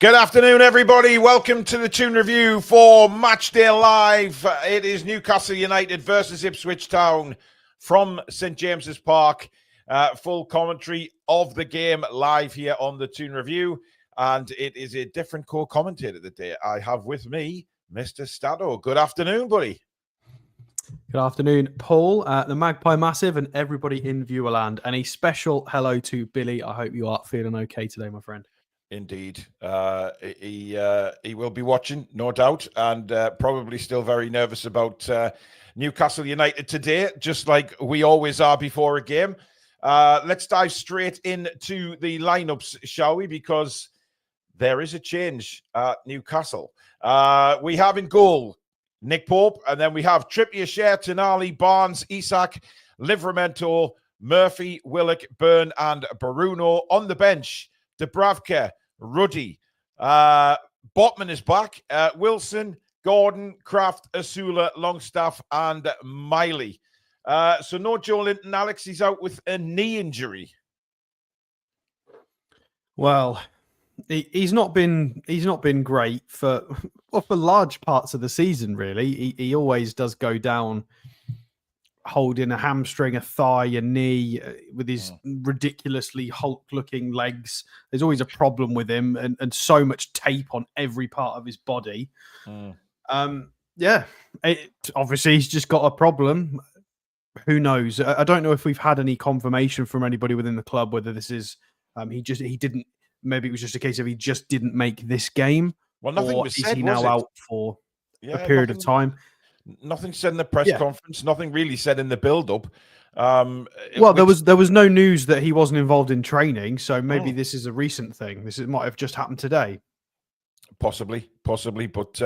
Good afternoon, everybody. Welcome to the Toon review for Matchday Live. It is Newcastle United versus Ipswich Town from St James's Park. Full commentary of the game live here on the Toon review. And it is a different co-commentator today. I have with me Mr. Stato. Good afternoon, buddy. Good afternoon, Paul, the Magpie Massive, and everybody in Viewerland. And a special hello to Billy. I hope you are feeling okay today, my friend. Indeed. He will be watching, no doubt, and probably still very nervous about Newcastle United today, just like we always are before a game. Let's dive straight into the lineups, shall we? Because there is a change at Newcastle. We have in goal Nick Pope, and then we have Trippier, Cher, Tonali, Barnes, Isak, Livramento, Murphy, Willock, Byrne, and Bruno. On the bench, Dubravka, Ruddy, Botman is back, Wilson, Gordon, Kraft, Asula, Longstaff, and Miley. So no Joe Linton. Alex, he's out with a knee injury. Well, he's not been great for large parts of the season. Really, he always does go down holding a hamstring, a thigh, a knee, with his ridiculously Hulk-looking legs. There's always a problem with him, and so much tape on every part of his body. Obviously he's just got a problem. Who knows? I don't know if we've had any confirmation from anybody within the club whether this is he didn't. Maybe it was just a case of he just didn't make this game. Well, nothing or was is said, he was now it? out for a period of time? Nothing said in the press conference. Nothing really said in the build-up. There was no news that he wasn't involved in training, so maybe this is a recent thing. It might have just happened today. Possibly, but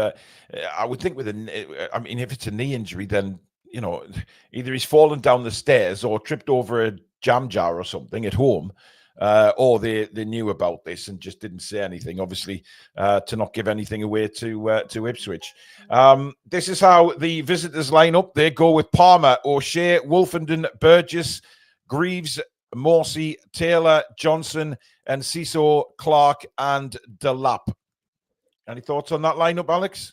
I would think if it's a knee injury, then either he's fallen down the stairs or tripped over a jam jar or something at home. Or they knew about this and just didn't say anything, obviously, to not give anything away to Ipswich. This is how the visitors line up. They go with Palmer, O'Shea, Wolfenden, Burgess, Greaves, Morsey, Taylor, Johnson, and Ciso, Clark, and Delap. Any thoughts on that lineup, Alex?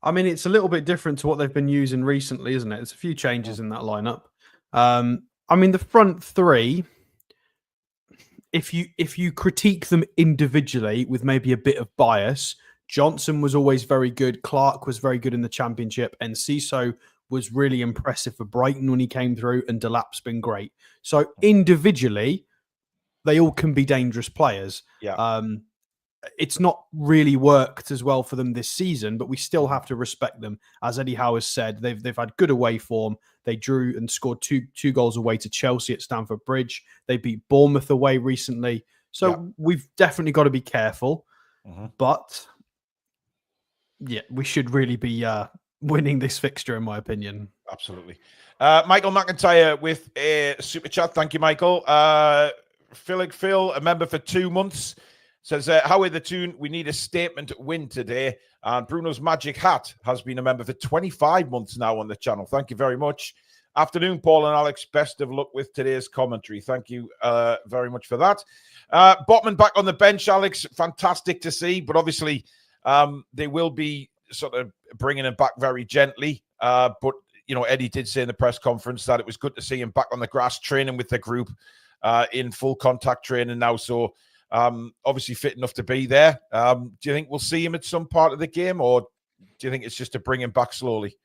I mean, it's a little bit different to what they've been using recently, isn't it? There's a few changes in that lineup. The front three, if you critique them individually with maybe a bit of bias, Johnson was always very good. Clark was very good in the Championship, and Ciso was really impressive for Brighton when he came through, and Delap's been great. So individually, they all can be dangerous players. Yeah. It's not really worked as well for them this season, but we still have to respect them. As Eddie Howe has said, they've had good away form. They drew and scored two goals away to Chelsea at Stamford Bridge. They beat Bournemouth away recently. So we've definitely got to be careful. But we should really be winning this fixture, in my opinion. Absolutely. Michael McIntyre with a super chat. Thank you, Michael. Phil, a member for 2 months, says, how are the Toon? We need a statement win today. And Bruno's Magic Hat has been a member for 25 months now on the channel. Thank you very much. Afternoon, Paul and Alex. Best of luck with today's commentary. Thank you very much for that. Botman back on the bench, Alex. Fantastic to see. But obviously, they will be sort of bringing him back very gently. But, Eddie did say in the press conference that it was good to see him back on the grass training with the group in full contact training now. So, obviously fit enough to be there. Do you think we'll see him at some part of the game, or do you think it's just to bring him back slowly?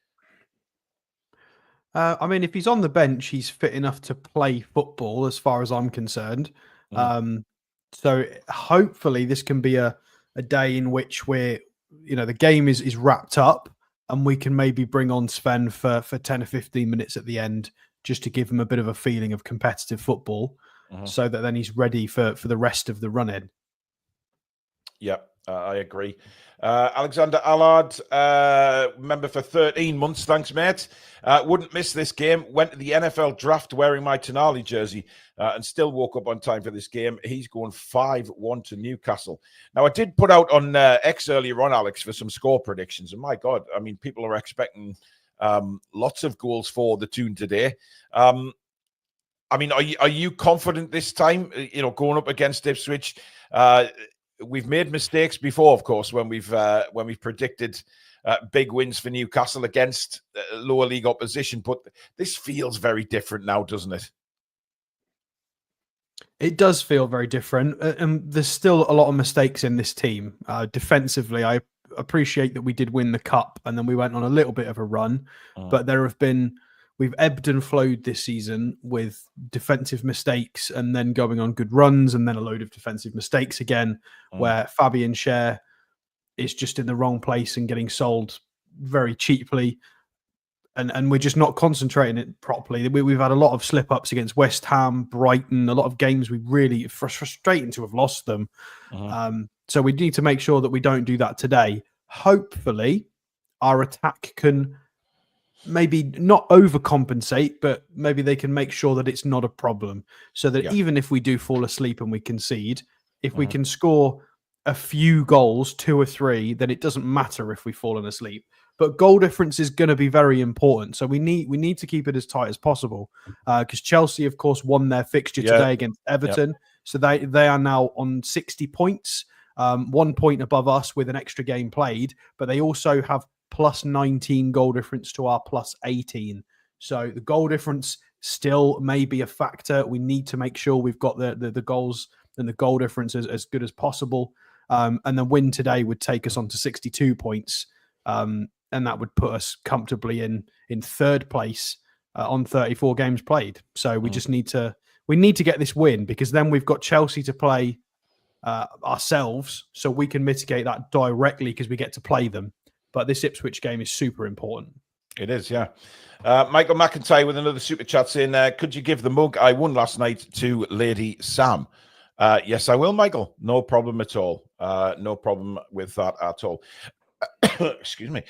If he's on the bench, he's fit enough to play football as far as I'm concerned. So hopefully this can be a day in which the game is wrapped up and we can maybe bring on Sven for 10 or 15 minutes at the end just to give him a bit of a feeling of competitive football. So that then he's ready for the rest of the run-in. Yeah, I agree. Alexander Allard, member for 13 months. Thanks, mate. Wouldn't miss this game. Went to the NFL draft wearing my Tonali jersey and still woke up on time for this game. He's going 5-1 to Newcastle. Now, I did put out on X earlier on, Alex, for some score predictions. And my God, people are expecting lots of goals for the Toon today. Are you confident this time, going up against Ipswich? we've made mistakes before, of course, when we've predicted big wins for Newcastle against lower league opposition. But this feels very different now, doesn't it? It does feel very different, and there's still a lot of mistakes in this team. Defensively, I appreciate that we did win the cup, and then we went on a little bit of a run, but we've ebbed and flowed this season with defensive mistakes, and then going on good runs, and then a load of defensive mistakes again, where Fabian Schär is just in the wrong place and getting sold very cheaply. And we're just not concentrating it properly. We've had a lot of slip-ups against West Ham, Brighton, a lot of games we really frustrating to have lost them. So we need to make sure that we don't do that today. Hopefully, our attack can maybe not overcompensate, but maybe they can make sure that it's not a problem. So that even if we do fall asleep and we concede, if we can score a few goals, 2 or 3, then it doesn't matter if we've fallen asleep. But goal difference is going to be very important. So we need to keep it as tight as possible. Because Chelsea, of course, won their fixture today against Everton. So they are now on 60 points, 1 point above us with an extra game played. But they also have plus 19 goal difference to our plus 18. So the goal difference still may be a factor. We need to make sure we've got the goals and the goal difference as good as possible. And the win today would take us on to 62 points. And that would put us comfortably in third place on 34 games played. So we just need to get this win, because then we've got Chelsea to play ourselves, so we can mitigate that directly because we get to play them. But this Ipswich game is super important. It is, yeah. Michael McIntyre with another super chat saying, could you give the mug I won last night to Lady Sam? Yes, I will, Michael. No problem at all. No problem with that at all. Excuse me.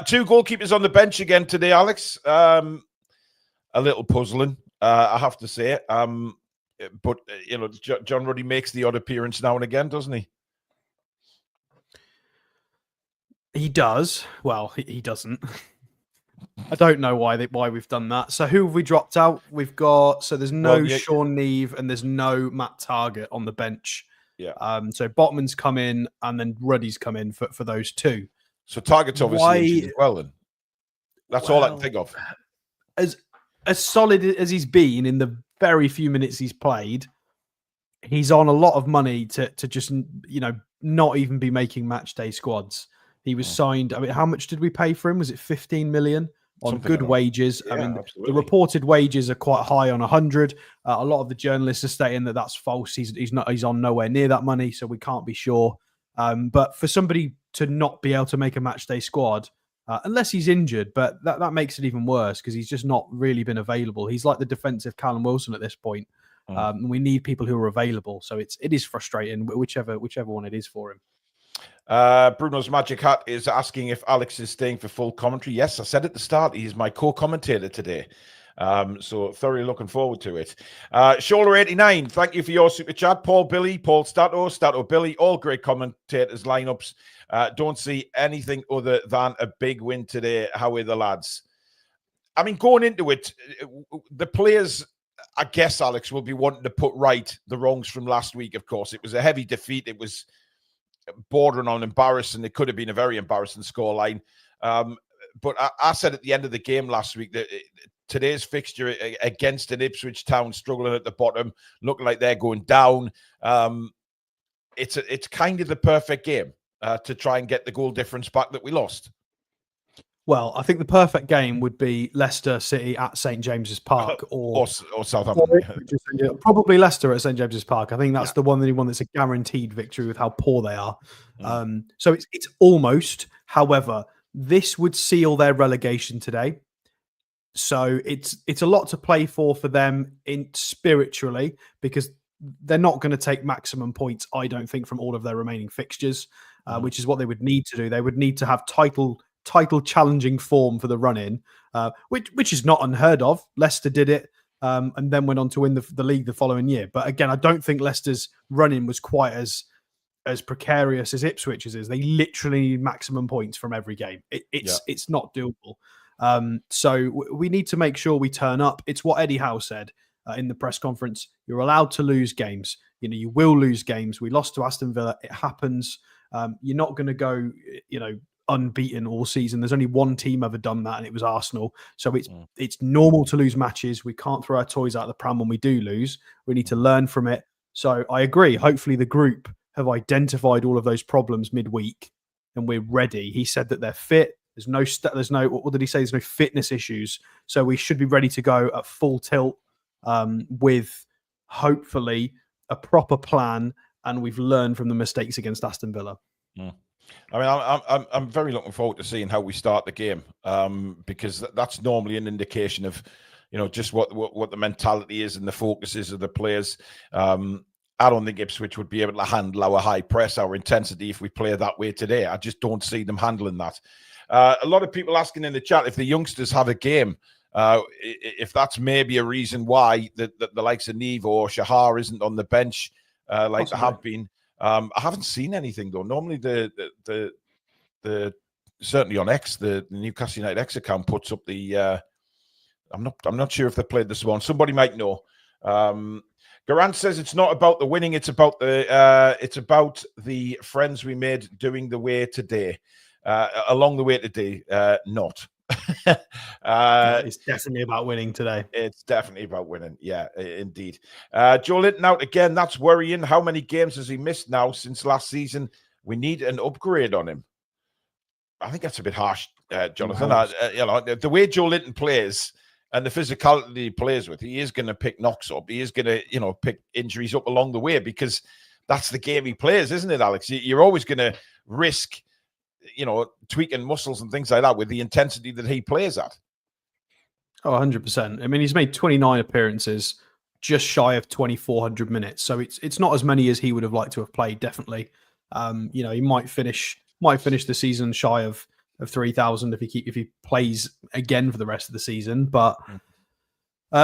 2 goalkeepers on the bench again today, Alex. A little puzzling, I have to say. But John Ruddy makes the odd appearance now and again, doesn't he? He does. Well, he doesn't. I don't know why we've done that. So who have we dropped out? We've got there's no Sean Neve and there's no Matt Targett on the bench. Yeah. So Botman's come in and then Ruddy's come in for those 2. So Target's obviously injured as well, then. That's all I can think of. As solid as he's been in the very few minutes he's played, he's on a lot of money to just not even be making match day squads. He was signed. I mean, how much did we pay for him? Was it 15 million on something good wages? Yeah, I mean, absolutely. The reported wages are quite high on 100. A lot of the journalists are stating that that's false. He's on nowhere near that money, so we can't be sure. But for somebody to not be able to make a match day squad, unless he's injured, but that makes it even worse because he's just not really been available. He's like the defensive Callum Wilson at this point. We need people who are available. So it is frustrating, whichever one it is for him. Bruno's Magic Hat is asking if Alex is staying for full commentary. Yes, I said at the start, he's my co-commentator today. So thoroughly looking forward to it. Shoulder 89, thank you for your super chat. Paul Billy, Paul Stato Billy, all great commentators, lineups. Don't see anything other than a big win today. How are the lads? I mean, going into it, the players, I guess, Alex, will be wanting to put right the wrongs from last week, of course. It was a heavy defeat. It was bordering on embarrassing. It could have been a very embarrassing scoreline. But I said at the end of the game last week that today's fixture against an Ipswich Town struggling at the bottom, looking like they're going down, it's kind of the perfect game to try and get the goal difference back that we lost. Well, I think the perfect game would be Leicester City at St James's Park or Southampton. Probably Leicester at St James's Park. I think that's the only one that's a guaranteed victory with how poor they are. So it's almost, however, this would seal their relegation today. So it's a lot to play for them spiritually, because they're not going to take maximum points, I don't think, from all of their remaining fixtures, which is what they would need to do. They would need to have title challenging form for the run-in, which is not unheard of. Leicester did it and then went on to win the league the following year. But again, I don't think Leicester's run-in was quite as precarious as Ipswich's is. They literally need maximum points from every game. It's not doable. So we need to make sure we turn up. It's what Eddie Howe said. in the press conference. You're allowed to lose games. You will lose games. We lost to Aston Villa. It happens. You're not going to go, unbeaten all season. There's only one team ever done that, and it was Arsenal. So it's normal to lose matches. We can't throw our toys out of the pram when we do lose. We need to learn from it. So I agree. Hopefully the group have identified all of those problems midweek and we're ready. He said that they're fit. There's no, what did he say? There's no fitness issues. So we should be ready to go at full tilt with hopefully a proper plan. And we've learned from the mistakes against Aston Villa. I mean, I'm very looking forward to seeing how we start the game, because that's normally an indication of, just what the mentality is and the focus is of the players. I don't think Ipswich would be able to handle our high press, our intensity, if we play that way today. I just don't see them handling that. A lot of people asking in the chat if the youngsters have a game, if that's maybe a reason why the likes of Neve or Shahar isn't on the bench like they have been. I haven't seen anything though. Normally the certainly on X, the Newcastle United X account puts up the I'm not sure if they played this one. Somebody might know. Garant says it's not about the winning, it's about the friends we made doing the way today. Along the way today, not. It's definitely about winning today. It's definitely about winning. Yeah, indeed. Joe Linton out again. That's worrying. How many games has he missed now since last season? We need an upgrade on him. I think that's a bit harsh, Jonathan. The way Joe Linton plays and the physicality he plays with, he is going to pick knocks up. He is going to, pick injuries up along the way, because that's the game he plays, isn't it, Alex? You're always going to risk, tweaking muscles and things like that with the intensity that he plays at. Oh, 100%. I mean, he's made 29 appearances, just shy of 2,400 minutes. So it's not as many as he would have liked to have played, definitely. He might finish the season shy of 3,000 if he plays again for the rest of the season. But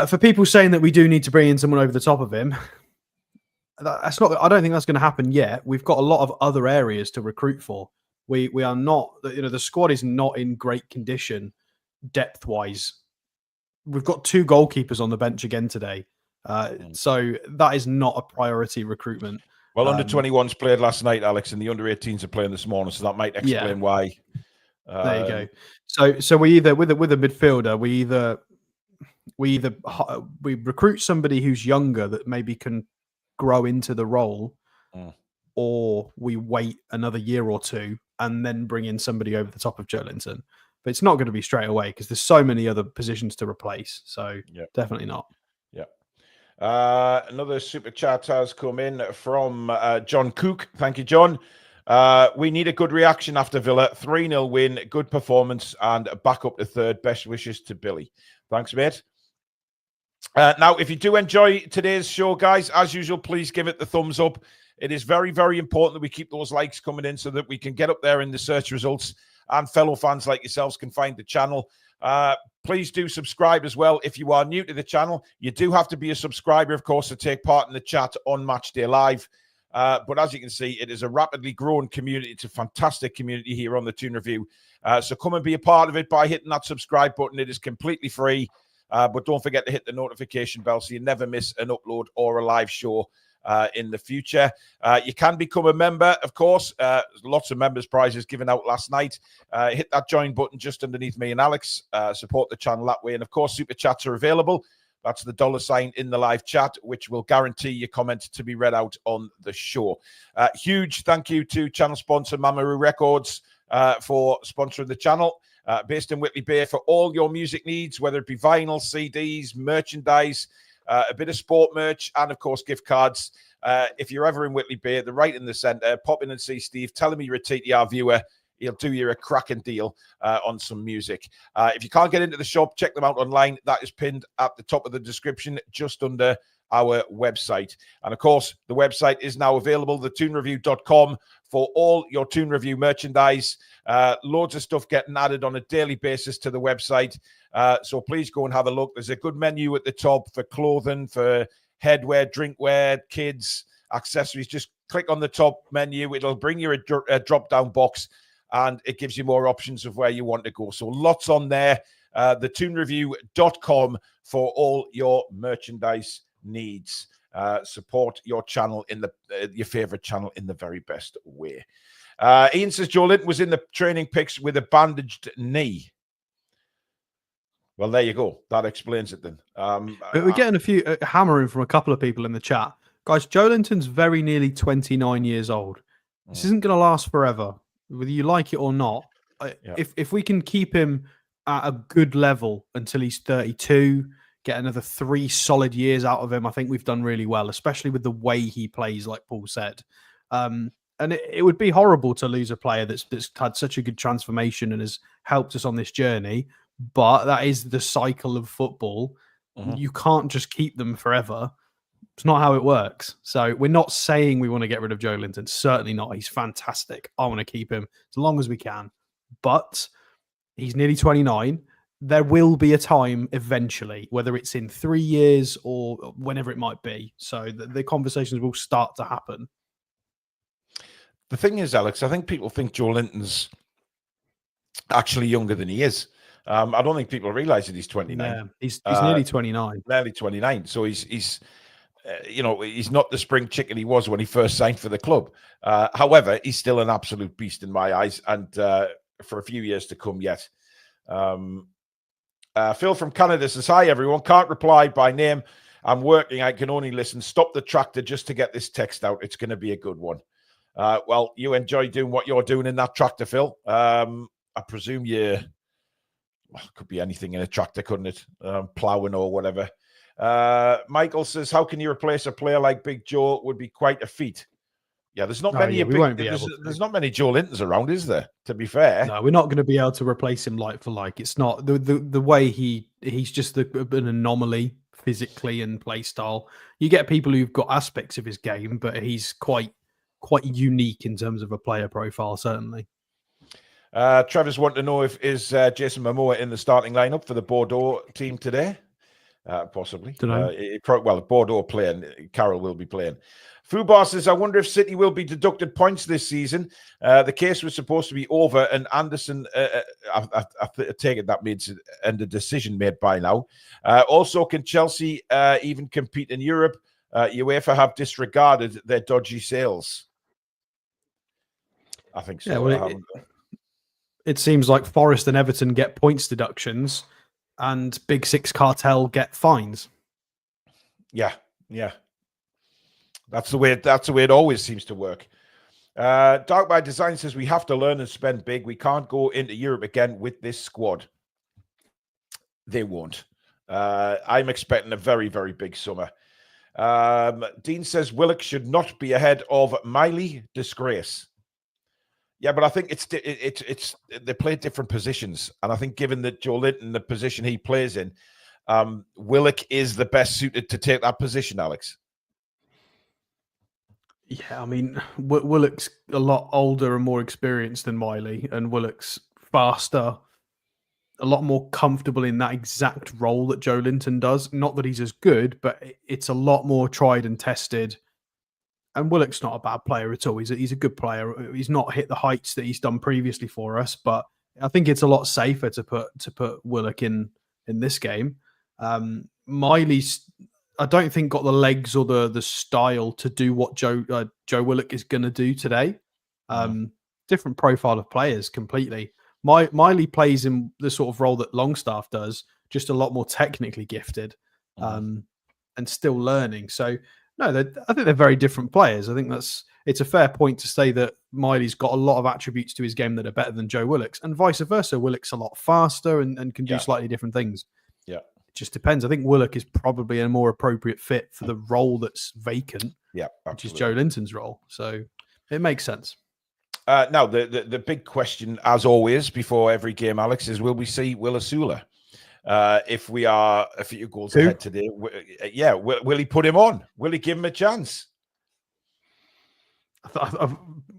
for people saying that we do need to bring in someone over the top of him, I don't think that's going to happen yet. We've got a lot of other areas to recruit for. We are not, the squad is not in great condition depth wise. We've got 2 goalkeepers on the bench again today. So that is not a priority recruitment. Well, under 21s played last night, Alex, and the under 18s are playing this morning, so that might explain why. There you go. So we either with a midfielder, we recruit somebody who's younger that maybe can grow into the role, or we wait another year or two and then bring in somebody over the top of Joe Linton. But it's not going to be straight away because there's so many other positions to replace. So definitely not. Yeah. Another super chat has come in from John Cook. Thank you, John. We need a good reaction after Villa. 3-0 win, good performance, and back up to third. Best wishes to Billy. Thanks, mate. Now, if you do enjoy today's show, guys, as usual, please give it the thumbs up. It is very, very important that we keep those likes coming in so that we can get up there in the search results and fellow fans like yourselves can find the channel. Please do subscribe as well. If you are new to the channel, you do have to be a subscriber, of course, to take part in the chat on Matchday Live. But as you can see, it is a rapidly growing community. It's a fantastic community here on the Toon Review. So come and be a part of it by hitting that subscribe button. It is completely free. But don't forget to hit the notification bell so you never miss an upload or a live show in the future. You can become a member, of course. Lots of members' prizes given out last night. Hit that join button just underneath me and Alex. Support the channel that way. And, of course, super chats are available. That's the $ in the live chat, which will guarantee your comment to be read out on the show. Huge thank you to channel sponsor Mamaroo Records for sponsoring the channel. Based in Whitley Bay for all your music needs, whether it be vinyl, CDs, merchandise, a bit of sport merch, and, of course, gift cards. If you're ever in Whitley Bay, they're right in the centre. Pop in and see Steve. Tell him you're a TTR viewer. He'll do you a cracking deal on some music. If you can't get into the shop, check them out online. That is pinned at the top of the description, just under our website. And, of course, the website is now available, thetoonreview.com, for all your Toon Review merchandise. Loads of stuff getting added on a daily basis to the website. So please go and have a look. There's a good menu at the top for clothing, for headwear, drinkware, kids, accessories. Just click on the top menu. It'll bring you a drop-down box, and it gives you more options of where you want to go. So lots on there. thetoonreview.com for all your merchandise needs. Support your channel in your favorite channel in the very best way. Ian says Joe Linton was in the training pics with a bandaged knee. Well, there you go. That explains it then. We're getting a few hammering from a couple of people in the chat. Guys, Joe Linton's very nearly 29 years old. This isn't going to last forever, whether you like it or not. If we can keep him at a good level until he's 32, get another 3 solid years out of him, I think we've done really well, especially with the way he plays, like Paul said. And it would be horrible to lose a player that's had such a good transformation and has helped us on this journey. But that is the cycle of football. You can't just keep them forever. It's not how it works. So we're not saying we want to get rid of Joe Linton. Certainly not. He's fantastic. I want to keep him as long as we can. But he's nearly 29. There will be a time eventually, whether it's in 3 years or whenever it might be. So the conversations will start to happen. The thing is, Alex, I think people think Joe Linton's actually younger than he is. I don't think people realize that he's 29. Yeah, he's nearly 29. Nearly 29. So he's not the spring chicken he was when he first signed for the club. However, he's still an absolute beast in my eyes, and for a few years to come yet. Phil from Canada says, hi, everyone. Can't reply by name. I'm working. I can only listen. Stop the tractor just to get this text out. It's going to be a good one. Well, you enjoy doing what you're doing in that tractor, Phil. I presume could be anything in a tractor, couldn't it? Ploughing or whatever. Michael says, how can you replace a player like Big Joe? Would be quite a feat. Yeah, there's not many. There's not many Joe Lintons around, is there? To be fair, no, we're not going to be able to replace him like for like. It's not the way he's just an anomaly physically and play style. You get people who've got aspects of his game, but he's quite unique in terms of a player profile, certainly. Trevor's want to know if Jason Momoa in the starting lineup for the Bordeaux team today. Possibly. Bordeaux playing. Carroll will be playing. Fubar says, I wonder if City will be deducted points this season. The case was supposed to be over, and Anderson, I take it that means and a decision made by now. Also, can Chelsea even compete in Europe? UEFA have disregarded their dodgy sales. I think so. Yeah, it seems like Forest and Everton get points deductions and Big Six cartel get fines. Yeah. That's the way it always seems to work. Dark by Design says we have to learn and spend big. We can't go into Europe again with this squad. They won't. I'm expecting a very, very big summer. Dean says Willock should not be ahead of Miley. Disgrace. Yeah, but I think it's they play different positions, and I think given that Joe Linton, the position he plays in, Willock is the best suited to take that position. Alex. Yeah, I mean, Willock's a lot older and more experienced than Miley, and Willock's faster, a lot more comfortable in that exact role that Joe Linton does. Not that he's as good, but it's a lot more tried and tested. And Willock's not a bad player at all. He's a good player. He's not hit the heights that he's done previously for us, but I think it's a lot safer to put Willock in this game. Miley's, I don't think, got the legs or the style to do what Joe Willock is going to do today. Different profile of players completely. Miley plays in the sort of role that Longstaff does, just a lot more technically gifted and still learning. So. No, I think they're very different players. I think it's a fair point to say that Miley's got a lot of attributes to his game that are better than Joe Willock's, and vice versa. Willock's a lot faster and can do slightly different things. Yeah, it just depends. I think Willock is probably a more appropriate fit for the role that's vacant. Yeah, which is Joe Linton's role. So it makes sense. Now the big question, as always, before every game, Alex, is will we see Will Asula? If we are a few goals ahead today, will he put him on? Will he give him a chance?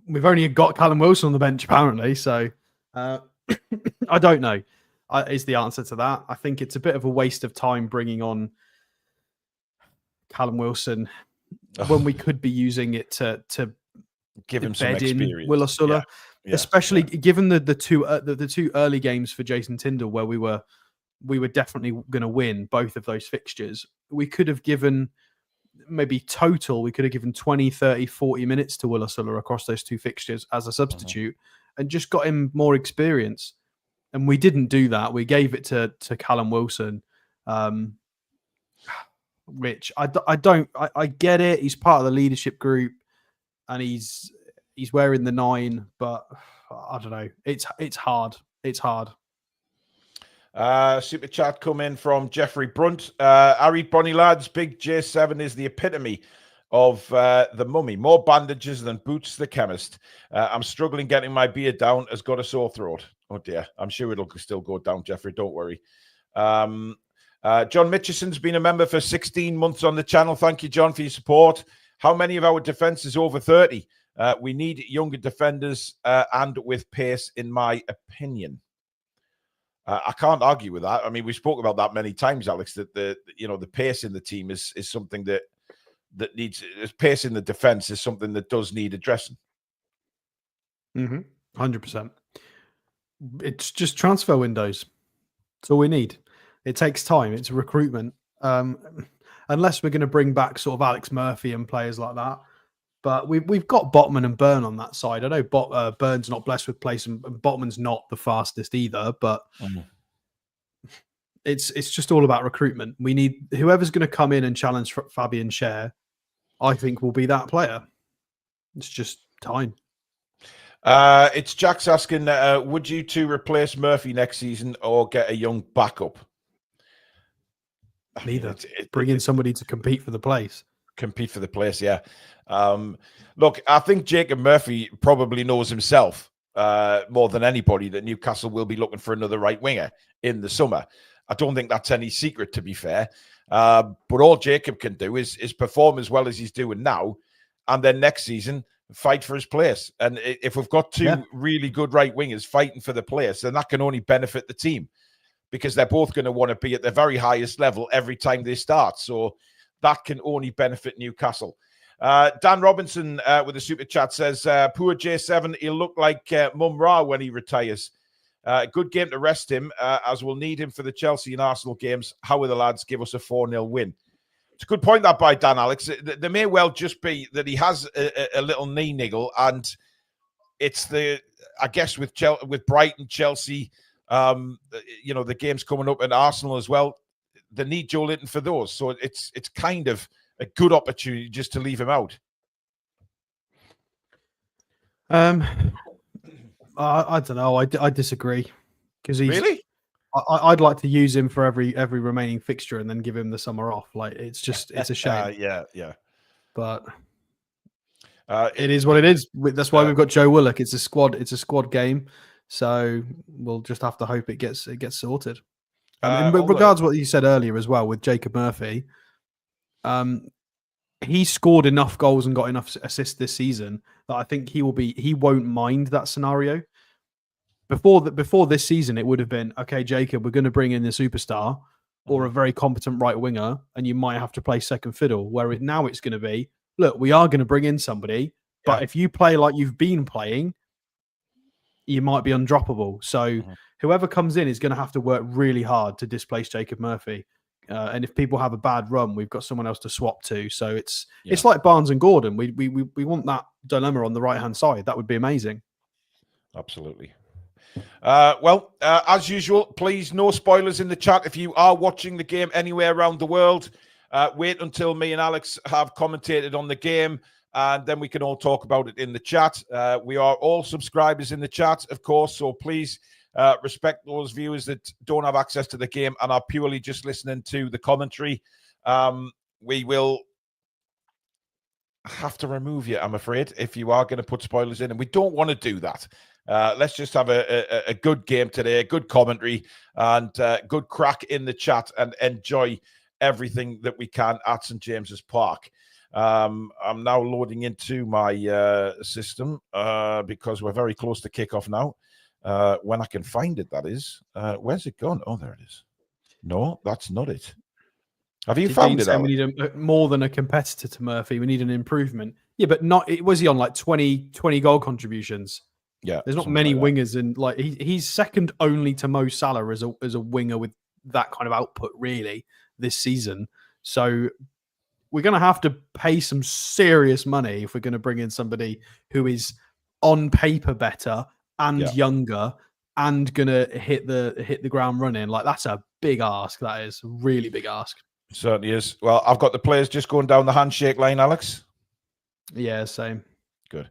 We've only got Callum Wilson on the bench, apparently. So I don't know. Is the answer to that? I think it's a bit of a waste of time bringing on Callum Wilson when we could be using it to give him some experience. Will Asula, especially given the two early games for Jason Tyndall where we were we were definitely going to win both of those fixtures. We could have given maybe total, we could have given 20, 30, 40 minutes to Willisulla across those two fixtures as a substitute and just got him more experience. And we didn't do that. We gave it to Callum Wilson, which I get it. He's part of the leadership group and he's wearing the 9, but I don't know. It's hard. It's hard. Super chat come in from Jeffrey Brunt. Harry Bonnie lads, big J7 is the epitome of the mummy. More bandages than Boots the chemist. I'm struggling getting my beard down. Has got a sore throat. Oh dear. I'm sure it'll still go down, Jeffrey. Don't worry. John Mitchison's been a member for 16 months on the channel. Thank you, John, for your support. How many of our defence is over 30? We need younger defenders and with pace, in my opinion. I can't argue with that. I mean, we spoke about that many times, Alex, that the pace in the team is something that needs pace in the defence is something that does need addressing. 100%. It's just transfer windows. That's all we need. It takes time. It's recruitment. Unless we're going to bring back sort of Alex Murphy and players like that. But we've got Botman and Byrne on that side. I know Byrne's not blessed with pace and Botman's not the fastest either, but it's just all about recruitment. We need whoever's going to come in and challenge Fabian Schär, I think will be that player. It's just time. It's Jack's asking, would you two replace Murphy next season or get a young backup? Neither. Bring in somebody to compete for the place. Compete for the place, yeah. Look, I think Jacob Murphy probably knows himself more than anybody that Newcastle will be looking for another right winger in the summer. I don't think that's any secret, to be fair. But all Jacob can do is perform as well as he's doing now, and then next season fight for his place. And if we've got two really good right wingers fighting for the place, then that can only benefit the team because they're both going to want to be at the very highest level every time they start. So that can only benefit Newcastle. Dan Robinson with a super chat says, poor J7, he'll look like Mum Ra when he retires. Good game to rest him, as we'll need him for the Chelsea and Arsenal games. How will the lads give us a 4-0 win? It's a good point that by Dan, Alex. There may well just be that he has a little knee niggle, and it's I guess with Brighton, Chelsea, the games coming up, and Arsenal as well. They need Joe Linton for those, so it's kind of a good opportunity just to leave him out. I don't know. I disagree because he's really. I'd like to use him for every remaining fixture and then give him the summer off. Like it's a shame. Yeah. But it is what it is. That's why we've got Joe Willock. It's a squad game, so we'll just have to hope it gets sorted. And in regards to what you said earlier as well with Jacob Murphy, he scored enough goals and got enough assists this season that I think he won't mind that scenario. Before this season, it would have been, okay, Jacob, we're going to bring in the superstar or a very competent right winger, and you might have to play second fiddle. Where now it's going to be, look, we are going to bring in somebody, but if you play like you've been playing, you might be undroppable. So whoever comes in is going to have to work really hard to displace Jacob Murphy. And if people have a bad run, we've got someone else to swap to. So it's like Barnes and Gordon. We want that dilemma on the right-hand side. That would be amazing. Absolutely. As usual, please, no spoilers in the chat. If you are watching the game anywhere around the world, wait until me and Alex have commentated on the game, and then we can all talk about it in the chat. We are all subscribers in the chat, of course, so please respect those viewers that don't have access to the game and are purely just listening to the commentary. We will have to remove you, I'm afraid, if you are going to put spoilers in, and we don't want to do that. Let's just have a good game today, a good commentary, and good crack in the chat, and enjoy everything that we can at St. James's Park. I'm now loading into my system because we're very close to kickoff now. When I can find it, that is. Where's it gone? Oh, there it is. No, that's not it. Have you found it? We need more than a competitor to Murphy. We need an improvement. Yeah, but was he on like 20 goal contributions? Yeah, there's not many wingers, and like he's second only to Mo Salah as a winger with that kind of output really this season. So we're going to have to pay some serious money if we're going to bring in somebody who is on paper better and younger and going to hit the ground running. Like, that's a big ask. That is a really big ask. Certainly is. Well, I've got the players just going down the handshake line, Alex. Yeah, same. Good.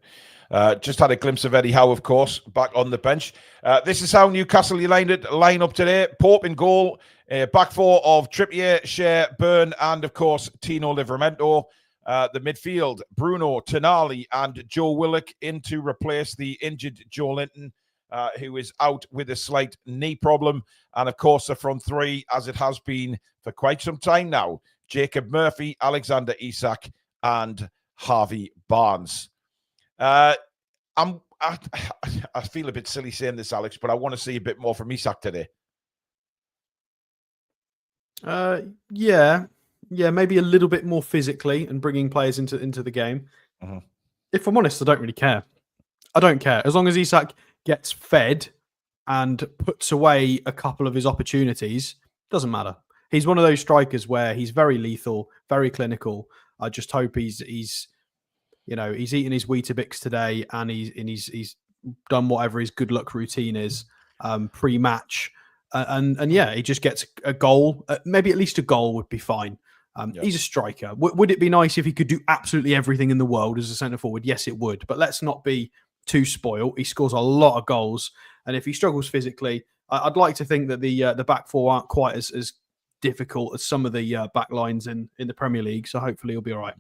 Just had a glimpse of Eddie Howe, of course, back on the bench. This is how Newcastle United line up today. Pope in goal. Back four of Trippier, Shea, Byrne, and, of course, Tino Livramento. The midfield, Bruno, Tonali, and Joe Willock in to replace the injured Joe Linton, who is out with a slight knee problem. And, of course, the front three, as it has been for quite some time now, Jacob Murphy, Alexander Isak, and Harvey Barnes. I feel a bit silly saying this, Alex, but I want to see a bit more from Isak today. Yeah, maybe a little bit more physically and bringing players into the game. Mm-hmm. If I'm honest, I don't really care. I don't care. As long as Isak gets fed and puts away a couple of his opportunities, doesn't matter. He's one of those strikers where he's very lethal, very clinical. I just hope he's eaten his Weetabix today and he's done whatever his good luck routine is pre-match. And yeah, he just gets a goal. Maybe at least a goal would be fine. He's a striker. Would it be nice if he could do absolutely everything in the world as a centre forward? Yes, it would. But let's not be too spoiled. He scores a lot of goals, and if he struggles physically, I'd like to think that the back four aren't quite as difficult as some of the back lines in the Premier League. So hopefully he'll be all right.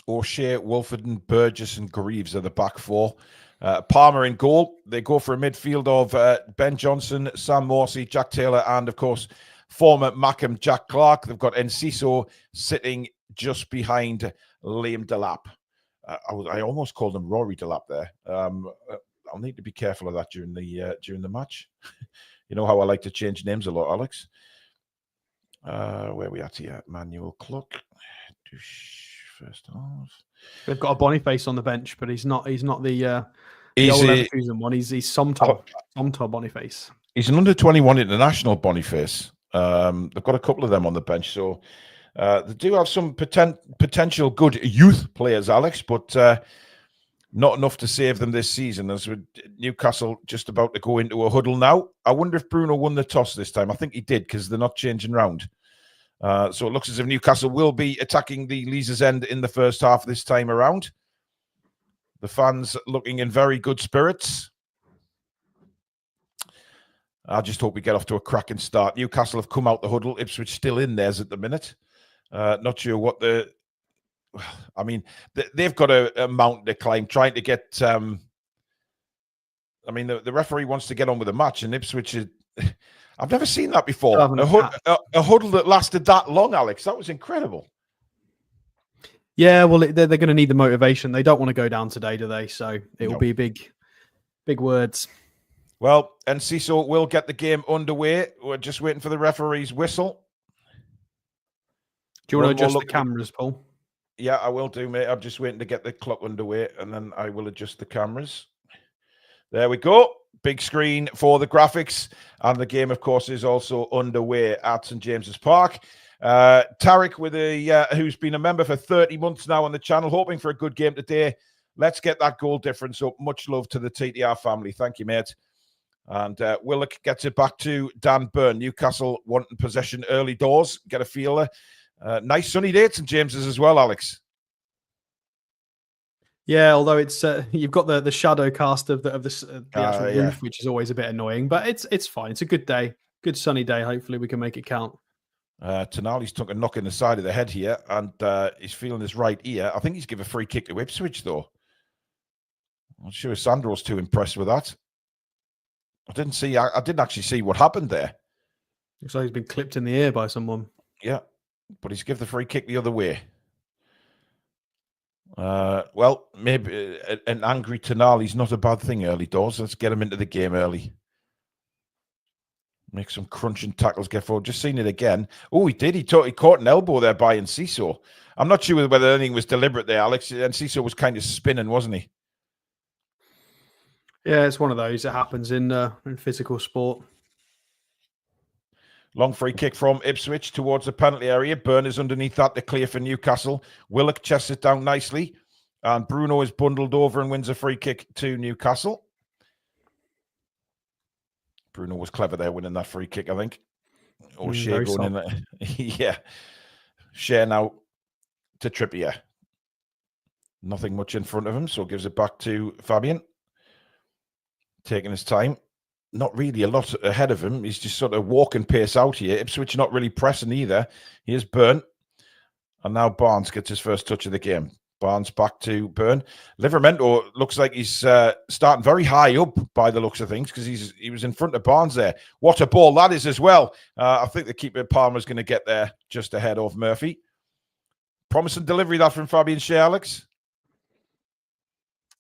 O'Shea, Wolford, Burgess, and Greaves are the back four. Palmer in goal. They go for a midfield of Ben Johnson, Sam Morsey, Jack Taylor, and, of course, former Mackham Jack Clark. They've got Enciso sitting just behind Liam Delap. I almost called him Rory Delap there. I'll need to be careful of that during the match. You know how I like to change names a lot, Alex. Where are we at here? Manuel clock. First half. They've got a Boniface on the bench, but he's not the old Leverkusen one. He's Somtob Boniface. He's an under-21 international Boniface. They've got a couple of them on the bench, so they do have some potential good youth players, Alex, but not enough to save them this season. As with Newcastle just about to go into a huddle now. I wonder if Bruno won the toss this time. I think he did, because they're not changing round. So it looks as if Newcastle will be attacking the Leazes End in the first half this time around. The fans looking in very good spirits. I just hope we get off to a cracking start. Newcastle have come out the huddle. Ipswich still in theirs at the minute. Not sure what they've got a mountain to climb, trying to get... the referee wants to get on with the match, and Ipswich is... I've never seen that before. A huddle that lasted that long, Alex. That was incredible. Yeah, well, they're going to need the motivation. They don't want to go down today, do they? So it will be big words. Well, Enciso will get the game underway. We're just waiting for the referee's whistle. Do you want to adjust the cameras, Paul? Yeah, I will do, mate. I'm just waiting to get the clock underway, and then I will adjust the cameras. There we go. Big screen for the graphics. And the game, of course, is also underway at St. James's Park. Tarek, who's been a member for 30 months now on the channel, hoping for a good game today. Let's get that goal difference up. Much love to the TTR family. Thank you, mate. And Willock gets it back to Dan Byrne. Newcastle wanting possession early doors. Get a feeler. Nice sunny day at St. James's as well, Alex. Yeah, although it's you've got the shadow cast of the actual roof, which is always a bit annoying, but it's fine. It's a good day, good sunny day. Hopefully, we can make it count. Tonali's took a knock in the side of the head here, and he's feeling his right ear. I think he's given a free kick to Ipswich, though. I'm sure Sandro's too impressed with that. I didn't actually see what happened there. Looks like he's been clipped in the ear by someone. Yeah, but he's given the free kick the other way. Well, maybe an angry Tonali's not a bad thing early doors. Let's get him into the game early. Make some crunching tackles, get forward. Just seen it again. Oh, he did. He caught an elbow there by Enciso. I'm not sure whether anything was deliberate there, Alex. Enciso was kind of spinning, wasn't he? Yeah, it's one of those that happens in physical sport. Long free kick from Ipswich towards the penalty area. Byrne is underneath that to clear for Newcastle. Willock chests it down nicely. And Bruno is bundled over and wins a free kick to Newcastle. Bruno was clever there winning that free kick, I think. Or Shea going in there. Yeah. Shea now to Trippier. Nothing much in front of him, so gives it back to Fabian. Taking his time. Not really a lot ahead of him. He's just sort of walking pace out here. Ipswich not really pressing either. Here's Byrne. And now Barnes gets his first touch of the game. Barnes back to Byrne. Livramento looks like he's starting very high up by the looks of things because he was in front of Barnes there. What a ball that is as well. I think the keeper Palmer's going to get there just ahead of Murphy. Promising delivery that from Fabian Shea, Alex.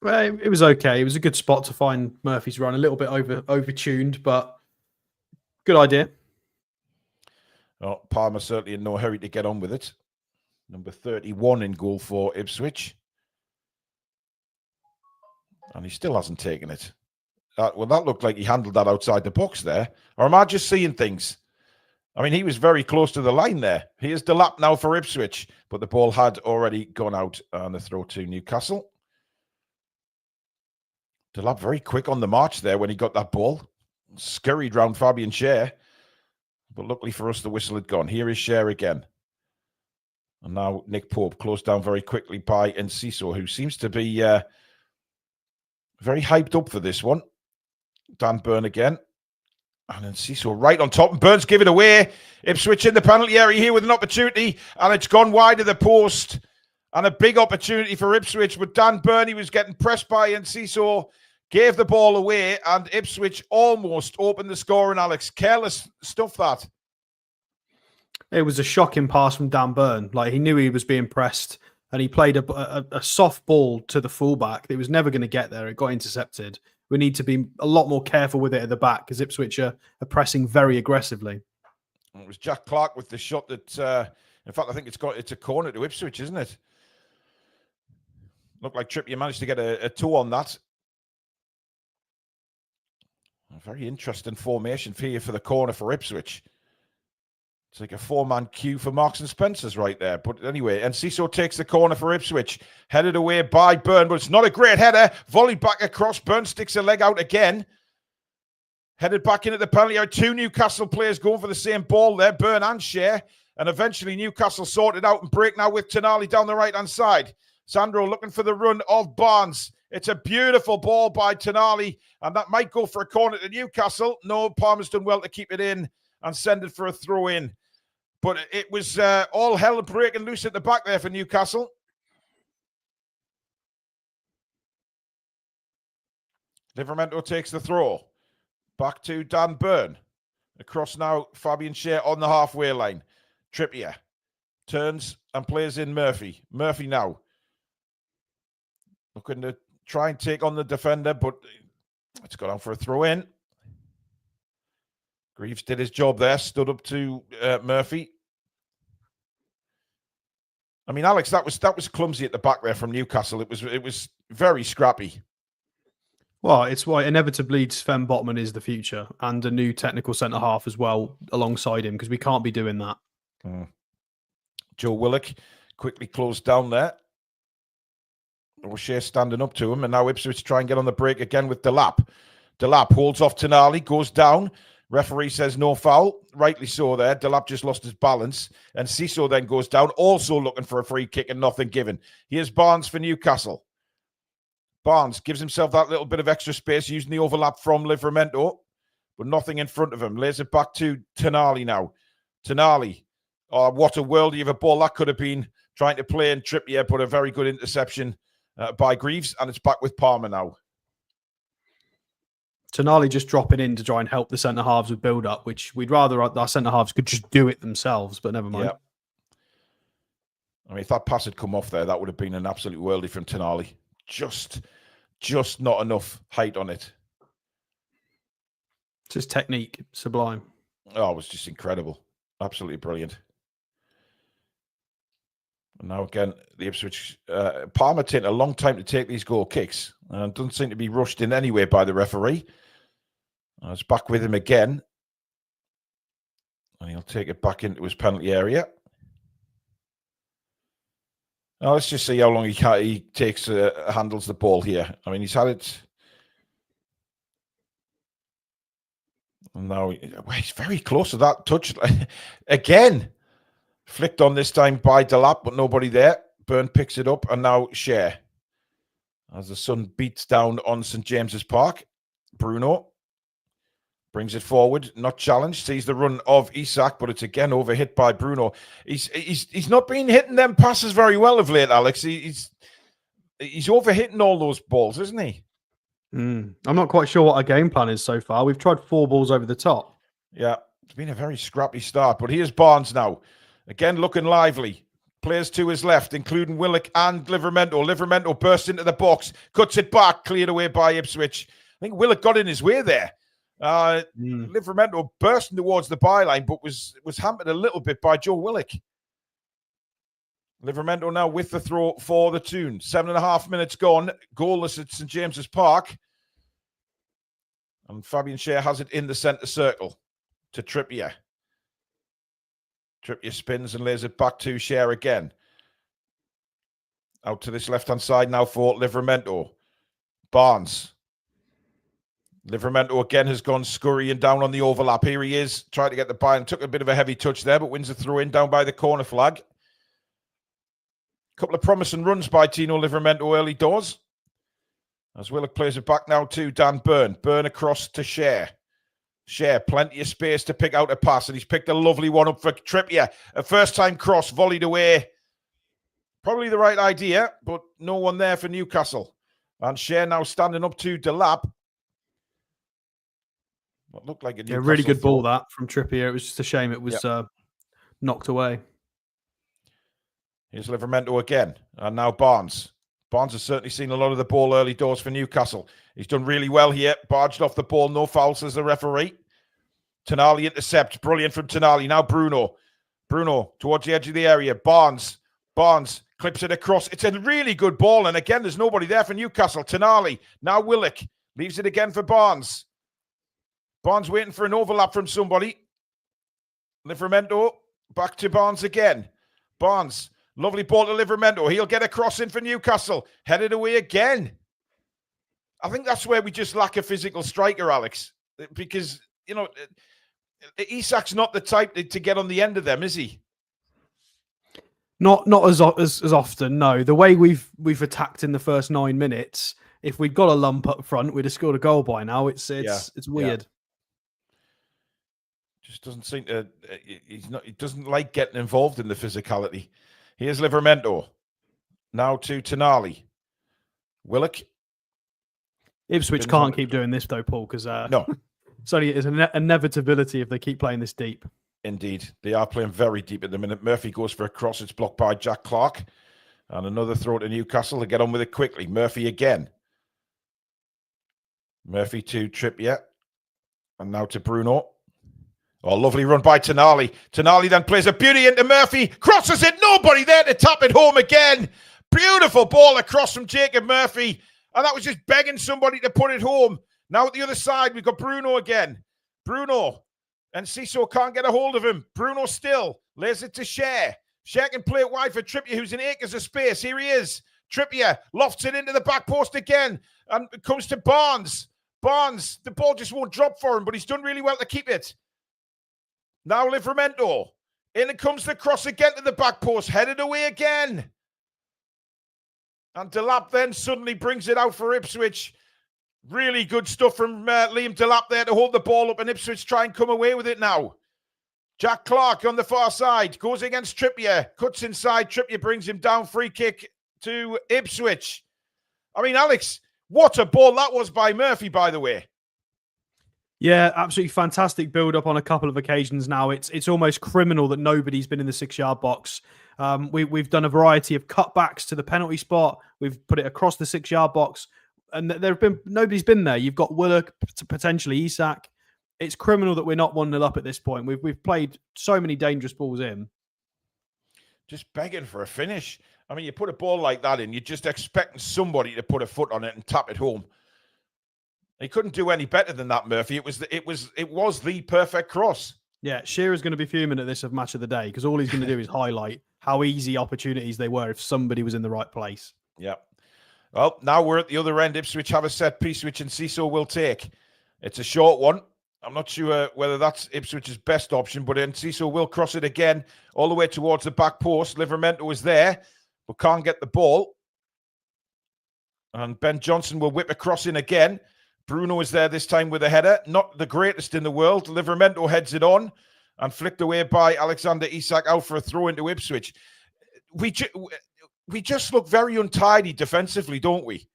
Well, it was okay. It was a good spot to find Murphy's run. A little bit overtuned, but good idea. Well, Palmer certainly in no hurry to get on with it. Number 31 in goal for Ipswich. And he still hasn't taken it. That looked like he handled that outside the box there. Or am I just seeing things? I mean, he was very close to the line there. Here's Delap now for Ipswich. But the ball had already gone out on the throw to Newcastle. Delap very quick on the march there when he got that ball. Scurried round Fabian Shea. But luckily for us, the whistle had gone. Here is Shea again. And now Nick Pope closed down very quickly by Enciso, who seems to be very hyped up for this one. Dan Byrne again. And Enciso right on top. And Byrne's give it away. Ipswich in the penalty area here with an opportunity. And it's gone wide of the post. And a big opportunity for Ipswich. But Dan Byrne, he was getting pressed by Enciso. Gave the ball away. And Ipswich almost opened the scoring, Alex. Careless stuff that. It was a shocking pass from Dan Byrne. Like, he knew he was being pressed and he played a soft ball to the fullback. It was never going to get there. It got intercepted. We need to be a lot more careful with it at the back because Ipswich are pressing very aggressively. It was Jack Clark with the shot that, in fact, I think it's a corner to Ipswich, isn't it? Looked like Trippier managed to get a toe on that. A very interesting formation for the corner for Ipswich. It's like a four-man queue for Marks and Spencer's right there. But anyway, Enciso takes the corner for Ipswich. Headed away by Byrne, but it's not a great header. Volleyed back across. Byrne sticks a leg out again. Headed back into the penalty area. Two Newcastle players going for the same ball there, Byrne and Shea. And eventually Newcastle sorted out and break now with Tonali down the right-hand side. Sandro looking for the run of Barnes. It's a beautiful ball by Tonali, and that might go for a corner to Newcastle. No, Palmer's done well to keep it in and send it for a throw-in. But it was all hell breaking loose at the back there for Newcastle. Livramento takes the throw. Back to Dan Byrne. Across now, Fabian Shea on the halfway line. Trippier turns and plays in Murphy. Murphy now. Looking to try and take on the defender, but it's gone on for a throw-in. Greaves did his job there, stood up to Murphy. I mean, Alex, that was clumsy at the back there from Newcastle. It was very scrappy. Well, it's why inevitably Sven Botman is the future and a new technical centre half as well alongside him because we can't be doing that. Joe Willock quickly closed down there. O'Shea standing up to him, and now Ipswich try and get on the break again with Delap. Delap holds off Tonali, goes down. Referee says no foul. Rightly so there. Delap just lost his balance. And Ciso then goes down, also looking for a free kick and nothing given. Here's Barnes for Newcastle. Barnes gives himself that little bit of extra space using the overlap from Livramento, but nothing in front of him. Lays it back to Tonali now. Tonali. Oh, what a worldie of a ball that could have been. Trying to play in Trippier, but a very good interception by Greaves, and it's back with Palmer now. Tonali just dropping in to try and help the centre-halves with build-up, which we'd rather our centre-halves could just do it themselves, but never mind. Yeah. I mean, if that pass had come off there, that would have been an absolute worldie from Tonali. Just not enough height on it. Just technique, sublime. Oh, it was just incredible. Absolutely brilliant. And now again, the Ipswich Palmer taking a long time to take these goal kicks. And doesn't seem to be rushed in any way by the referee. It's back with him again. And he'll take it back into his penalty area. Now, let's just see how long he takes handles the ball here. I mean, he's had it. And now he's very close to that touch. Again, flicked on this time by Delap, but nobody there. Byrne picks it up, and now Share. As the sun beats down on St. James's Park, Bruno brings it forward, not challenged. Sees the run of Isak, but it's again overhit by Bruno. He's not been hitting them passes very well of late, Alex. He's overhitting all those balls, isn't he? I'm not quite sure what our game plan is so far. We've tried 4 balls over the top. Yeah, it's been a very scrappy start. But here's Barnes now. Again, looking lively. Players to his left, including Willock and Livramento. Livramento bursts into the box, cuts it back, cleared away by Ipswich. I think Willock got in his way there. Livramento bursting towards the byline, but was hampered a little bit by Joe Willock. Livramento now with the throw for the Toon. 7.5 minutes gone. Goalless at St. James's Park. And Fabian Schär has it in the centre circle to Trippier. Trippier spins and lays it back to Schär again. Out to this left-hand side now for Livramento. Barnes. Livramento again has gone scurrying down on the overlap. Here he is, trying to get the byline. Took a bit of a heavy touch there, but wins the throw-in down by the corner flag. Couple of promising runs by Tino Livramento early doors. As Willock plays it back now to Dan Byrne. Byrne across to Schär. Schär, plenty of space to pick out a pass, and he's picked a lovely one up for Trippier. A first-time cross, volleyed away. Probably the right idea, but no one there for Newcastle. And Schär now standing up to Delap. What looked like a really good ball that from Trippier. It was just a shame it was knocked away. Here's Livramento again. And now Barnes. Barnes has certainly seen a lot of the ball early doors for Newcastle. He's done really well here. Barged off the ball. No foul, says the referee. Tonali intercept. Brilliant from Tonali. Now Bruno. Bruno towards the edge of the area. Barnes clips it across. It's a really good ball. And again, there's nobody there for Newcastle. Tonali. Now Willock. Leaves it again for Barnes. Barnes waiting for an overlap from somebody. Livramento. Back to Barnes again. Barnes. Lovely ball to Livramento. He'll get a cross in for Newcastle. Headed away again. I think that's where we just lack a physical striker, Alex. Because, you know, Isak's not the type to get on the end of them, is he? Not as often, no. The way we've attacked in the first 9 minutes, if we'd got a lump up front, we'd have scored a goal by now. It's weird. Yeah. Just doesn't seem to. He doesn't like getting involved in the physicality. Here's Livramento. Now to Tonali. Willock. Ipswich can't keep doing this though, Paul, because no. It's an inevitability if they keep playing this deep. Indeed. They are playing very deep at the minute. Murphy goes for a cross. It's blocked by Jack Clark. And another throw to Newcastle to get on with it quickly. Murphy again. Murphy to Trippier. And now to Bruno. Oh, lovely run by Tonali. Tonali then plays a beauty into Murphy. Crosses it. Nobody there to tap it home again. Beautiful ball across from Jacob Murphy. And that was just begging somebody to put it home. Now at the other side, we've got Bruno again. Bruno. And Cissokho can't get a hold of him. Bruno still lays it to Schär. Schär can play it wide for Trippier, who's in acres of space. Here he is. Trippier lofts it into the back post again. And it comes to Barnes. Barnes, the ball just won't drop for him, but he's done really well to keep it. Now Livramento. In it comes the cross again to the back post. Headed away again. And Delap then suddenly brings it out for Ipswich. Really good stuff from Liam Delap there to hold the ball up, and Ipswich try and come away with it now. Jack Clark on the far side. Goes against Trippier. Cuts inside. Trippier brings him down. Free kick to Ipswich. I mean, Alex, what a ball that was by Murphy, by the way. Yeah, absolutely fantastic build-up on a couple of occasions now. It's almost criminal that nobody's been in the 6-yard box. We've done a variety of cutbacks to the penalty spot. We've put it across the 6-yard box, and nobody's been there. You've got Willock, potentially Isak. It's criminal that we're not 1-0 up at this point. We've played so many dangerous balls in. Just begging for a finish. I mean, you put a ball like that in, you're just expecting somebody to put a foot on it and tap it home. He couldn't do any better than that, Murphy. It was the perfect cross. Yeah, Shearer's going to be fuming at this of match of the day because all he's going to do is highlight how easy opportunities they were if somebody was in the right place. Yeah. Well, now we're at the other end. Ipswich have a set piece, which Enciso will take. It's a short one. I'm not sure whether that's Ipswich's best option, but Enciso will cross it again all the way towards the back post. Livramento is there, but can't get the ball. And Ben Johnson will whip across in again. Bruno is there this time with a header. Not the greatest in the world. Livramento heads it on and flicked away by Alexander Isak out for a throw into Ipswich. We just look very untidy defensively, don't we?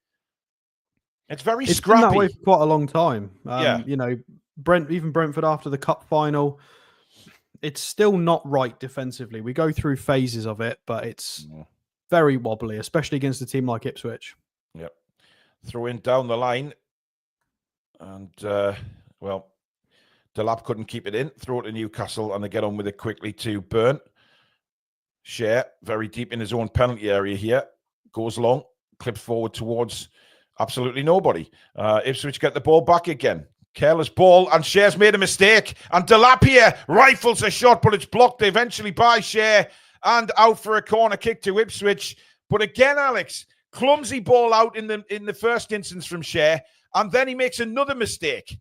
It's very scrappy. Been that way for quite a long time. Yeah. You know, even Brentford after the cup final, it's still not right defensively. We go through phases of it, but it's very wobbly, especially against a team like Ipswich. Yep. Throw in down the line. And, well, Delap couldn't keep it in. Throw it to Newcastle, and they get on with it quickly to Burn. Share, very deep in his own penalty area here. Goes long, clips forward towards absolutely nobody. Ipswich get the ball back again. Careless ball, and Share's made a mistake. And Delap here rifles a shot, but it's blocked eventually by Share. And out for a corner kick to Ipswich. But again, Alex, clumsy ball out in the first instance from Share. And then he makes another mistake.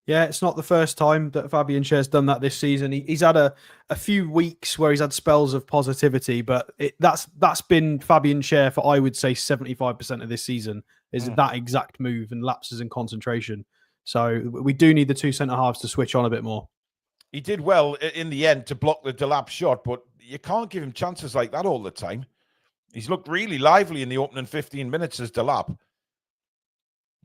Yeah, it's not the first time that Fabian Scher's done that this season. He's had a few weeks where he's had spells of positivity, but that's been Fabian Scher for, I would say, 75% of this season is that exact move and lapses in concentration. So we do need the two centre-halves to switch on a bit more. He did well in the end to block the Delap shot, but you can't give him chances like that all the time. He's looked really lively in the opening 15 minutes as Delap.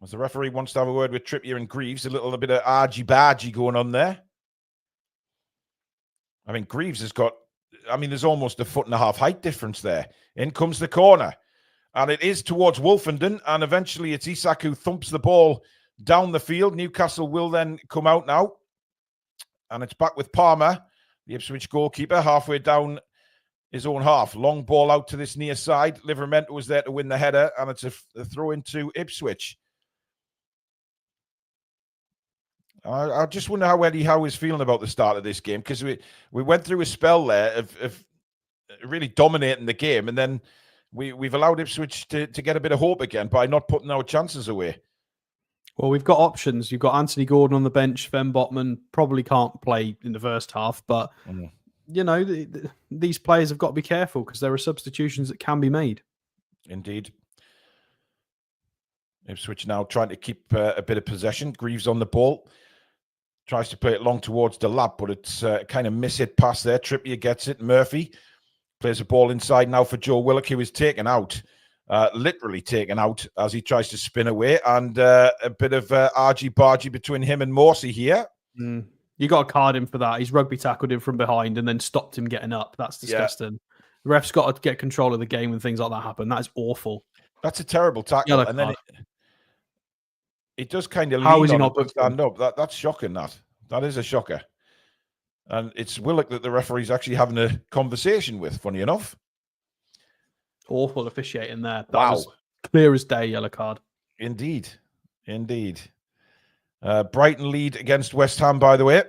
As the referee wants to have a word with Trippier and Greaves, a little bit of argy-bargy going on there. I mean, Greaves has got, there's almost a 1.5 foot height difference there. In comes the corner. And it is towards Wolfenden, and eventually it's Isak who thumps the ball down the field. Newcastle will then come out now. And it's back with Palmer, the Ipswich goalkeeper, halfway down his own half. Long ball out to this near side. Livramento was there to win the header, and it's a throw into Ipswich. I just wonder how Eddie Howe is feeling about the start of this game, because we went through a spell there of really dominating the game, and then we've allowed Ipswich to get a bit of hope again by not putting our chances away. Well, we've got options. You've got Anthony Gordon on the bench. Sven Botman probably can't play in the first half, but you know, these players have got to be careful because there are substitutions that can be made. Indeed. Ipswich now trying to keep a bit of possession. Greaves on the ball. Tries to play it long towards Delap, but it's kind of miss-hit pass there. Trippier gets it. Murphy plays the ball inside now for Joe Willock, who is taken out. Literally taken out as he tries to spin away. And a bit of argy-bargy between him and Morsey here. You got to card him for that. He's rugby tackled him from behind and then stopped him getting up. That's disgusting. Yeah. The ref's got to get control of the game when things like that happen. That is awful. That's a terrible tackle. And then it does kind of lean on to stand up. That's shocking, that is a shocker. And it's Willock that the referee's actually having a conversation with, funny enough. Awful officiating there. That was clear as day, yellow card. Indeed. Brighton lead against West Ham, by the way.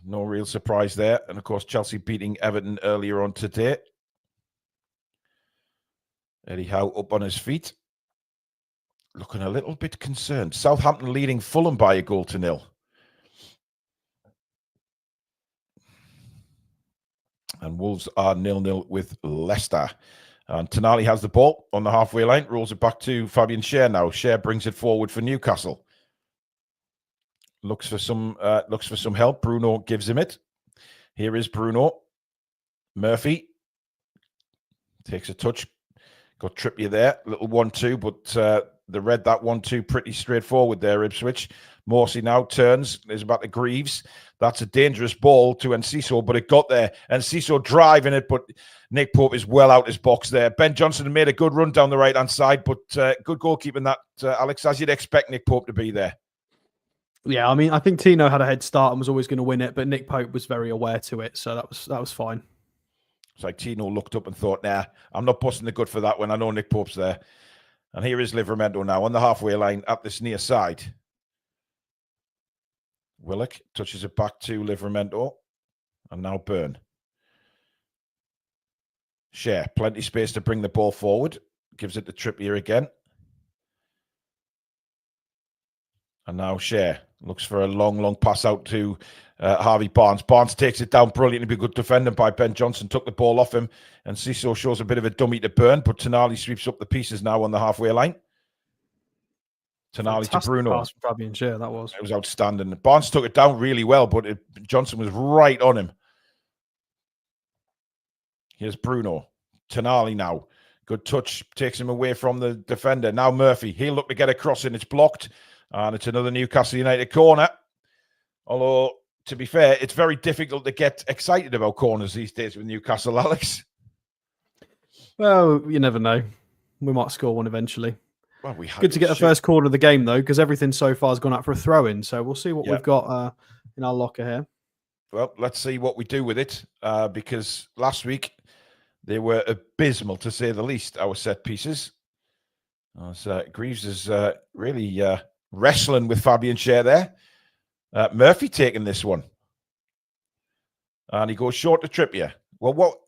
No real surprise there. And, of course, Chelsea beating Everton earlier on today. Eddie Howe up on his feet. Looking a little bit concerned. Southampton leading Fulham by 1-0. And Wolves are 0-0 with Leicester. And Tonali has the ball on the halfway line. Rolls it back to Fabian Scher now. Scher brings it forward for Newcastle. Looks for some help. Bruno gives him it. Here is Bruno. Murphy takes a touch. Got Trippier there. Little 1-2, but they read that 1-2 pretty straightforward there, Ipswich. Morsey now turns. There's about the Greaves. That's a dangerous ball to Enciso, but it got there. Enciso driving it, but Nick Pope is well out his box there. Ben Johnson made a good run down the right-hand side, but good goalkeeping that, Alex, as you'd expect Nick Pope to be there. Yeah, I think Tino had a head start and was always going to win it, but Nick Pope was very aware to it, so that was fine. It's like Tino looked up and thought, nah, I'm not busting the gut for that when I know Nick Pope's there. And here is Livramento now on the halfway line at this near side. Willock touches it back to Livramento. And now Byrne. Share. Plenty space to bring the ball forward. Gives it to Trippier again. And now Share looks for a long pass out to Harvey Barnes. Barnes takes it down brilliantly. Good defending by Ben Johnson. Took the ball off him. And Ciso shows a bit of a dummy to Byrne. But Tonali sweeps up the pieces now on the halfway line. Tonali to Bruno. Pass from Fabian Schär, that was. It was outstanding. Barnes took it down really well, but Johnson was right on him. Here's Bruno. Tonali now. Good touch. Takes him away from the defender. Now Murphy. He'll look to get across and it's blocked. And it's another Newcastle United corner. Although, to be fair, it's very difficult to get excited about corners these days with Newcastle, Alex. Well, you never know. We might score one eventually. Well, good to get the first quarter of the game, though, because everything so far has gone out for a throw-in. So we'll see what we've got in our locker here. Well, let's see what we do with it, because last week they were abysmal, to say the least, our set pieces. Greaves is really wrestling with Fabian Schär there. Murphy taking this one. And he goes short to Trippier. Well,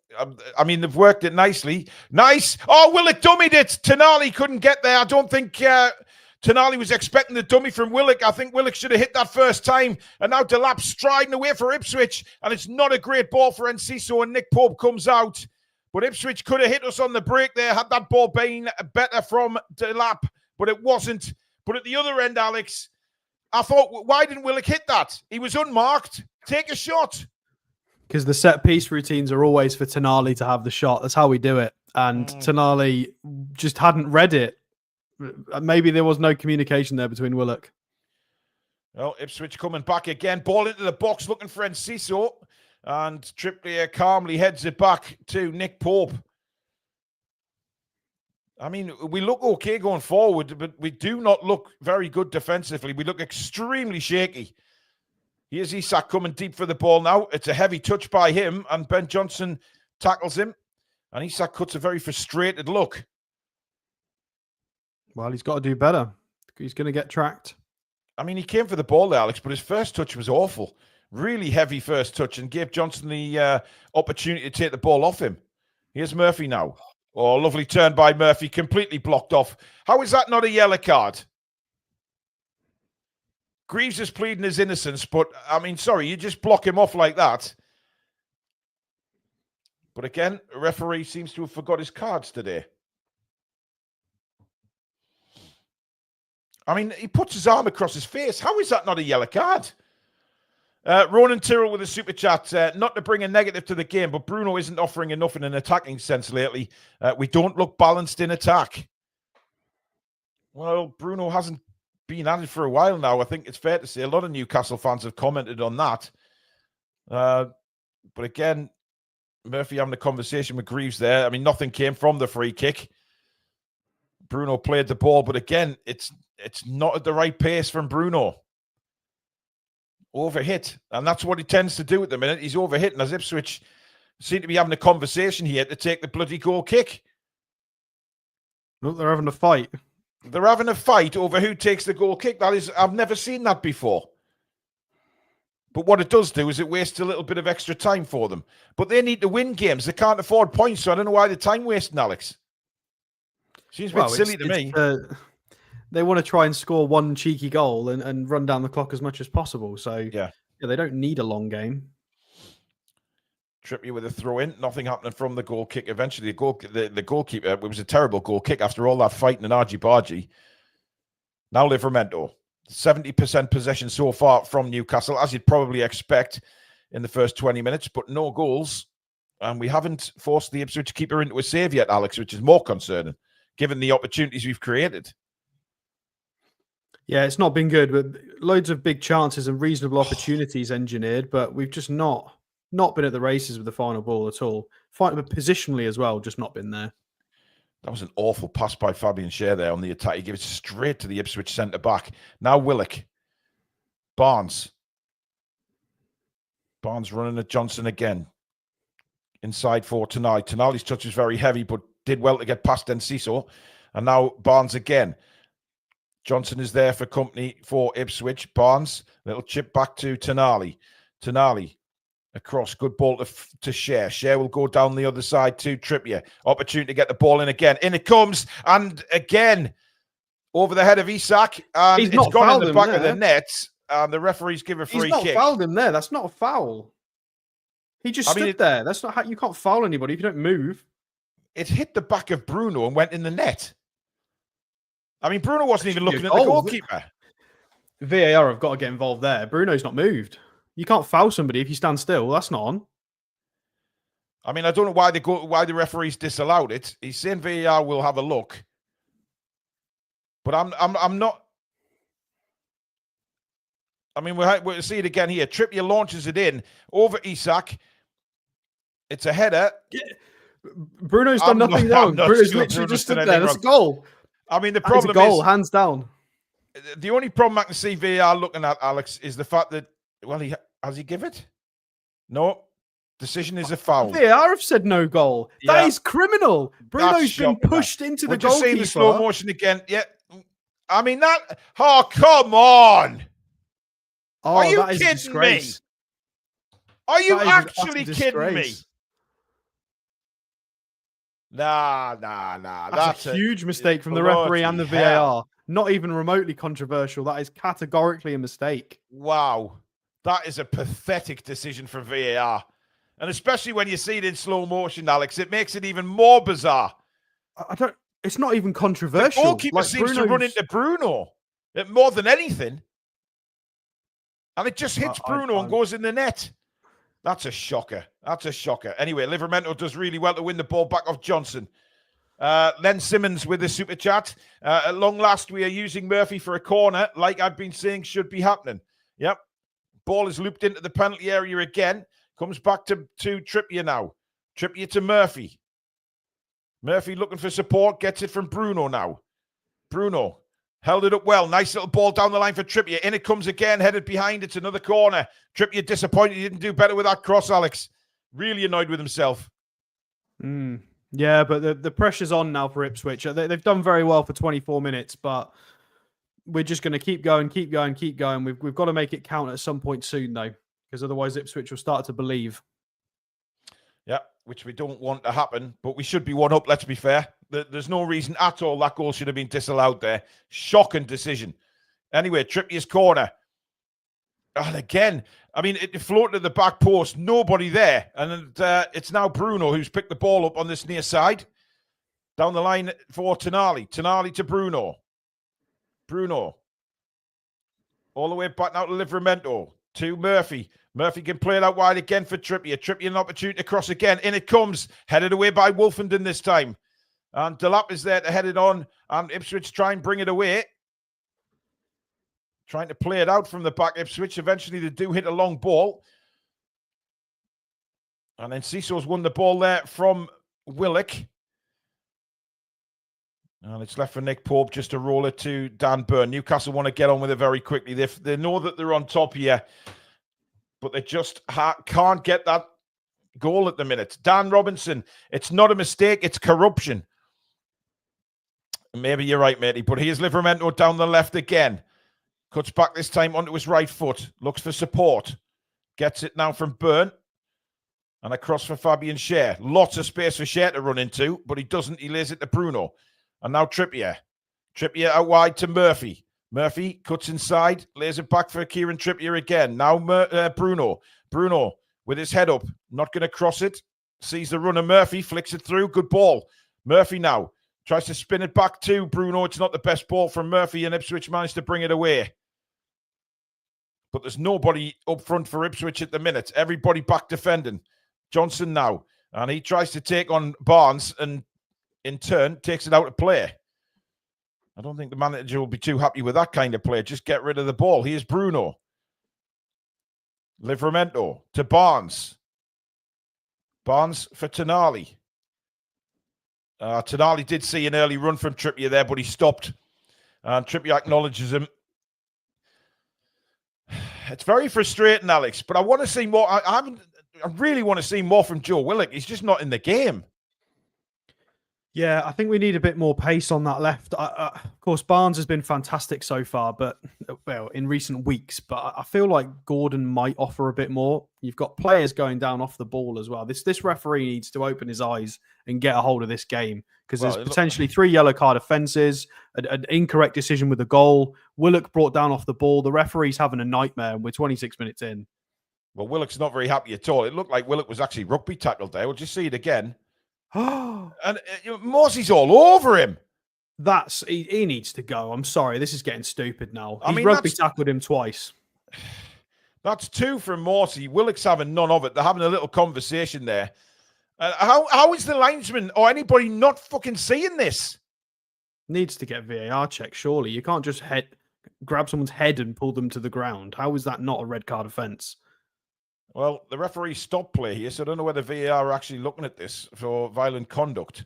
I mean, they've worked it nicely. Nice. Oh, Willock dummied it. Tonali couldn't get there. I don't think Tonali was expecting the dummy from Willock. I think Willock should have hit that first time. And now Delap striding away for Ipswich. And it's not a great ball for Enciso. And Nick Pope comes out. But Ipswich could have hit us on the break there had that ball been better from Delap. But it wasn't. But at the other end, Alex, I thought, why didn't Willock hit that? He was unmarked. Take a shot. Because the set piece routines are always for Tonali to have the shot. That's how we do it. And Tonali just hadn't read it. Maybe there was no communication there between Willock. Well, Ipswich coming back again. Ball into the box looking for Enciso. And Trippier calmly heads it back to Nick Pope. I mean, we look okay going forward, but we do not look very good defensively. We look extremely shaky. Here's Isak coming deep for the ball now. It's a heavy touch by him, and Ben Johnson tackles him. And Isak cuts a very frustrated look. Well, he's got to do better. He's going to get tracked. I mean, he came for the ball there, Alex, but his first touch was awful. Really heavy first touch and gave Johnson the opportunity to take the ball off him. Here's Murphy now. Oh, lovely turn by Murphy. Completely blocked off. How is that not a yellow card? Greaves is pleading his innocence, but, I mean, sorry, you just block him off like that. But again, the referee seems to have forgot his cards today. I mean, he puts his arm across his face. How is that not a yellow card? Ronan Tyrrell with a super chat. Not to bring a negative to the game, but Bruno isn't offering enough in an attacking sense lately. We don't look balanced in attack. Well, Bruno hasn't been at it for a while now. I think it's fair to say a lot of Newcastle fans have commented on that. But again, Murphy having a conversation with Greaves there. I mean, nothing came from the free kick. Bruno played the ball, but again, it's not at the right pace from Bruno. Overhit. And that's what he tends to do at the minute. He's overhit. And as Ipswich seem to be having a conversation here to take the bloody goal kick. Look, they're having a fight. They're having a fight over who takes the goal kick. That is, I've never seen that before. But what it does do is it wastes a little bit of extra time for them. But they need to win games. They can't afford points, so I don't know why the time wasting, Alex. Seems a bit silly to me. They want to try and score one cheeky goal and run down the clock as much as possible. So, yeah, they don't need a long game. Trippier with a throw-in. Nothing happening from the goal kick. Eventually, the goalkeeper, it was a terrible goal kick after all that fighting and argy-bargy. Now Livramento. 70% possession so far from Newcastle, as you'd probably expect in the first 20 minutes, but no goals. And we haven't forced the Ipswich keeper into a save yet, Alex, which is more concerning, given the opportunities we've created. Yeah, it's not been good, but loads of big chances and reasonable opportunities engineered, but we've just not been at the races with the final ball at all. Fighting positionally as well, just not been there. That was an awful pass by Fabian Schär there on the attack. He gave it straight to the Ipswich centre-back. Now Willock. Barnes. Barnes running at Johnson again. Inside for Tonali. Tonali's touch was very heavy, but did well to get past Enciso. And now Barnes again. Johnson is there for company for Ipswich. Barnes, little chip back to Tonali. Tonali across, good ball to Share. Share will go down the other side to Trippier. Opportunity to get the ball in again. In it comes, and again, over the head of Isak, and He's it's not gone in the back there. of the net, and the referees give a free kick. He's not fouled him there. That's not a foul. He just stood there. That's not how you can't foul anybody if you don't move. It hit the back of Bruno and went in the net. I mean, Bruno wasn't even looking at the goalkeeper. VAR have got to get involved there. Bruno's not moved. You can't foul somebody if you stand still. That's not on. I mean, I don't know why the referees disallowed it. He's saying VAR will have a look, but I'm not. I mean, we'll see it again here. Trippier launches it in over Isak. It's a header. Yeah. Bruno's done nothing wrong. Bruno's literally just stood there. That's a goal. I mean, the problem is hands down. The only problem I can see VAR looking at, Alex, is the fact that, well, has he give it? No. Decision is a foul. VAR have said no goal. Yeah. That is criminal. Bruno's been pushed into the goalkeeper. We're just seeing the slow motion again. Yeah. I mean, that... Oh, come on. Oh, are you that is kidding a disgrace. me? Are you actually kidding me? Nah. That's a huge mistake from the referee and the VAR. Not even remotely controversial. That is categorically a mistake. Wow. That is a pathetic decision from VAR. And especially when you see it in slow motion, Alex, it makes it even more bizarre. It's not even controversial. The goalkeeper seems to run into Bruno more than anything. And it just hits Bruno and goes in the net. That's a shocker. Anyway, Livramento does really well to win the ball back off Johnson. Len Simmons with the super chat. At long last, we are using Murphy for a corner, like I've been saying should be happening. Yep. Ball is looped into the penalty area again. Comes back to Trippier now. Trippier to Murphy. Murphy looking for support. Gets it from Bruno now. Bruno held it up well. Nice little ball down the line for Trippier. In it comes again. Headed behind. It's another corner. Trippier disappointed. He didn't do better with that cross, Alex. Really annoyed with himself. Yeah, but the pressure's on now for Ipswich. They've done very well for 24 minutes, but we're just going to keep going. We've got to make it count at some point soon, though, because otherwise Ipswich will start to believe. Yeah, which we don't want to happen, but we should be one up, let's be fair. There's no reason at all that goal should have been disallowed there. Shocking decision. Anyway, Trippier's corner. And again, I mean, it floated to the back post. Nobody there. And it's now Bruno who's picked the ball up on this near side. Down the line for Tonali. Tonali to Bruno. Bruno. All the way back now to Livramento. To Murphy. Murphy can play it out wide again for Trippier. Trippier an opportunity to cross again. In it comes. Headed away by Wolfenden this time. And Delap is there to head it on. And Ipswich try and bring it away. Trying to play it out from the back, Ipswich. Eventually, they do hit a long ball. And then Sisso's won the ball there from Willock. And it's left for Nick Pope just to roll it to Dan Burn. Newcastle want to get on with it very quickly. They know that they're on top here, but they just can't get that goal at the minute. Dan Robinson, it's not a mistake, it's corruption. Maybe you're right, matey, but here's Livramento down the left again. Cuts back this time onto his right foot. Looks for support. Gets it now from Burn. And across for Fabian Schär. Lots of space for Schär to run into, but he doesn't. He lays it to Bruno. And now Trippier. Trippier out wide to Murphy. Murphy cuts inside. Lays it back for Kieran Trippier again. Now Bruno. Bruno with his head up. Not going to cross it. Sees the runner Murphy. Flicks it through. Good ball. Murphy now. Tries to spin it back to Bruno. It's not the best ball from Murphy, and Ipswich managed to bring it away. But there's nobody up front for Ipswich at the minute. Everybody back defending. Johnson now. And he tries to take on Barnes and in turn takes it out of play. I don't think the manager will be too happy with that kind of play. Just get rid of the ball. Here's Bruno. Livramento to Barnes. Barnes for Tonali. Tonali did see an early run from Trippier there, but he stopped. And Trippier acknowledges him. It's very frustrating, Alex, but I want to see more. I really want to see more from Joe Willock. He's just not in the game. Yeah, I think we need a bit more pace on that left. Of course, Barnes has been fantastic so far, but well, in recent weeks. But I feel like Gordon might offer a bit more. You've got players going down off the ball as well. This referee needs to open his eyes and get a hold of this game because Well, there's potentially 3 yellow card offences, an incorrect decision with the goal. Willock brought down off the ball. The referee's having a nightmare. And we're 26 minutes in. Well, Willock's not very happy at all. It looked like Willock was actually rugby tackled there. We'll just see it again. And Morsey's all over him. He needs to go. I'm sorry. This is getting stupid now. He's rugby tackled him twice. That's 2 from Morsey. Willock's having none of it. They're having a little conversation there. How is the linesman or anybody not fucking seeing this? Needs to get VAR check, surely. You can't just grab someone's head and pull them to the ground. How is that not a red card offence? Well, the referee stopped play here, so I don't know whether VAR are actually looking at this for violent conduct.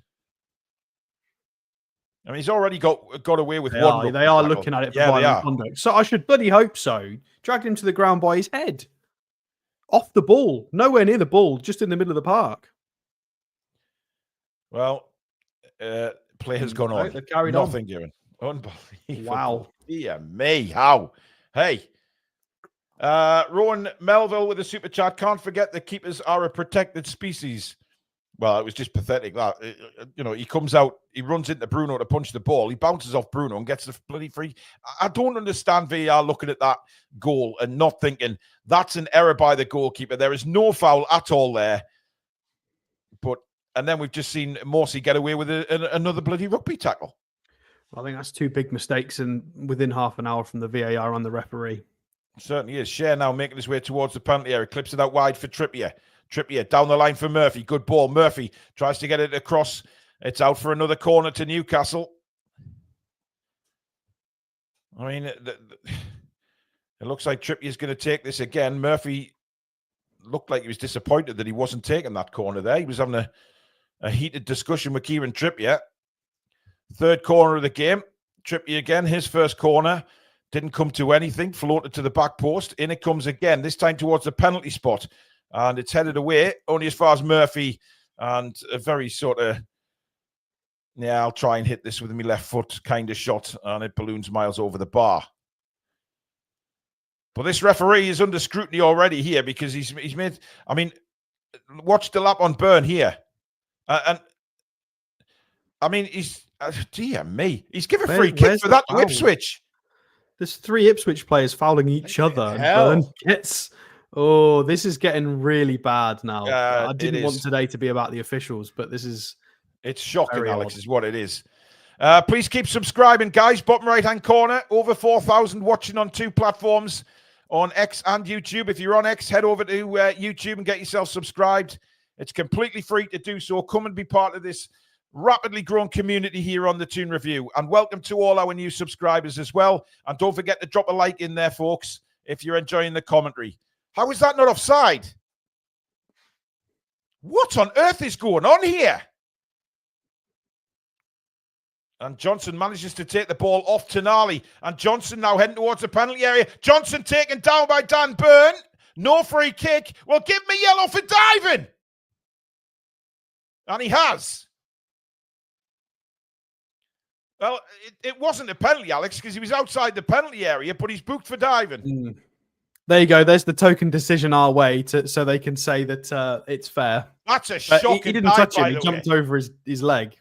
I mean, he's already got away with one. They are looking at it for violent conduct. So I should bloody hope so. Dragged him to the ground by his head. Off the ball. Nowhere near the ball, just in the middle of the park. Well, play has gone on. They've carried Nothing given. Unbelievable. Wow. Dear me. How? Hey. Rowan Melville with a super chat. Can't forget the keepers are a protected species. Well, it was just pathetic. That he comes out, he runs into Bruno to punch the ball. He bounces off Bruno and gets the bloody free. I don't understand VAR looking at that goal and not thinking that's an error by the goalkeeper. There is no foul at all there. And then we've just seen Morsey get away with another bloody rugby tackle. I think that's 2 big mistakes within half an hour from the VAR and the referee. Certainly is. Shea now making his way towards the penalty area. Clips it out wide for Trippier. Trippier down the line for Murphy. Good ball. Murphy tries to get it across. It's out for another corner to Newcastle. I mean, it looks like Trippier's going to take this again. Murphy looked like he was disappointed that he wasn't taking that corner there. He was having a heated discussion with Kieran Trippier. 3rd corner of the game. Trippier again, his first corner. Didn't come to anything, floated to the back post. In it comes again, this time towards the penalty spot. And it's headed away, only as far as Murphy. And a very sort of, I'll try and hit this with my left foot kind of shot. And it balloons miles over the bar. But this referee is under scrutiny already here because he's made, I mean, watch the lap on Byrne here. And I mean, dear me, he's given a free kick for that to Ipswich. There's 3 Ipswich players fouling each other. And this is getting really bad now. I didn't want today to be about the officials, but it's shocking, Alex, is what it is. Please keep subscribing, guys. Bottom right-hand corner, over 4,000 watching on 2 platforms, on X and YouTube. If you're on X, head over to YouTube and get yourself subscribed. It's completely free to do so. Come and be part of this rapidly growing community here on the Toon Review. And welcome to all our new subscribers as well. And don't forget to drop a like in there, folks, if you're enjoying the commentary. How is that not offside? What on earth is going on here? And Johnson manages to take the ball off Tonali. And Johnson now heading towards the penalty area. Johnson taken down by Dan Byrne. No free kick. Well, give me yellow for diving. And he has. Well, it wasn't a penalty, Alex, because he was outside the penalty area, but he's booked for diving. There you go. There's the token decision our way, so they can say that it's fair. That's a shocking He didn't touch him. He jumped over his leg.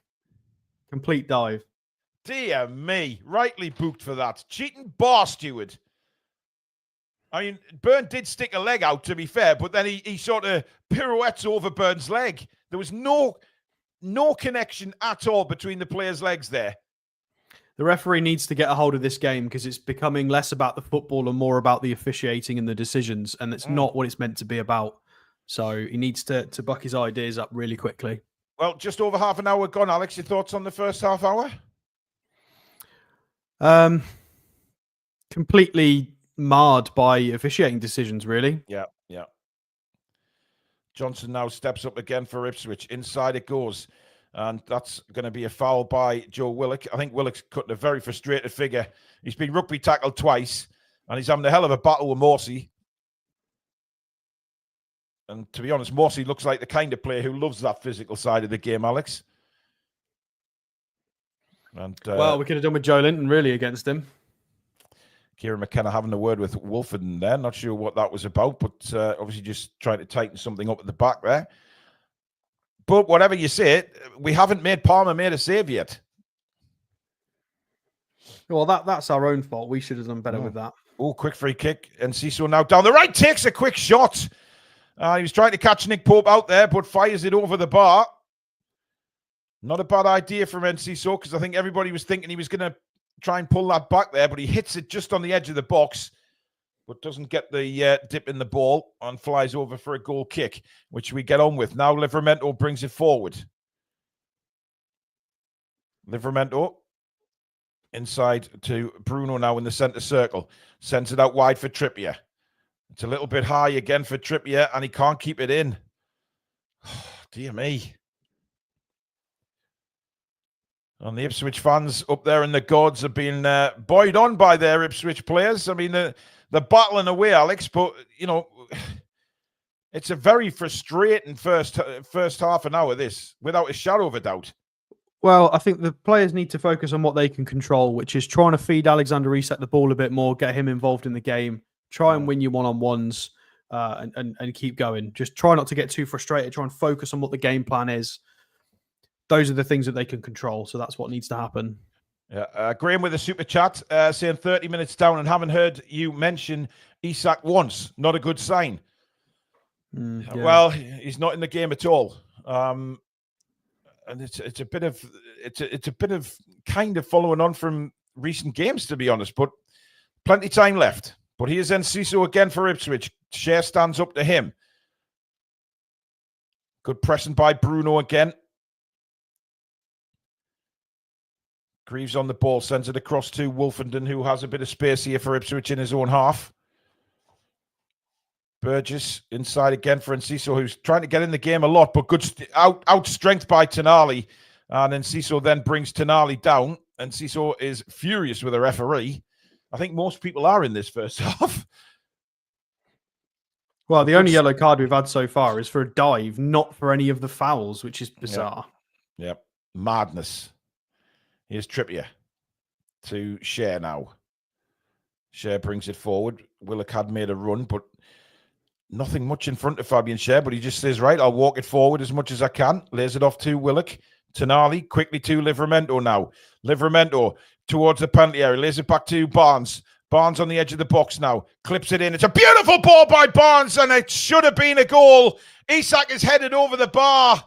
Complete dive. Dear me. Rightly booked for that. Cheating bar steward. I mean, Byrne did stick a leg out, to be fair, but then he sort of pirouettes over Byrne's leg. There was no connection at all between the players' legs there. The referee needs to get a hold of this game because it's becoming less about the football and more about the officiating and the decisions, and it's not what it's meant to be about. So he needs to buck his ideas up really quickly. Well, just over half an hour gone, Alex. Your thoughts on the first half hour? Completely marred by officiating decisions, really. Yeah. Johnson now steps up again for Ipswich. Inside it goes. And that's going to be a foul by Joe Willock. I think Willock's cutting a very frustrated figure. He's been rugby tackled twice, and he's having a hell of a battle with Morsey. And to be honest, Morsey looks like the kind of player who loves that physical side of the game, Alex. And well, we could have done with Joe Linton really against him. Kieran McKenna having a word with Wolford in there. Not sure what that was about, but obviously just trying to tighten something up at the back there. But whatever you say, we haven't made Palmer made a save yet. Well, that's our own fault. We should have done better with that. Oh, quick free kick. And Ciso now down the right, takes a quick shot. He was trying to catch Nick Pope out there, but fires it over the bar. Not a bad idea from Ciso, because I think everybody was thinking he was going to try and pull that back there, but he hits it just on the edge of the box, but doesn't get the dip in the ball and flies over for a goal kick, which we get on with. Now Livramento brings it forward. Livramento inside to Bruno now in the centre circle. Sends it out wide for Trippier. It's a little bit high again for Trippier, and he can't keep it in. Oh, dear me. And the Ipswich fans up there in the gods have been buoyed on by their Ipswich players. I mean, they're battling away, Alex, but, you know, it's a very frustrating first half an hour, this, without a shadow of a doubt. Well, I think the players need to focus on what they can control, which is trying to feed Alexander Isak the ball a bit more, get him involved in the game, try and win your one-on-ones, and keep going. Just try not to get too frustrated. Try and focus on what the game plan is. Those are the things that they can control. So that's what needs to happen. Yeah, Graham with a super chat saying 30 minutes down and haven't heard you mention Isak once. Not a good sign. Yeah. Well, he's not in the game at all. And it's a bit of kind of following on from recent games, to be honest. But plenty time left. But here's Enciso again for Ipswich. Shea stands up to him. Good pressing by Bruno again. Greaves on the ball, sends it across to Wolfenden, who has a bit of space here for Ipswich in his own half. Burgess inside again for Enciso, who's trying to get in the game a lot, but good out strength by Tonali. And Enciso then brings Tonali down. Enciso is furious with the referee. I think most people are in this first half. Well, the only yellow card we've had so far is for a dive, not for any of the fouls, which is bizarre. Yep. Madness. Here's Trippier to Shea now. Shea brings it forward. Willock had made a run, but nothing much in front of Fabian Shea, but he just says, right, I'll walk it forward as much as I can. Lays it off to Willock. Tonali, quickly to Livramento now. Livramento towards the penalty area. Lays it back to Barnes. Barnes on the edge of the box now. Clips it in. It's a beautiful ball by Barnes, and it should have been a goal. Isak is headed over the bar.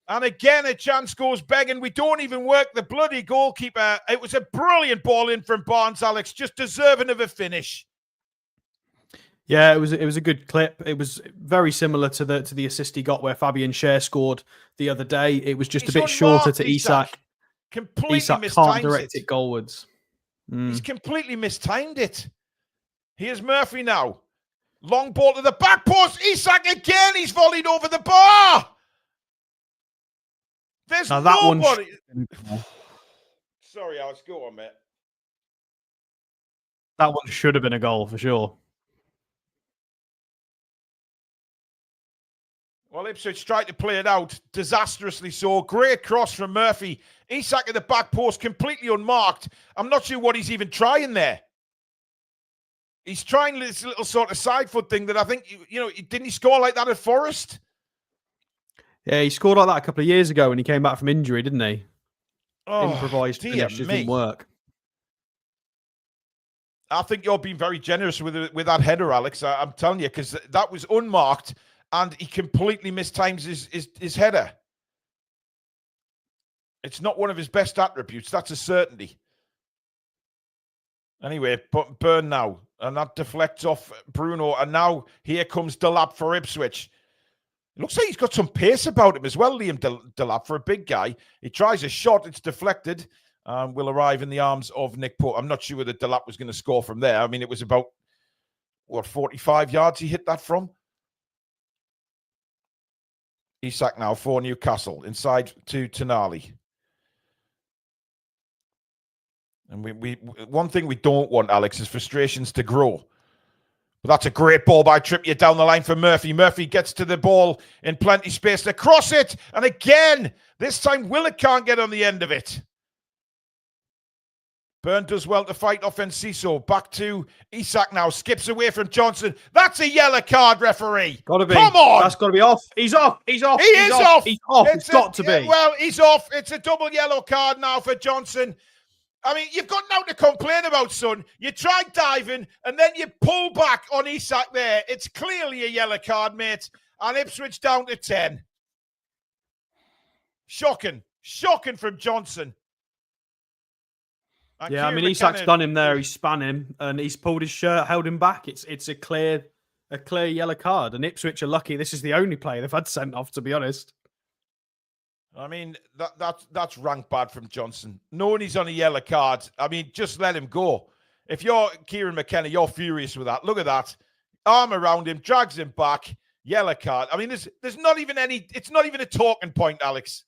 And again, a chance goes begging. We don't even work the bloody goalkeeper. It was a brilliant ball in from Barnes, Alex, just deserving of a finish. Yeah, it was a good clip. It was very similar to the assist he got where Fabian Shea scored the other day. It was just a bit shorter to Isak. Completely Isak mistimed can't direct it goalwards. He's completely mistimed it. Here's Murphy now. Long ball to the back post. Isak again. He's volleyed over the bar. There's now that nobody. One Sorry, Alex. Go on, mate. That one should have been a goal for sure. Well, Ipswich tried to play it out disastrously so. Great cross from Murphy. Isak at the back post, completely unmarked. I'm not sure what he's even trying there. He's trying this little sort of side foot thing that I think, didn't he score like that at Forest? Yeah, he scored like that a couple of years ago when he came back from injury, didn't he? Oh, improvised finish just didn't work. I think you're being very generous with that header, Alex. I'm telling you, because that was unmarked and he completely mistimes his header. It's not one of his best attributes. That's a certainty. Anyway, but Burn now. And that deflects off Bruno. And now here comes Delap for Ipswich. It looks like he's got some pace about him as well, Liam Delap, for a big guy. He tries a shot. It's deflected. Will arrive in the arms of Nick Pope. I'm not sure whether Delap was going to score from there. I mean, it was about, 45 yards he hit that from? Isak now for Newcastle. Inside to Tonali. And we one thing we don't want, Alex, is frustrations to grow. But that's a great ball by Trippier down the line for Murphy. Murphy gets to the ball in plenty space to cross it. And again, this time Willock can't get on the end of it. Byrne does well to fight off Enciso. Back to Isak now. Skips away from Johnson. That's a yellow card, referee. Gotta be. Come on. That's got to be off. He's off. He's off. He is off. He's off. It's got to be. Well, he's off. It's a double yellow card now for Johnson. I mean, you've got nothing to complain about, son. You tried diving, and then you pull back on Isak there. It's clearly a yellow card, mate. And Ipswich down to 10. Shocking. Shocking from Johnson. And Yeah, I mean, Kieran Isak's McKenna, done him there. He's span him, and he's pulled his shirt, held him back. It's a clear yellow card. And Ipswich are lucky. This is the only player they've had sent off, to be honest. I mean, that's rank bad from Johnson. Knowing he's on a yellow card, I mean, just let him go. If you're Kieran McKenna, you're furious with that. Look at that. Arm around him, drags him back, yellow card. I mean, there's not even it's not even a talking point, Alex.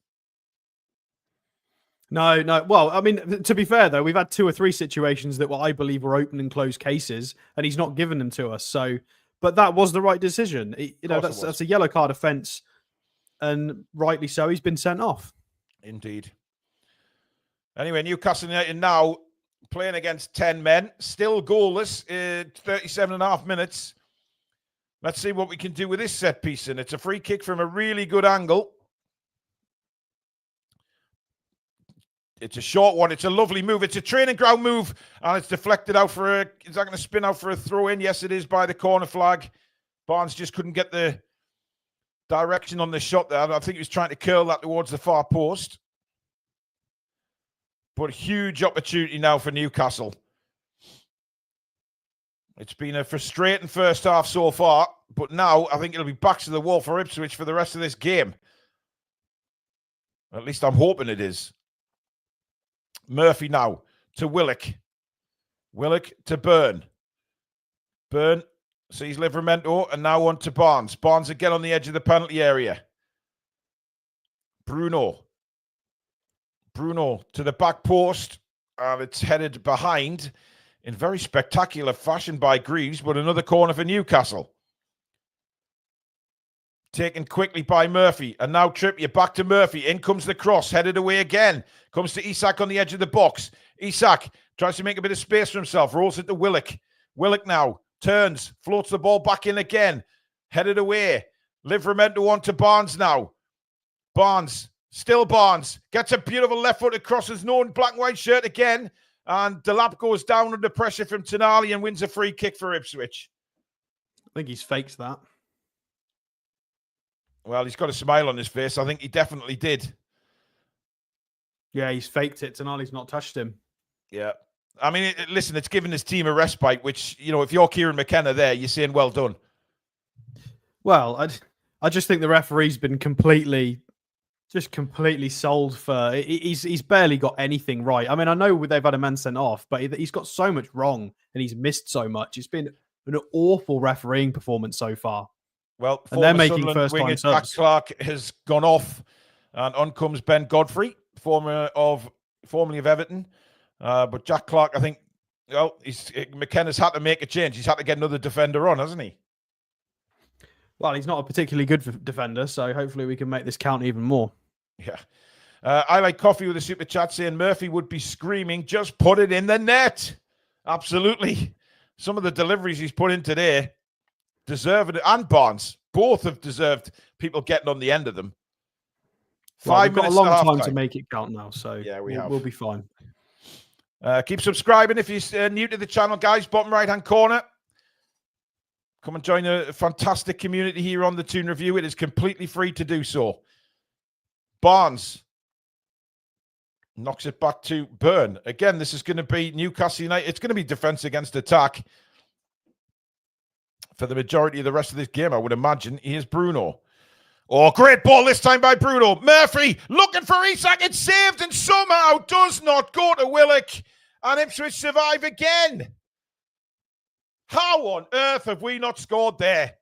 No. Well, I mean, to be fair, though, we've had 2 or 3 situations that I believe were open and closed cases, and he's not given them to us. So, but that was the right decision. That's a yellow card offence, and rightly so, he's been sent off. Indeed. Anyway, Newcastle United now playing against 10 men, still goalless, 37.5 minutes. Let's see what we can do with this set piece, and it's a free kick from a really good angle. It's a short one. It's a lovely move. It's a training ground move, and it's deflected out for a... Is that going to spin out for a throw-in? Yes, it is, by the corner flag. Barnes just couldn't get the direction on the shot there. I think he was trying to curl that towards the far post. But huge opportunity now for Newcastle. It's been a frustrating first half so far, but now I think it'll be backs to the wall for Ipswich for the rest of this game. At least I'm hoping it is. Murphy now to Willock. Willock to Byrne. Byrne sees Livramento and now on to Barnes. Barnes again on the edge of the penalty area. Bruno to the back post. And it's headed behind in very spectacular fashion by Greaves, but another corner for Newcastle. Taken quickly by Murphy. And now Trippier back to Murphy. In comes the cross. Headed away again. Comes to Isak on the edge of the box. Isak tries to make a bit of space for himself. Rolls it to Willock. Willock now turns. Floats the ball back in again. Headed away. Livramento on to Barnes now. Barnes. Still Barnes. Gets a beautiful left-footed cross. His known black and white shirt again. And Delap goes down under pressure from Tonali and wins a free kick for Ipswich. I think he's faked that. Well, he's got a smile on his face. I think he definitely did. Yeah, he's faked it. Tonali's not touched him. Yeah. I mean, listen, it's given his team a respite, which, you know, if you're Kieran McKenna there, you're saying well done. Well, I just think the referee's been completely sold for... He's barely got anything right. I mean, I know they've had a man sent off, but he's got so much wrong and he's missed so much. It's been an awful refereeing performance so far. Well, and they're making first-time subs. Jack Clark has gone off, and on comes Ben Godfrey, formerly of Everton. But Jack Clark, I think, well, McKenna's had to make a change. He's had to get another defender on, hasn't he? Well, he's not a particularly good defender, so hopefully we can make this count even more. Yeah. I like coffee with a super chat saying Murphy would be screaming, just put it in the net. Absolutely. Some of the deliveries he's put in today deserve it, and Barnes both have deserved people getting on the end of them. Well, we've got a long time to make it count now, so yeah, we'll be fine. Keep subscribing if you're new to the channel, guys. Bottom right-hand corner. Come and join a fantastic community here on the Toon Review. It is completely free to do so. Barnes knocks it back to Byrne. Again, this is going to be Newcastle United. It's going to be defense against attack for the majority of the rest of this game, I would imagine. Here's Bruno. Oh, great ball this time by Bruno. Murphy looking for Isak. It's saved and somehow does not go to Willock. And Ipswich survive again. How on earth have we not scored there?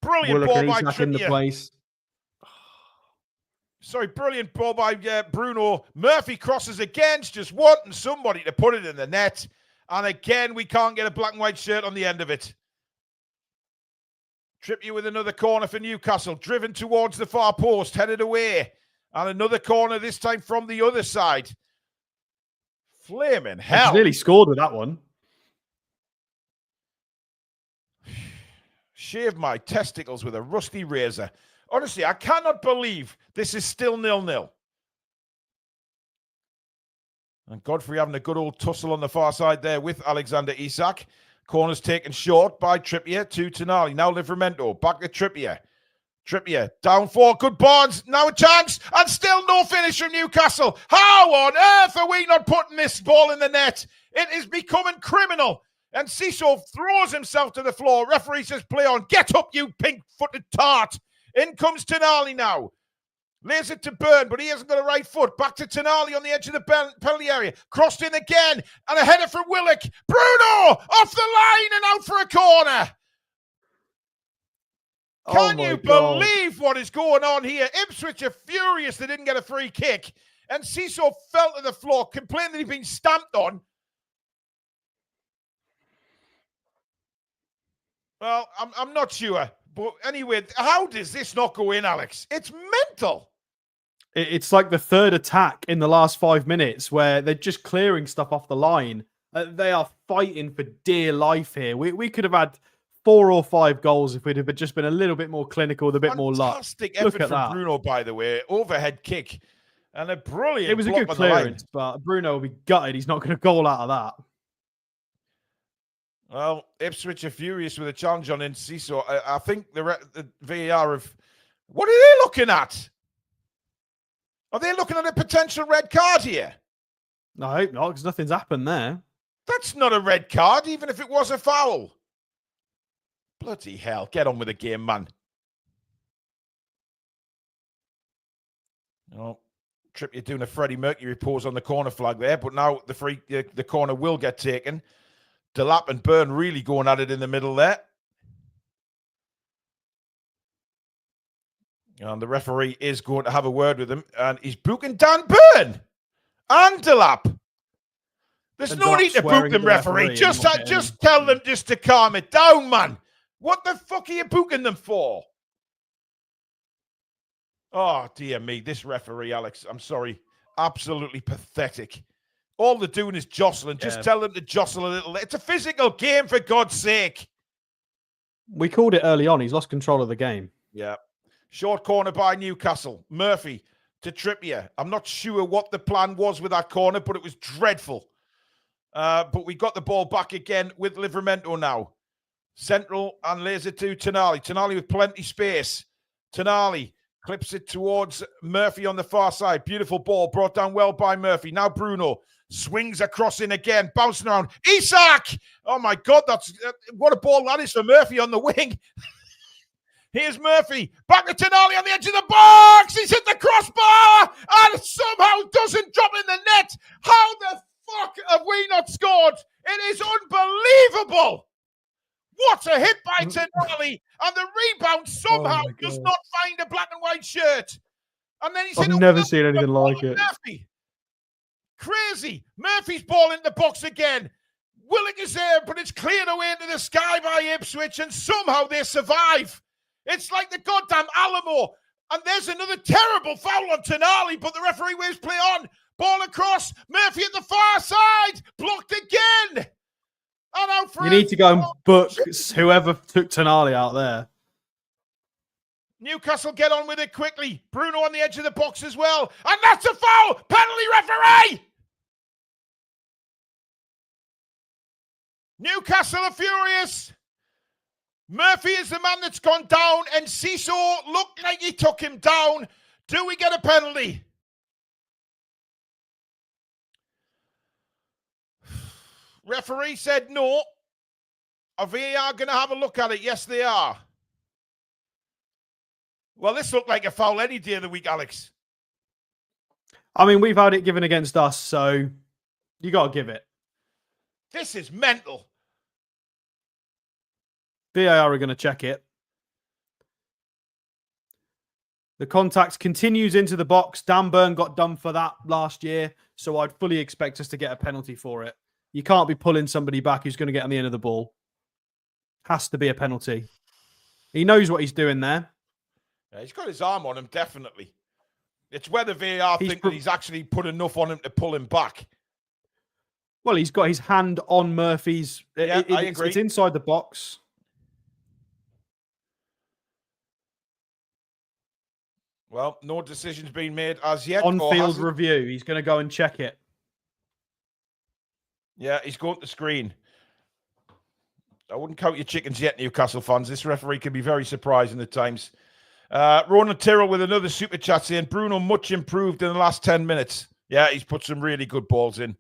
Brilliant Willock ball by Isak in the place. Sorry, brilliant ball by Bruno. Murphy crosses against, just wanting somebody to put it in the net. And again, we can't get a black and white shirt on the end of it. Trippier with another corner for Newcastle. Driven towards the far post. Headed away. And another corner, this time from the other side. Flaming He's hell. nearly scored with that one. Shave my testicles with a rusty razor. Honestly, I cannot believe this is still 0-0. And Godfrey having a good old tussle on the far side there with Alexander Isak. Corner's taken short by Trippier to Tonali. Now Livramento. Back to Trippier. Trippier down 4. Good Barnes. Now a chance. And still no finish from Newcastle. How on earth are we not putting this ball in the net? It is becoming criminal. And Ciccio throws himself to the floor. Referee says, play on. Get up, you pink-footed tart. In comes Tonali now. Lays it to Burn, but he hasn't got a right foot. Back to Tonali on the edge of the penalty area. Crossed in again. And a header from Willock. Bruno off the line and out for a corner. Can you believe what is going on here? Ipswich are furious they didn't get a free kick. And Ciccio fell to the floor, complaining that he'd been stamped on. Well, I'm not sure. But anyway, how does this not go in, Alex? It's mental. It's like the third attack in the last 5 minutes where they're just clearing stuff off the line. They are fighting for dear life here. We could have had 4 or 5 goals if we'd have just been a little bit more clinical with a bit more luck. Fantastic effort from Bruno, by the way. Overhead kick. And a brilliant It was a good clearance, but Bruno will be gutted. He's not going to goal out of that. Well, Ipswich are furious with a challenge on Ciccio. I think the VAR have... What are they looking at? Are they looking at a potential red card here? No, I hope not, because nothing's happened there. That's not a red card, even if it was a foul. Bloody hell. Get on with the game, man. Oh, Trippier doing a Freddie Mercury pose on the corner flag there, but now the corner will get taken. Delap and Byrne really going at it in the middle there. And the referee is going to have a word with him. And he's booking Dan Byrne and Delap. There's no need to book them, referee. Just tell them just to calm it down, man. What the fuck are you booking them for? Oh, dear me. This referee, Alex, I'm sorry. Absolutely pathetic. All they're doing is jostling. Just tell them to jostle a little. It's a physical game, for God's sake. We called it early on. He's lost control of the game. Yeah. Short corner by Newcastle. Murphy to Trippier. I'm not sure what the plan was with that corner, but it was dreadful. But we got the ball back again with Livramento now. Central and lays it to Tonali. Tonali with plenty space. Tonali clips it towards Murphy on the far side. Beautiful ball brought down well by Murphy. Now Bruno swings across in again, bouncing around. Isak! Oh my God, that's what a ball that is for Murphy on the wing. Here's Murphy. Back to Tonali on the edge of the box. He's hit the crossbar and somehow doesn't drop in the net. How the fuck have we not scored? It is unbelievable. What a hit by Tonali. And the rebound somehow does not find a black and white shirt. And then he's I've never seen anything like it. Murphy. Crazy. Murphy's ball in the box again. Willock is there, but it's cleared away into the sky by Ipswich, and somehow they survive. It's like the goddamn Alamo. And there's another terrible foul on Tonali, but the referee waves play on. Ball across. Murphy at the far side. Blocked again. And out for You need to go and book whoever took Tonali out there. Newcastle get on with it quickly. Bruno on the edge of the box as well. And that's a foul. Penalty, referee. Newcastle are furious. Murphy is the man that's gone down, and Ciccio looked like he took him down. Do we get a penalty? Referee said no. Are VAR going to have a look at it? Yes, they are. Well, this looked like a foul any day of the week, Alex. I mean, we've had it given against us, so you got to give it. This is mental. VAR are going to check it. The contact continues into the box. Dan Burn got done for that last year, so I'd fully expect us to get a penalty for it. You can't be pulling somebody back who's going to get on the end of the ball. Has to be a penalty. He knows what he's doing there. Yeah, he's got his arm on him, definitely. It's whether VAR think that he's actually put enough on him to pull him back. Well, he's got his hand on Murphy's. Yeah, I agree. It's inside the box. Well, no decision's been made as yet. On-field review. He's going to go and check it. Yeah, he's going to the screen. I wouldn't count your chickens yet, Newcastle fans. This referee can be very surprising at times. Ronan Tyrrell with another super chat saying, Bruno much improved in the last 10 minutes. Yeah, he's put some really good balls in.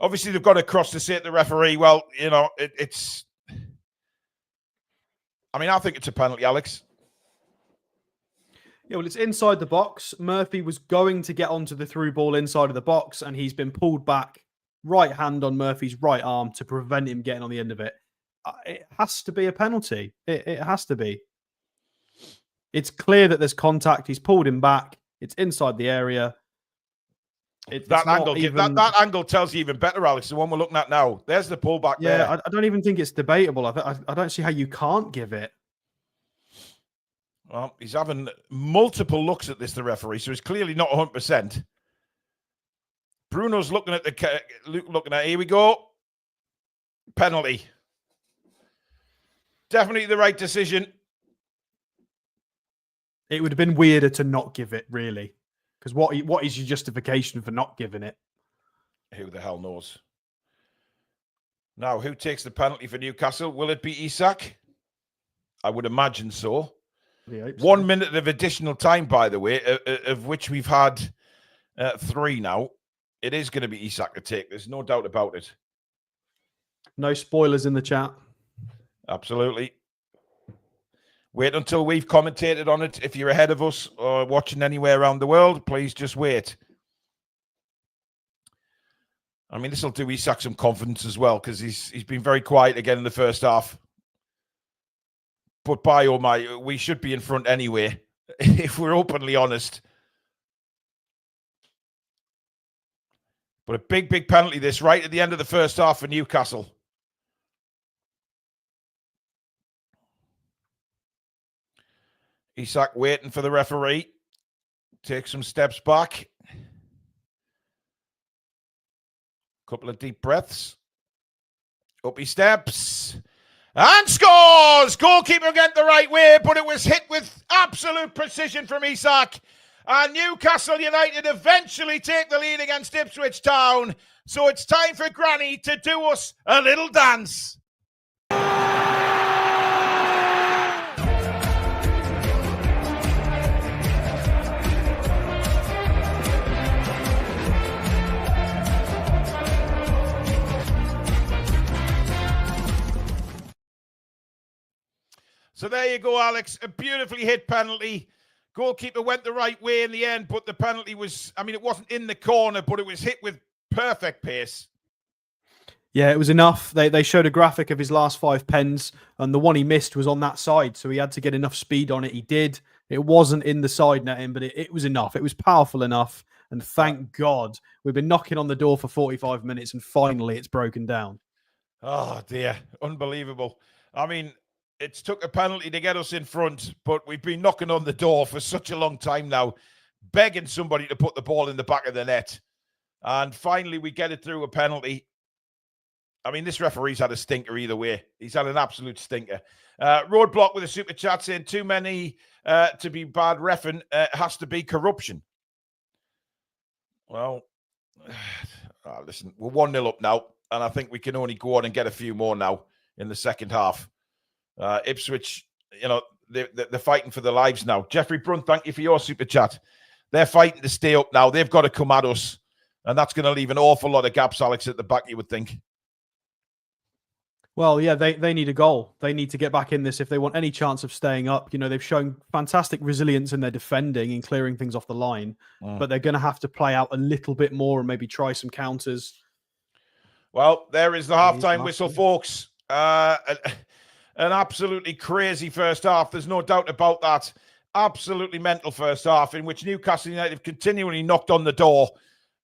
Obviously, they've got across to say to the referee, well, you know, it's... I mean, I think it's a penalty, Alex. Yeah, well, it's inside the box. Murphy was going to get onto the through ball inside of the box, and he's been pulled back, right hand on Murphy's right arm to prevent him getting on the end of it. It has to be a penalty. It has to be. It's clear that there's contact. He's pulled him back. It's inside the area. That angle tells you even better, Alex, the one we're looking at now. There's the pullback there. Yeah, I don't even think it's debatable. I don't see how you can't give it. Well, he's having multiple looks at this, the referee, so he's clearly not 100%. Bruno's looking at here we go. Penalty. Definitely the right decision. It would have been weirder to not give it, really. Because what is your justification for not giving it? Who the hell knows? Now, who takes the penalty for Newcastle? Will it be Isak? I would imagine so. 1 minute of additional time, by the way, of which we've had 3 now. It is going to be Isak to take. There's no doubt about it. No spoilers in the chat. Absolutely. Wait until we've commentated on it. If you're ahead of us or watching anywhere around the world, please just wait. I mean, this will do Isak some confidence as well because he's been very quiet again in the first half. But by oh my, we should be in front anyway, if we're openly honest. But a big, big penalty this right at the end of the first half for Newcastle. Isak waiting for the referee. Take some steps back. Couple of deep breaths. Up he steps. And scores! Goalkeeper went the right way, but it was hit with absolute precision from Isak. And Newcastle United eventually take the lead against Ipswich Town. So it's time for Granny to do us a little dance. So there you go, Alex. A beautifully hit penalty. Goalkeeper went the right way in the end, but the penalty was, I mean, it wasn't in the corner, but it was hit with perfect pace. Yeah, it was enough. They showed a graphic of his last 5 pens, and the one he missed was on that side, so he had to get enough speed on it. He did. It wasn't in the side netting, but it was enough. It was powerful enough, and thank God we've been knocking on the door for 45 minutes, and finally it's broken down. Oh, dear. Unbelievable. I mean, it's took a penalty to get us in front, but we've been knocking on the door for such a long time now, begging somebody to put the ball in the back of the net. And finally, we get it through a penalty. I mean, this referee's had a stinker either way. He's had an absolute stinker. Roadblock with a super chat saying, too many to be bad reffing. Has to be corruption. Well, listen, we're 1-0 up now, and I think we can only go on and get a few more now in the second half. Ipswich, you know, they're fighting for their lives now. Jeffrey Brunt, thank you for your super chat. They're fighting to stay up now. They've got to come at us. And that's going to leave an awful lot of gaps, Alex, at the back, you would think. Well, yeah, they need a goal. They need to get back in this if they want any chance of staying up. You know, they've shown fantastic resilience in their defending and clearing things off the line. But they're going to have to play out a little bit more and maybe try some counters. Well, there is the halftime whistle, folks. An absolutely crazy first half. There's no doubt about that. Absolutely mental first half in which Newcastle United continually knocked on the door.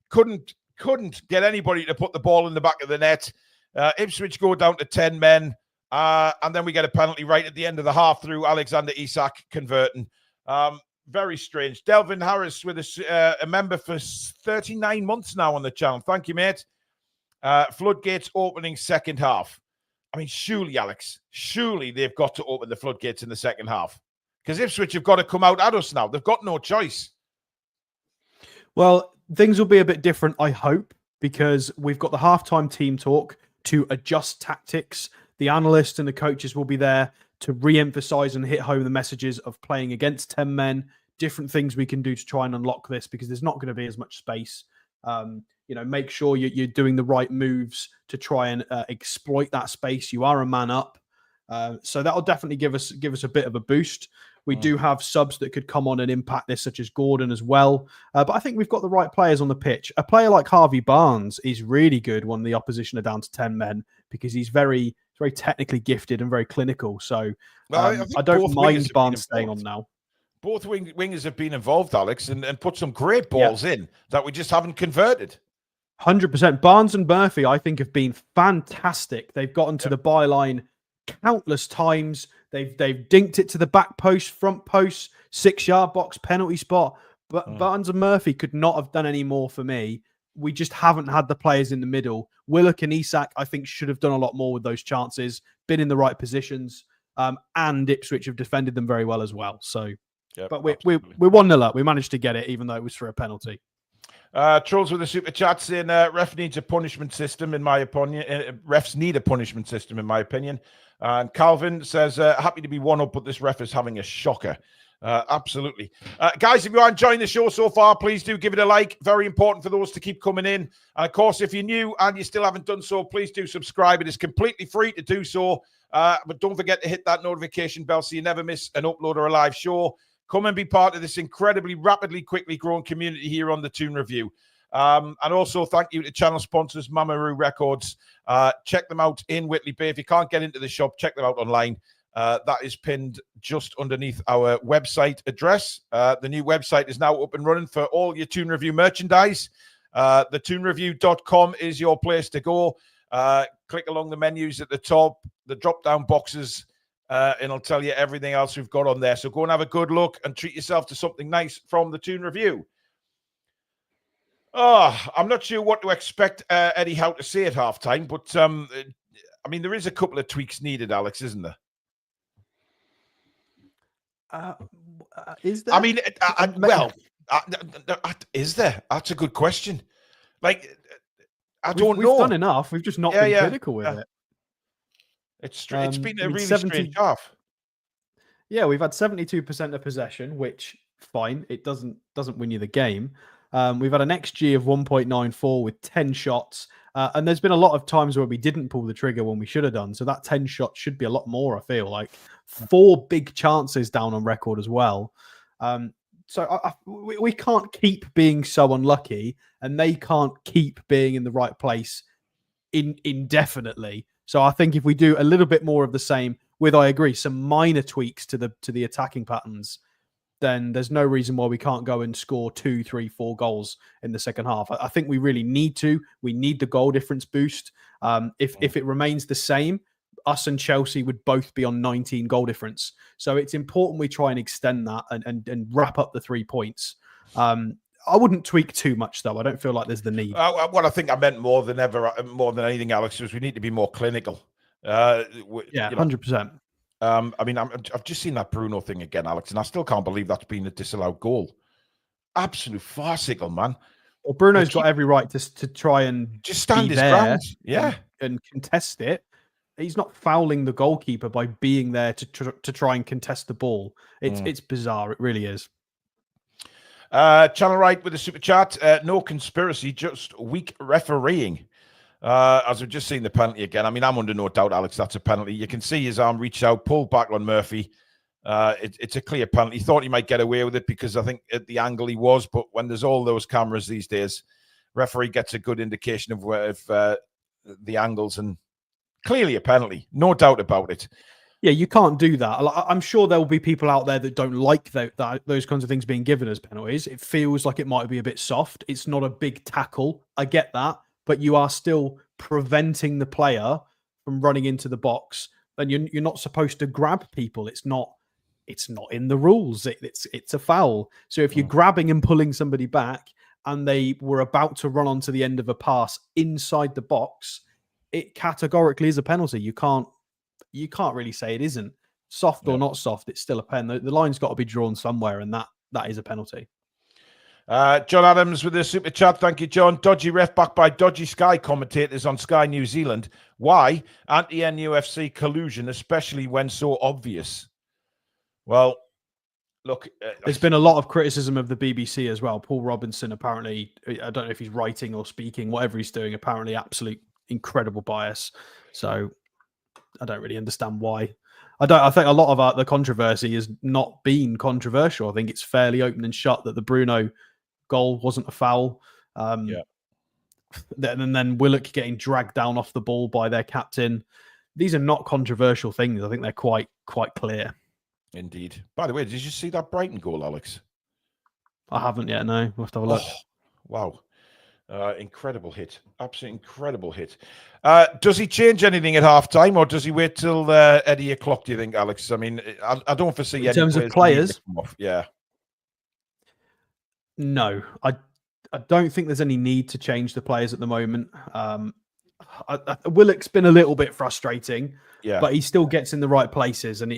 Couldn't get anybody to put the ball in the back of the net. Ipswich go down to 10 men. And then we get a penalty right at the end of the half through Alexander Isak converting. Very strange. Delvin Harris with a member for 39 months now on the channel. Thank you, mate. Floodgates opening second half. I mean, surely, Alex, surely they've got to open the floodgates in the second half. Because Ipswich have got to come out at us now. They've got no choice. Well, things will be a bit different, I hope, because we've got the halftime team talk to adjust tactics. The analysts and the coaches will be there to re-emphasize and hit home the messages of playing against 10 men, different things we can do to try and unlock this, because there's not going to be as much space. Make sure you're doing the right moves to try and exploit that space. You are a man up. So that'll definitely give us a bit of a boost. We do have subs that could come on and impact this, such as Gordon as well. But I think we've got the right players on the pitch. A player like Harvey Barnes is really good when the opposition are down to 10 men, because he's very technically gifted and very clinical. So I don't mind Barnes staying on now. Both wingers have been involved, Alex, and put some great balls in that we just haven't converted. 100%. Barnes and Murphy, I think, have been fantastic. They've gotten to the byline countless times. They've dinked it to the back post, front post, 6-yard box, penalty spot. But Barnes and Murphy could not have done any more for me. We just haven't had the players in the middle. Willock and Isak, I think, should have done a lot more with those chances, been in the right positions, and Ipswich have defended them very well as well. So, but we're 1-0 up. We managed to get it, even though it was for a penalty. Trolls with a super chat saying ref needs a punishment system, in my opinion. Refs need a punishment system, in my opinion. And Calvin says, happy to be 1-up, but this ref is having a shocker. Absolutely. Guys, if you are enjoying the show so far, please do give it a like. Very important for those to keep coming in. And of course, if you're new and you still haven't done so, please do subscribe. It is completely free to do so. But don't forget to hit that notification bell so you never miss an upload or a live show. Come and be part of this incredibly, rapidly, quickly growing community here on the Toon Review. And also thank you to channel sponsors, Mamaroo Records. Check them out in Whitley Bay. If you can't get into the shop, check them out online. That is pinned just underneath our website address. The new website is now up and running for all your Toon Review merchandise. The toonreview.com is your place to go. Click along the menus at the top, the drop-down boxes, and it'll tell you everything else we've got on there. So go and have a good look and treat yourself to something nice from the Toon Review. I'm not sure what to expect Eddie Howe to say at halftime, but I mean, there is a couple of tweaks needed, Alex, isn't there? Is there? I mean, is there? That's a good question. Like, I don't know. We've done enough. We've just not been critical with it. It's been a really strange half. Yeah, we've had 72% of possession, which fine. It doesn't win you the game. We've had an XG of 1.94 with 10 shots. And there's been a lot of times where we didn't pull the trigger when we should have done. So that 10 shots should be a lot more, I feel like. 4 big chances down on record as well. So we can't keep being so unlucky, and they can't keep being in the right place indefinitely. So I think if we do a little bit more of the same, with, I agree, some minor tweaks to the attacking patterns, then there's no reason why we can't go and score 2, 3, 4 goals in the second half. I think we really need to. We need the goal difference boost. If it remains the same, us and Chelsea would both be on 19 goal difference. So it's important we try and extend that and wrap up the 3 points. I wouldn't tweak too much, though. I don't feel like there's the need. What I think I meant more than anything, Alex, was we need to be more clinical. 100%. I mean, I've just seen that Bruno thing again, Alex, and I still can't believe that's been a disallowed goal. Absolute farcical, man. Well, Bruno's got every right to try and just stand his ground, and contest it. He's not fouling the goalkeeper by being there to try and contest the ball. It's bizarre. It really is. Channel Right with a super chat. No conspiracy, just weak refereeing. As we've just seen the penalty again. I mean, I'm under no doubt, Alex, that's a penalty. You can see his arm reach out, pull back on Murphy. It's a clear penalty. He thought he might get away with it because I think at the angle he was, but when there's all those cameras these days, referee gets a good indication of where the angles, and clearly a penalty, no doubt about it. Yeah, you can't do that. I'm sure there will be people out there that don't like those kinds of things being given as penalties. It feels like it might be a bit soft. It's not a big tackle. I get that. But you are still preventing the player from running into the box. And you're not supposed to grab people. It's not it's not in the rules. It's a foul. So if you're grabbing and pulling somebody back and they were about to run onto the end of a pass inside the box, it categorically is a penalty. You can't really say it isn't. Soft or not soft, it's still a pen. The line's got to be drawn somewhere, and that is a penalty. John Adams with the super chat. Thank you, John. Dodgy ref backed by dodgy Sky commentators on Sky New Zealand. Why? Anti-NUFC collusion, especially when so obvious. Well, look. There's been a lot of criticism of the BBC as well. Paul Robinson, apparently, I don't know if he's writing or speaking, whatever he's doing, apparently absolute incredible bias. So I don't really understand why. I think a lot of the controversy has not been controversial. I think it's fairly open and shut that the Bruno goal wasn't a foul. And then Willock getting dragged down off the ball by their captain. These are not controversial things. I think they're quite clear. Indeed. By the way, did you see that Brighton goal, Alex? I haven't yet, no. We'll have to have a look. Wow. Incredible hit. Absolutely incredible hit. Does he change anything at half-time, or does he wait till Eddie o'clock, do you think, Alex? I mean, I don't foresee in terms of players. Yeah. No, I don't think there's any need to change the players at the moment. Willock's been a little bit frustrating, but he still gets in the right places. And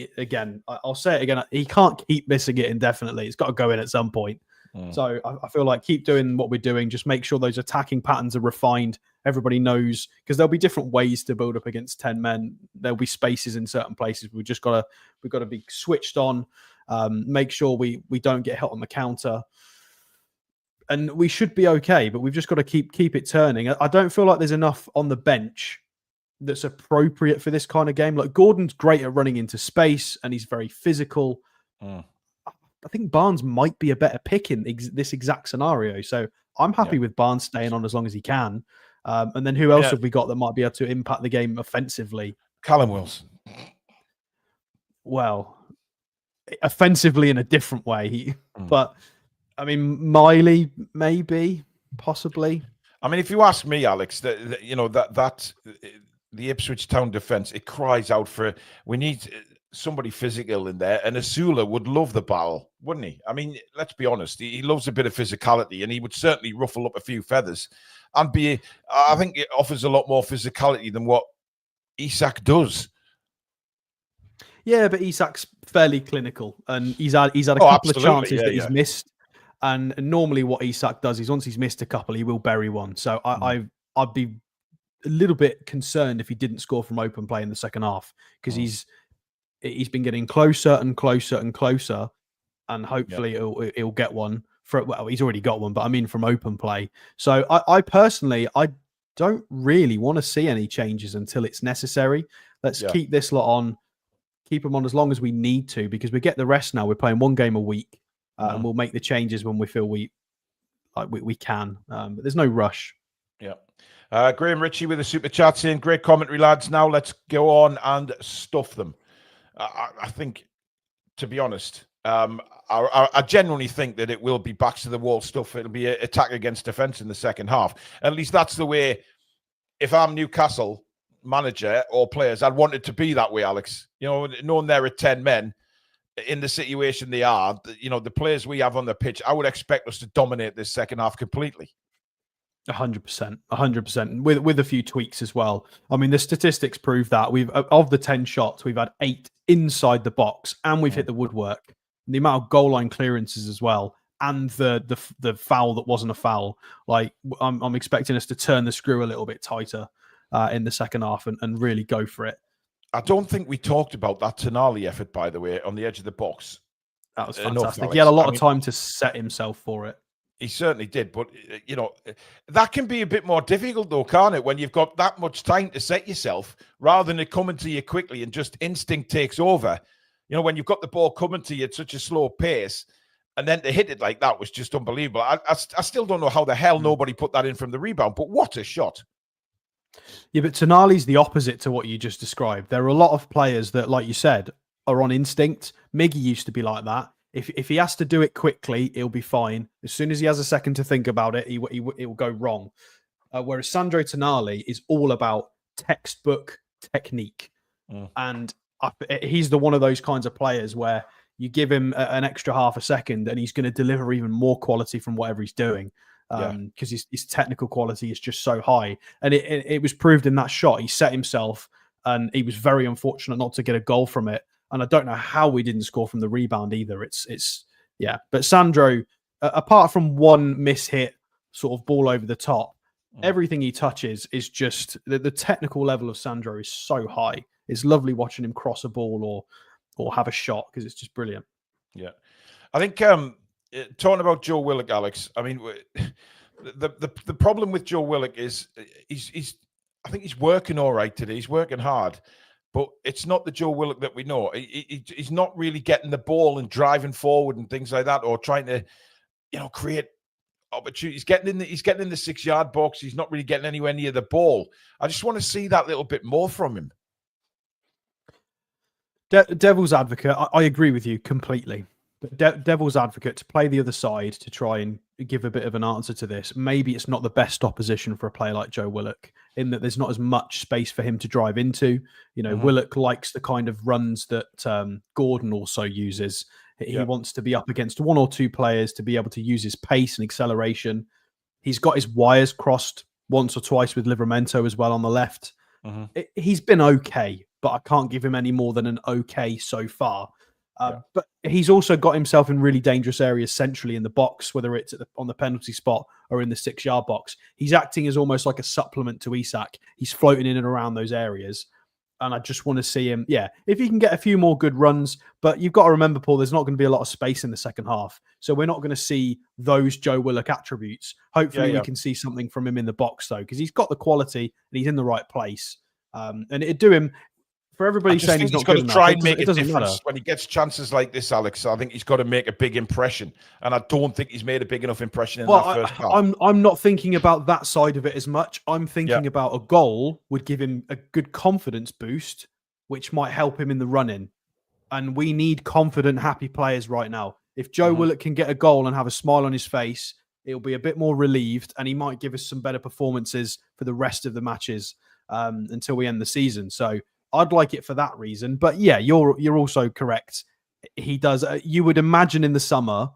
I'll say it again, he can't keep missing it indefinitely. It's got to go in at some point. So I feel like keep doing what we're doing. Just make sure those attacking patterns are refined. Everybody knows, because there'll be different ways to build up against 10 men. There'll be spaces in certain places. We've got to be switched on. Make sure we don't get hit on the counter. And we should be okay, but we've just got to keep it turning. I don't feel like there's enough on the bench that's appropriate for this kind of game. Like, Gordon's great at running into space, and he's very physical. I think Barnes might be a better pick in this exact scenario. So I'm happy with Barnes staying on as long as he can. And then who else have we got that might be able to impact the game offensively? Callum Wilson. Well, offensively in a different way. But I mean, Miley, maybe, possibly. I mean, if you ask me, Alex, the Ipswich Town defence, it cries out for, we need somebody physical in there, and Asula would love the battle, wouldn't he? I mean, let's be honest, he loves a bit of physicality, and he would certainly ruffle up a few feathers and I think it offers a lot more physicality than what Isak does. Yeah, but Isak's fairly clinical, and he's had a couple of chances that he's missed. And normally what Isak does is once he's missed a couple, he will bury one. So I'd be a little bit concerned if he didn't score from open play in the second half, because he's been getting closer and closer and closer, and hopefully he'll get one. He's already got one, but I mean from open play. So I personally, I don't really want to see any changes until it's necessary. Let's keep this lot on, keep them on as long as we need to, because we get the rest now. We're playing one game a week, and we'll make the changes when we feel we can. But there's no rush. Yeah. Graham Ritchie with a super chat saying, great commentary, lads. Now let's go on and stuff them. I think, to be honest, I genuinely think that it will be back to the wall stuff. It'll be an attack against defence in the second half. At least that's the way, if I'm Newcastle manager or players, I'd want it to be that way, Alex. You know, knowing there are 10 men in the situation they are, you know, the players we have on the pitch, I would expect us to dominate this second half completely. 100%, with a few tweaks as well. I mean, the statistics prove that of the 10 shots, we've had 8 inside the box, and we've hit the woodwork. And the amount of goal line clearances as well, and the foul that wasn't a foul. Like, I'm expecting us to turn the screw a little bit tighter in the second half and really go for it. I don't think we talked about that Tonali effort, by the way, on the edge of the box. That was fantastic. He had a lot of time to set himself for it. He certainly did, but, you know, that can be a bit more difficult, though, can't it? When you've got that much time to set yourself, rather than it coming to you quickly and just instinct takes over. You know, when you've got the ball coming to you at such a slow pace, and then to hit it like that was just unbelievable. I still don't know how the hell nobody put that in from the rebound, but what a shot. Yeah, but Tonali's the opposite to what you just described. There are a lot of players that, like you said, are on instinct. Miggy used to be like that. If he has to do it quickly, he'll be fine. As soon as he has a second to think about it, it will go wrong. Whereas Sandro Tonali is all about textbook technique. And he's one of those kinds of players where you give him an extra half a second and he's going to deliver even more quality from whatever he's doing. Because his technical quality is just so high. And it was proved in that shot. He set himself and he was very unfortunate not to get a goal from it. And I don't know how we didn't score from the rebound either. Yeah. But Sandro, apart from one mishit sort of ball over the top, everything he touches is just the technical level of Sandro is so high. It's lovely watching him cross a ball or have a shot because it's just brilliant. Yeah. I think talking about Joe Willock, Alex, I mean, the problem with Joe Willock is I think he's working all right today. He's working hard, but it's not the Joe Willock that we know. He's not really getting the ball and driving forward and things like that, or trying to, create opportunities. He's getting in the 6-yard box. He's not really getting anywhere near the ball. I just want to see that little bit more from him. Devil's advocate, I agree with you completely. But devil's advocate, to play the other side, to try and give a bit of an answer to this, maybe it's not the best opposition for a player like Joe Willock, in that there's not as much space for him to drive into. Willock likes the kind of runs that Gordon also uses. He wants to be up against one or two players to be able to use his pace and acceleration. He's got his wires crossed once or twice with Livramento as well on the left. He's been okay, but I can't give him any more than an okay so far. But he's also got himself in really dangerous areas centrally in the box, whether it's on the penalty spot or in the 6-yard box. He's acting as almost like a supplement to Isak. He's floating in and around those areas. And I just want to see him, if he can get a few more good runs. But you've got to remember, Paul, there's not going to be a lot of space in the second half. So we're not going to see those Joe Willock attributes. Hopefully we can see something from him in the box, though, because he's got the quality and he's in the right place. And it'd do him... For everybody saying he's not got good to try enough, and make a difference matter. when he gets chances like this, Alex. I think he's got to make a big impression, and I don't think he's made a big enough impression in that first half. I'm not thinking about that side of it as much. I'm thinking about a goal would give him a good confidence boost, which might help him in the run-in. And we need confident, happy players right now. If Joe Willock can get a goal and have a smile on his face, it'll be a bit more relieved, and he might give us some better performances for the rest of the matches until we end the season. So I'd like it for that reason. But yeah, you're also correct. He does. You would imagine in the summer,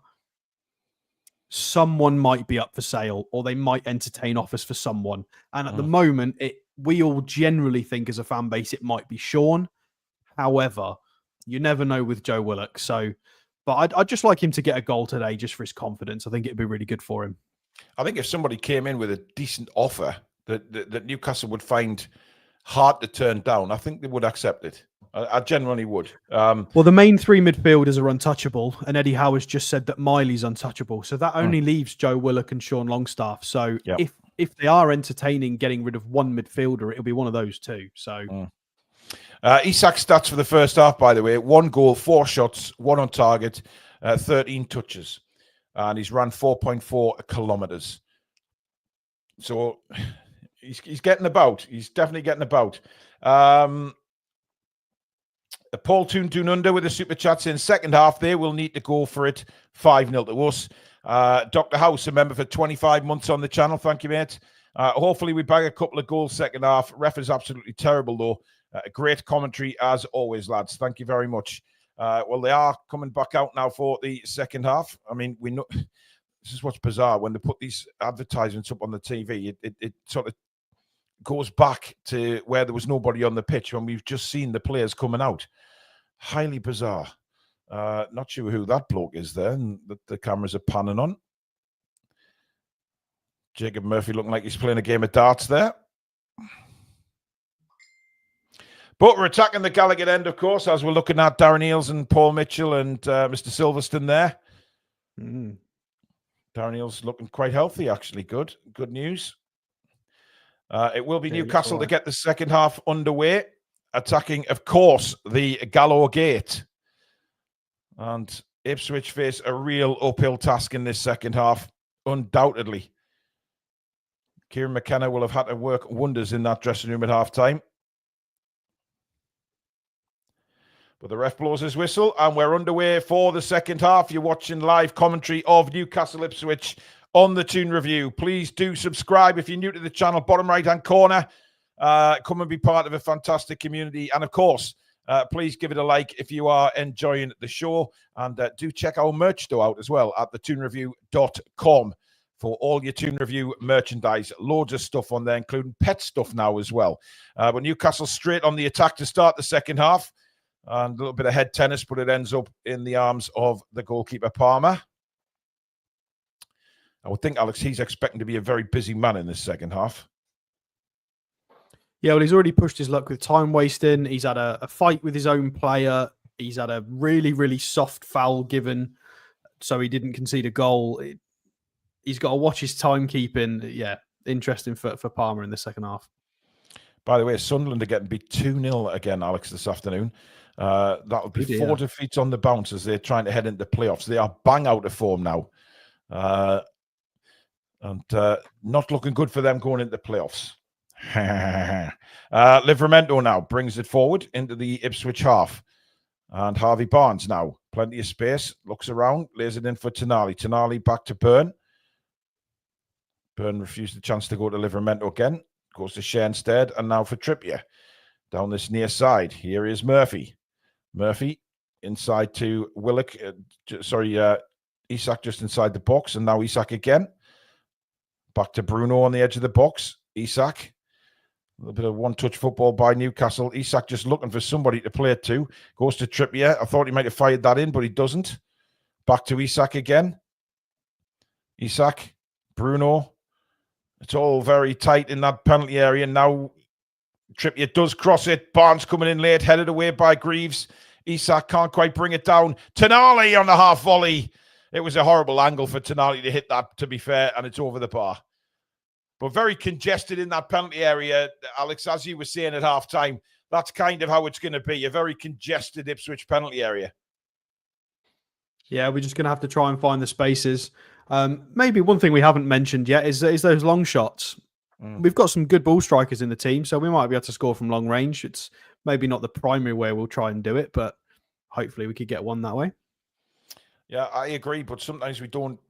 someone might be up for sale, or they might entertain offers for someone. And at the moment, we all generally think as a fan base it might be Sean. However, you never know with Joe Willock. So, but I'd just like him to get a goal today just for his confidence. I think it'd be really good for him. I think if somebody came in with a decent offer that Newcastle would find hard to turn down, I think they would accept it. I genuinely would. Well, the main three midfielders are untouchable, and Eddie Howe has just said that Miley's untouchable. So that only leaves Joe Willock and Sean Longstaff. So if they are entertaining getting rid of one midfielder, it'll be one of those two. So Isak's stats for the first half, by the way: 1 goal, 4 shots, 1 on target, 13 touches, and he's run 4.4 kilometers. So he's getting about. He's definitely getting about. Paul Toon under with the super chats in second half. They will need to go for it 5-0 to us. Dr. House, a member for 25 months on the channel. Thank you, mate. Hopefully we bag a couple of goals second half. Ref is absolutely terrible, though. Great commentary as always, lads. Thank you very much. Well, they are coming back out now for the second half. I mean, we know this is what's bizarre. When they put these advertisements up on the TV, it sort of goes back to where there was nobody on the pitch when we've just seen the players coming out. Highly bizarre. Not sure who that bloke is there, and the cameras are panning on. Jacob Murphy looking like he's playing a game of darts there. But we're attacking the Gallagher end, of course, as we're looking at Darren Eales and Paul Mitchell and Mr. Silverstone there. Darren Eales looking quite healthy, actually. Good news. It will be Newcastle to get the second half underway, attacking, of course, the Gallow Gate. And Ipswich face a real uphill task in this second half, undoubtedly. Kieran McKenna will have had to work wonders in that dressing room at half-time. But the ref blows his whistle, and we're underway for the second half. You're watching live commentary of Newcastle Ipswich on the Toon Review. Please do subscribe if you're new to the channel, bottom right-hand corner. Come and be part of a fantastic community. And, of course, Please give it a like if you are enjoying the show. And do check our merch store out as well at thetoonreview.com for all your Toon Review merchandise. Loads of stuff on there, including pet stuff now as well. But Newcastle straight on the attack to start the second half. And a little bit of head tennis, but it ends up in the arms of the goalkeeper, Palmer. I would think, Alex, he's expecting to be a very busy man in this second half. Yeah, well, he's already pushed his luck with time wasting. He's had a fight with his own player. He's had a really, really soft foul given, so he didn't concede a goal. He's got to watch his timekeeping. Yeah, interesting for Palmer in the second half. By the way, Sunderland are getting beat 2-0 again, Alex, this afternoon. That'll be 4 defeats on the bounce as they're trying to head into playoffs. They are bang out of form now. And not looking good for them going into playoffs. Livramento now brings it forward into the Ipswich half. And Harvey Barnes now. Plenty of space. Looks around. Lays it in for Tonali. Tonali back to Byrne. Byrne refused the chance to go to Livramento again. Goes to Shea instead. And now for Trippier. Down this near side. Here is Murphy. Murphy inside to Willock. Isak just inside the box. And now Isak again. Back to Bruno on the edge of the box. Isak. A little bit of one-touch football by Newcastle. Isak just looking for somebody to play it to. Goes to Trippier. I thought he might have fired that in, but he doesn't. Back to Isak again. Isak. Bruno. It's all very tight in that penalty area. Now Trippier does cross it. Barnes coming in late. Headed away by Greaves. Isak can't quite bring it down. Tonali on the half volley. It was a horrible angle for Tonali to hit that, to be fair, and it's over the bar. But very congested in that penalty area, Alex, as you were saying at half-time. That's kind of how it's going to be, a very congested Ipswich penalty area. Yeah, we're just going to have to try and find the spaces. Maybe one thing we haven't mentioned yet is those long shots. We've got some good ball strikers in the team, so we might be able to score from long range. It's maybe not the primary way we'll try and do it, but hopefully we could get one that way. Yeah, I agree, but sometimes we don't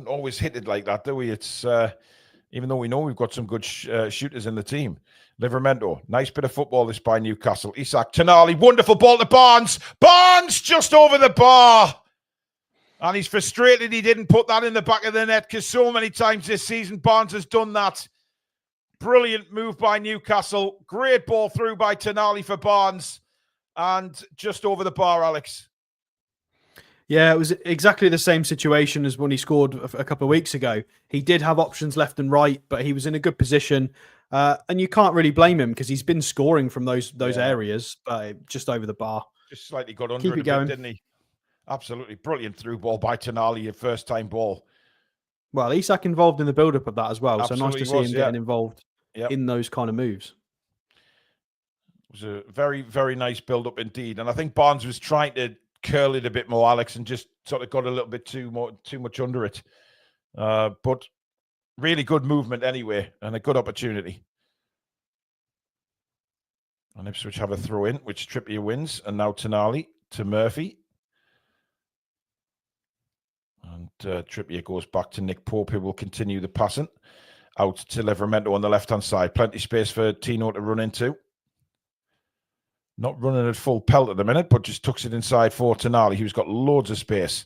always hit it like that, do we? It's even though we know we've got some good shooters in the team. Livramento, nice bit of football this by Newcastle. Isak, Tonali, wonderful ball to Barnes. Barnes just over the bar. And he's frustrated he didn't put that in the back of the net because so many times this season Barnes has done that. Brilliant move by Newcastle. Great ball through by Tonali for Barnes. And just over the bar, Alex. Yeah, it was exactly the same situation as when he scored a couple of weeks ago. He did have options left and right, but he was in a good position. And you can't really blame him because he's been scoring from those areas, but just over the bar. Just slightly got under it a bit, didn't he? Absolutely brilliant through ball by Tonali, a first-time ball. Well, Isak involved in the build-up of that as well. Absolutely so nice to see him getting involved in those kind of moves. It was a very, very nice build-up indeed. And I think Barnes was trying to curl it a bit more, Alex, and just sort of got a little bit too much under it. But really good movement anyway, and a good opportunity. And Ipswich have a throw-in, which Trippier wins. And now Tonali to Murphy. And Trippier goes back to Nick Pope, who will continue the passing. Out to Livramento on the left-hand side. Plenty space for Tino to run into. Not running at full pelt at the minute, but just tucks it inside for Tonali, who's got loads of space.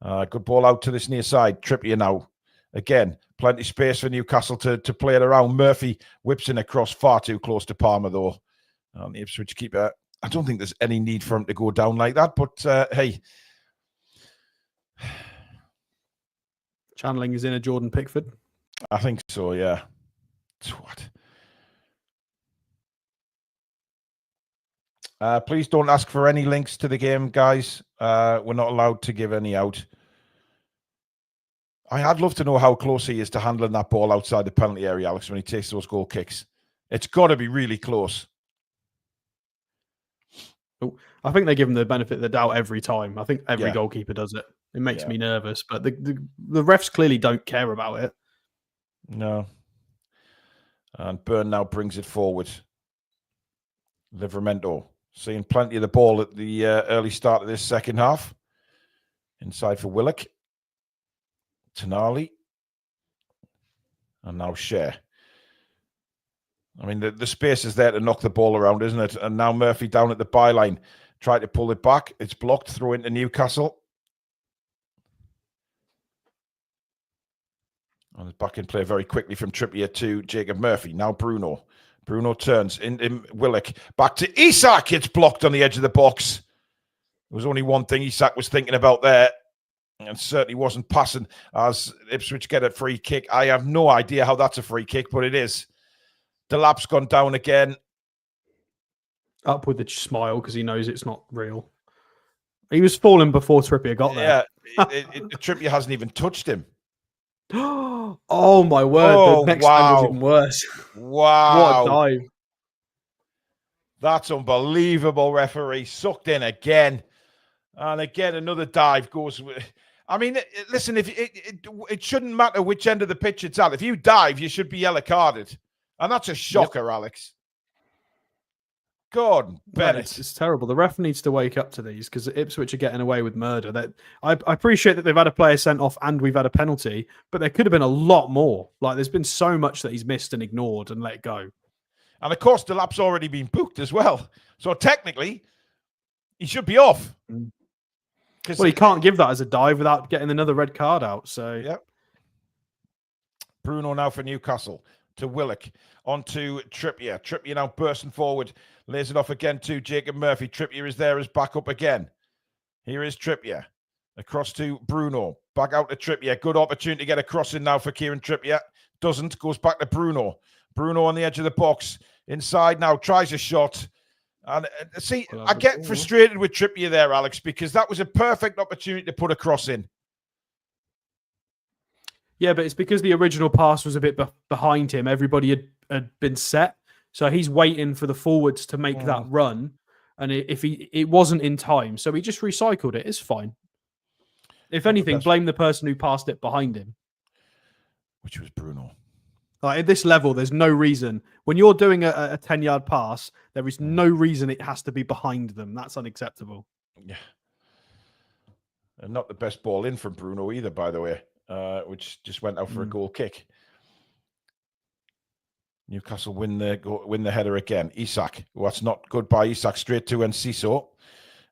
Good ball out to this near side. Trippier now. Again, plenty space for Newcastle to play it around. Murphy whips in across, far too close to Palmer, though. The Ipswich keeper, I don't think there's any need for him to go down like that, but hey. Channeling is in a Jordan Pickford. I think so, yeah. What? Please don't ask for any links to the game, guys. We're not allowed to give any out. I'd love to know how close he is to handling that ball outside the penalty area, Alex, when he takes those goal kicks. It's got to be really close. Oh, I think they give him the benefit of the doubt every time. I think every goalkeeper does it. It makes me nervous, but the refs clearly don't care about it. No. And Byrne now brings it forward. Livramento seeing plenty of the ball at the early start of this second half. Inside for Willock. Tonali. And now Shea. I mean, the space is there to knock the ball around, isn't it? And now Murphy down at the byline, tried to pull it back. It's blocked, throw into Newcastle. And it's back in play very quickly from Trippier to Jacob Murphy. Now Bruno. Bruno turns in Willock. Back to Isak. It's blocked on the edge of the box. There was only one thing Isak was thinking about there. And certainly wasn't passing as Ipswich get a free kick. I have no idea how that's a free kick, but it is. Delap's gone down again. Up with a smile because he knows it's not real. He was falling before Trippier got there. Yeah, Trippier hasn't even touched him. Oh my word! Oh, the next wow. time was even worse. Wow! What a dive! That's unbelievable. Referee sucked in again, and again another dive goes. I mean, listen, if it shouldn't matter which end of the pitch it's at. If you dive, you should be yellow carded, and that's a shocker, yep. Alex. God, Bennett. It's terrible. The ref needs to wake up to these because Ipswich are getting away with murder. That I appreciate that they've had a player sent off and we've had a penalty, but there could have been a lot more. Like there's been so much that he's missed and ignored and let go. And of course, Delap's already been booked as well. So technically, he should be off. Well, he can't give that as a dive without getting another red card out. So, yep. Bruno now for Newcastle to Willock onto Trippier. Trippier now bursting forward. Lays it off again to Jacob Murphy. Trippier is there as backup again. Here is Trippier. Across to Bruno. Back out to Trippier. Good opportunity to get a cross in now for Kieran Trippier. Doesn't. Goes back to Bruno. Bruno on the edge of the box. Inside now. Tries a shot. And see, I get frustrated with Trippier there, Alex, because that was a perfect opportunity to put a cross in. Yeah, but it's because the original pass was a bit behind him. Everybody had been set. So he's waiting for the forwards to make that run. And if it wasn't in time, so he just recycled it. It's fine. If anything, blame the person who passed it behind him. Which was Bruno. Like at this level, there's no reason. When you're doing a 10-yard pass, there is no reason it has to be behind them. That's unacceptable. Yeah. And not the best ball in from Bruno either, by the way, which just went out for a goal kick. Newcastle win the header again. Isak. Well, that's not good by Isak. Straight to Enciso.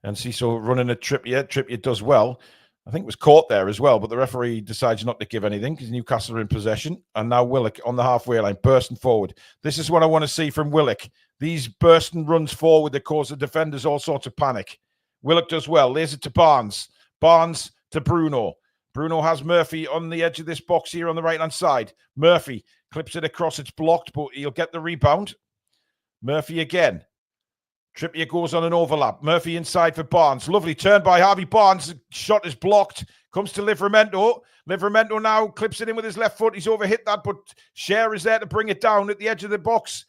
Enciso running at Trippier. Trippier does well. I think it was caught there as well, but the referee decides not to give anything because Newcastle are in possession. And now Willock on the halfway line, bursting forward. This is what I want to see from Willock. These bursting runs forward that cause the defenders all sorts of panic. Willock does well. Lays it to Barnes. Barnes to Bruno. Bruno has Murphy on the edge of this box here on the right-hand side. Murphy clips it across. It's blocked, but he'll get the rebound. Murphy again. Trippier goes on an overlap. Murphy inside for Barnes. Lovely turn by Harvey Barnes. Shot is blocked. Comes to Livramento. Livramento now clips it in with his left foot. He's overhit that, but Scher is there to bring it down at the edge of the box.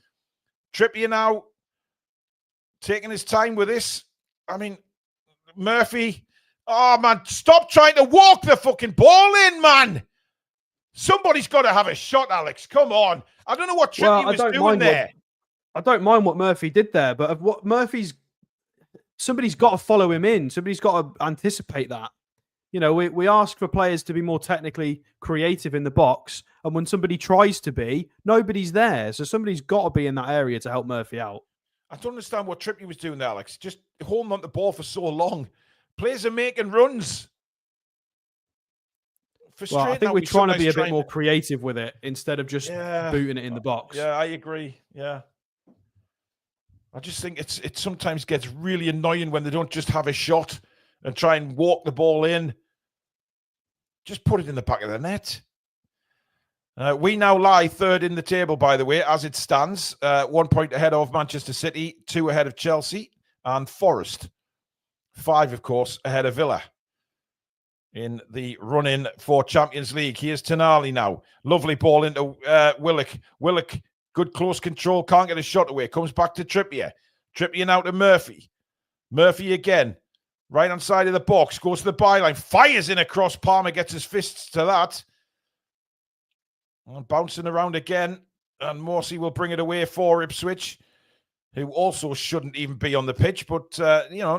Trippier now taking his time with this. I mean, Murphy. Oh, man, stop trying to walk the fucking ball in, man. Somebody's got to have a shot, Alex. Come on. I don't know what Trippier was doing there. I don't mind what Murphy did there, but what somebody's got to follow him in. Somebody's got to anticipate that. You know, we ask for players to be more technically creative in the box, and when somebody tries to be, nobody's there. So somebody's got to be in that area to help Murphy out. I don't understand what Trippier was doing there, Alex. Just holding on the ball for so long. Players are making runs. Well, I think we're trying to be a bit more creative with it instead of just booting it in the box. Yeah, I agree. Yeah. I just think it sometimes gets really annoying when they don't just have a shot and try and walk the ball in. Just put it in the back of the net. We now lie third in the table, by the way, as it stands. 1 point ahead of Manchester City, 2 ahead of Chelsea and Forest. 5, of course, ahead of Villa in the run-in for Champions League. Here's Tonali now. Lovely ball into Willock. Willock, good close control, can't get a shot away. Comes back to Trippier. Trippier now to Murphy. Murphy again. Right-hand side of the box. Goes to the byline. Fires in across. Palmer gets his fists to that. And bouncing around again. And Morsey will bring it away for Ipswich, who also shouldn't even be on the pitch. But,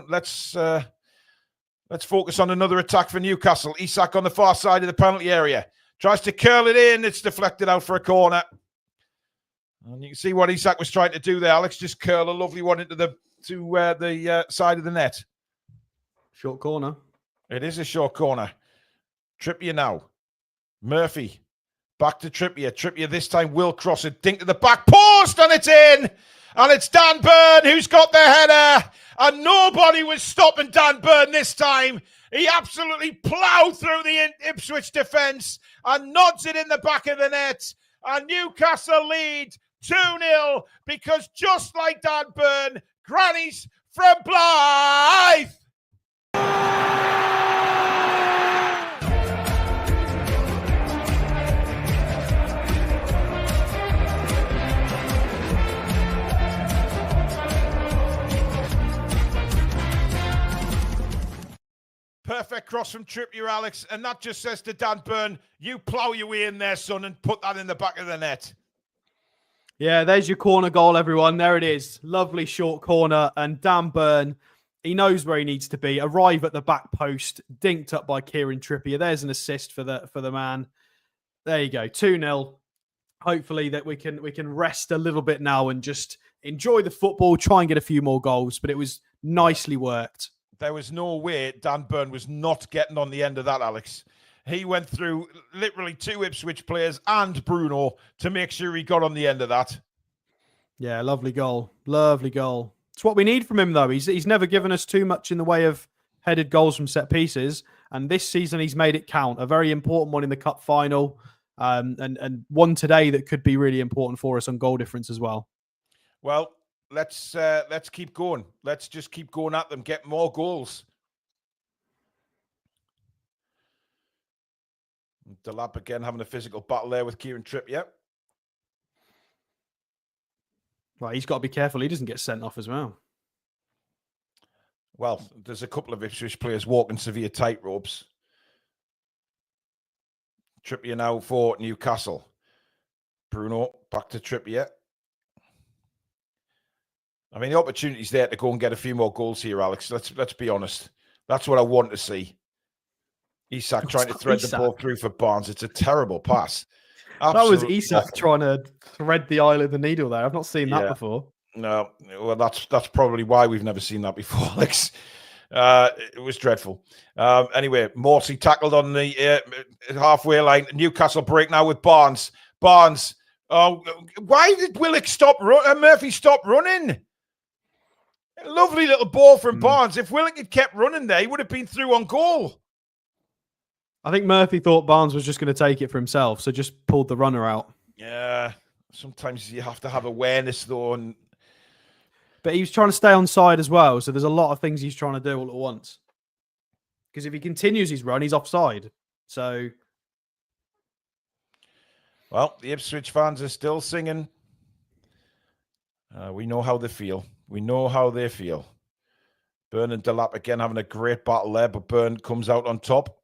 let's focus on another attack for Newcastle. Isak on the far side of the penalty area. Tries to curl it in. It's deflected out for a corner. And you can see what Isak was trying to do there, Alex. Just curl a lovely one into the side of the net. Short corner. It is a short corner. Trippier now. Murphy. Back to Trippier. Trippier this time will cross it. Dink to the back post, and it's in. And it's Dan Burn who's got the header. And nobody was stopping Dan Burn this time. He absolutely ploughed through the Ipswich defence and nods it in the back of the net. And Newcastle lead 2-0 because just like Dan Burn, Granny's from Blythe. Perfect cross from Trippier, Alex. And that just says to Dan Burn, you plough your way in there, son, and put that in the back of the net. Yeah, there's your corner goal, everyone. There it is. Lovely short corner. And Dan Burn, he knows where he needs to be. Arrive at the back post, dinked up by Kieran Trippier. There's an assist for the man. There you go, 2-0. Hopefully that we can rest a little bit now and just enjoy the football, try and get a few more goals. But it was nicely worked. There was no way Dan Burn was not getting on the end of that, Alex. He went through literally 2 Ipswich players and Bruno to make sure he got on the end of that. Yeah, lovely goal. Lovely goal. It's what we need from him, though. He's never given us too much in the way of headed goals from set pieces. And this season, he's made it count. A very important one in the cup final. And one today that could be really important for us on goal difference as well. Well, let's keep going. Let's just keep going at them. Get more goals. Delap again having a physical battle there with Kieran Trippier. Right, he's got to be careful. He doesn't get sent off as well. Well, there's a couple of Ipswich players walking severe tightropes. Trippier now for Newcastle. Bruno back to Trippier. I mean, the opportunity's there to go and get a few more goals here, Alex. Let's be honest. That's what I want to see. Isak trying to thread the ball through for Barnes. It's a terrible pass. Absolutely. That was Isak trying to thread the eye of the needle there. I've not seen that before. No, well, that's probably why we've never seen that before, Alex. It was dreadful. Anyway, Morsey tackled on the halfway line. Newcastle break now with Barnes. Barnes. Oh, why did Willock Murphy stop running? A lovely little ball from Barnes. If Willock had kept running there, he would have been through on goal. I think Murphy thought Barnes was just going to take it for himself, so just pulled the runner out. Yeah, sometimes you have to have awareness, though. But he was trying to stay on side as well, so there's a lot of things he's trying to do all at once. Because if he continues his run, he's offside. So, well, the Ipswich fans are still singing. We know how they feel. We know how they feel. Burn and Delap again having a great battle there, but Burn comes out on top.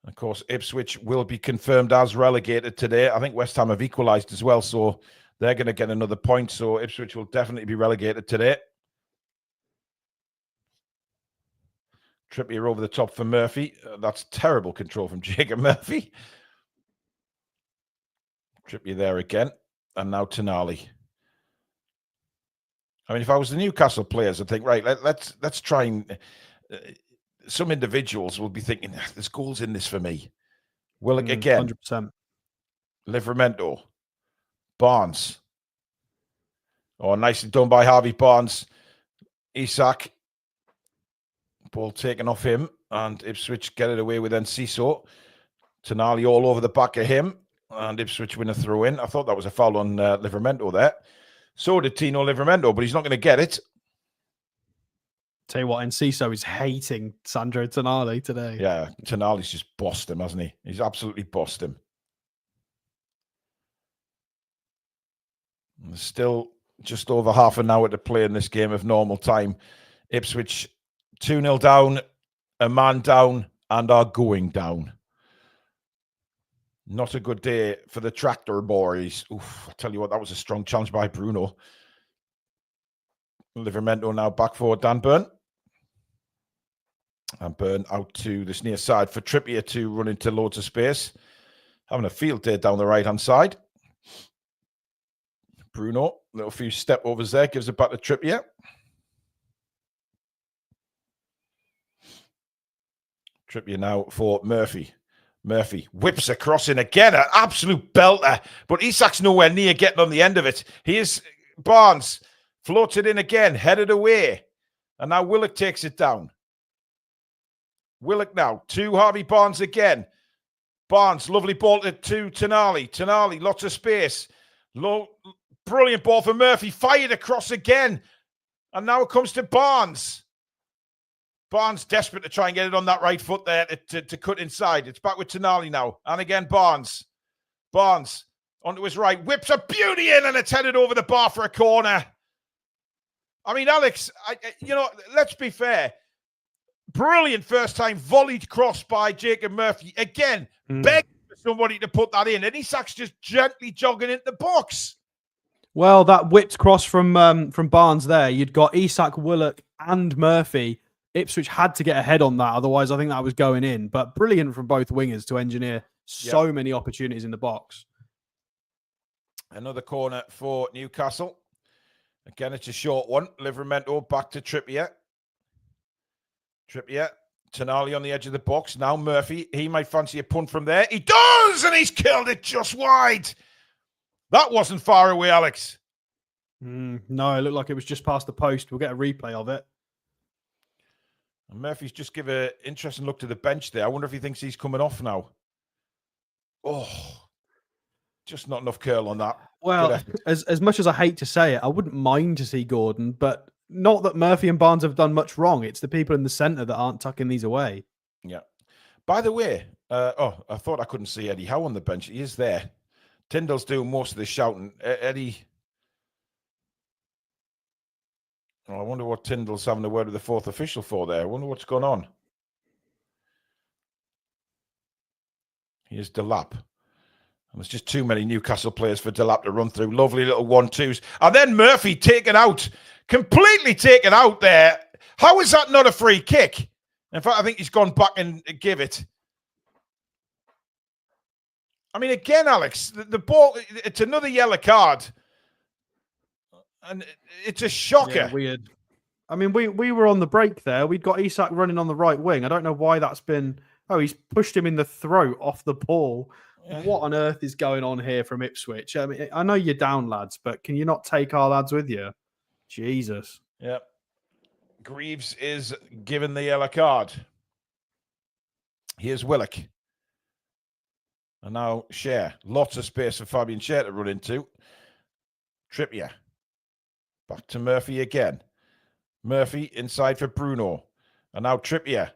Of course, Ipswich will be confirmed as relegated today. I think West Ham have equalised as well, so they're going to get another point. So Ipswich will definitely be relegated today. Trippier over the top for Murphy. That's terrible control from Jacob Murphy. Trippier there again. And now Tonali. I mean, if I was the Newcastle players, I'd think, right, let's try and... some individuals will be thinking, there's goals in this for me. Willock again. 100%. Livramento. Barnes. Oh, nicely done by Harvey Barnes. Isak. Ball taken off him. And Ipswich get it away with Enciso. Tonali all over the back of him. And Ipswich win a throw in. I thought that was a foul on Livramento there. So did Tino Livramento, but he's not going to get it. Tell you what, Enciso is hating Sandro Tonali today. Yeah, Tonali's just bossed him, hasn't he? He's absolutely bossed him. There's still just over half an hour to play in this game of normal time. Ipswich 2-0 down, a man down, and are going down. Not a good day for the tractor boys. Oof, I tell you what, that was a strong challenge by Bruno. Livramento now back for Dan Burn. And Burn out to this near side for Trippier to run into loads of space. Having a field day down the right-hand side. Bruno, little few step overs there, gives it back to Trippier. Trippier now for Murphy. Murphy whips across in again, an absolute belter, but Isak's nowhere near getting on the end of it. Here's Barnes, floated in again, headed away, and now Willock takes it down. Willock now to Harvey Barnes again. Barnes, lovely ball to Tonali. Tonali, lots of space. Brilliant ball for Murphy, fired across again, and now it comes to Barnes. Barnes desperate to try and get it on that right foot there to cut inside. It's back with Tonali now. And again, Barnes. Barnes onto his right. Whips a beauty in and it's headed over the bar for a corner. I mean, Alex, let's be fair. Brilliant first time volleyed cross by Jacob Murphy. Again, begging for somebody to put that in. And Isak's just gently jogging into the box. Well, that whipped cross from Barnes there. You'd got Isak, Willock and Murphy. Ipswich had to get ahead on that. Otherwise, I think that was going in. But brilliant from both wingers to engineer so many opportunities in the box. Another corner for Newcastle. Again, it's a short one. Livramento back to Trippier. Trippier. Tonali on the edge of the box. Now Murphy. He might fancy a punt from there. He does! And he's killed it just wide. That wasn't far away, Alex. No, it looked like it was just past the post. We'll get a replay of it. And Murphy's just give an interesting look to the bench there. I wonder if he thinks he's coming off now. Oh, just not enough curl on that. Well, as much as I hate to say it, I wouldn't mind to see Gordon, but not that Murphy and Barnes have done much wrong. It's the people in the centre that aren't tucking these away. Yeah. By the way, I thought I couldn't see Eddie Howe on the bench. He is there. Tyndall's doing most of the shouting. Eddie... Oh, I wonder what Tyndall's having a word with the fourth official for there. I wonder what's going on. Here's Delap. And there's just too many Newcastle players for Delap to run through. Lovely little 1-2s. And then Murphy taken out. Completely taken out there. How is that not a free kick? In fact, I think he's gone back and give it. I mean, again, Alex, the ball, it's another yellow card. And it's a shocker. Yeah, weird. I mean, we were on the break there. We'd got Isak running on the right wing. I don't know why that's been... Oh, he's pushed him in the throat off the ball. Yeah. What on earth is going on here from Ipswich? I mean, I know you're down, lads, but can you not take our lads with you? Jesus. Yep. Greaves is given the yellow card. Here's Willock. And now Cher. Lots of space for Fabian Cher to run into. Trippier. Back to Murphy again. Murphy inside for Bruno. And now Trippier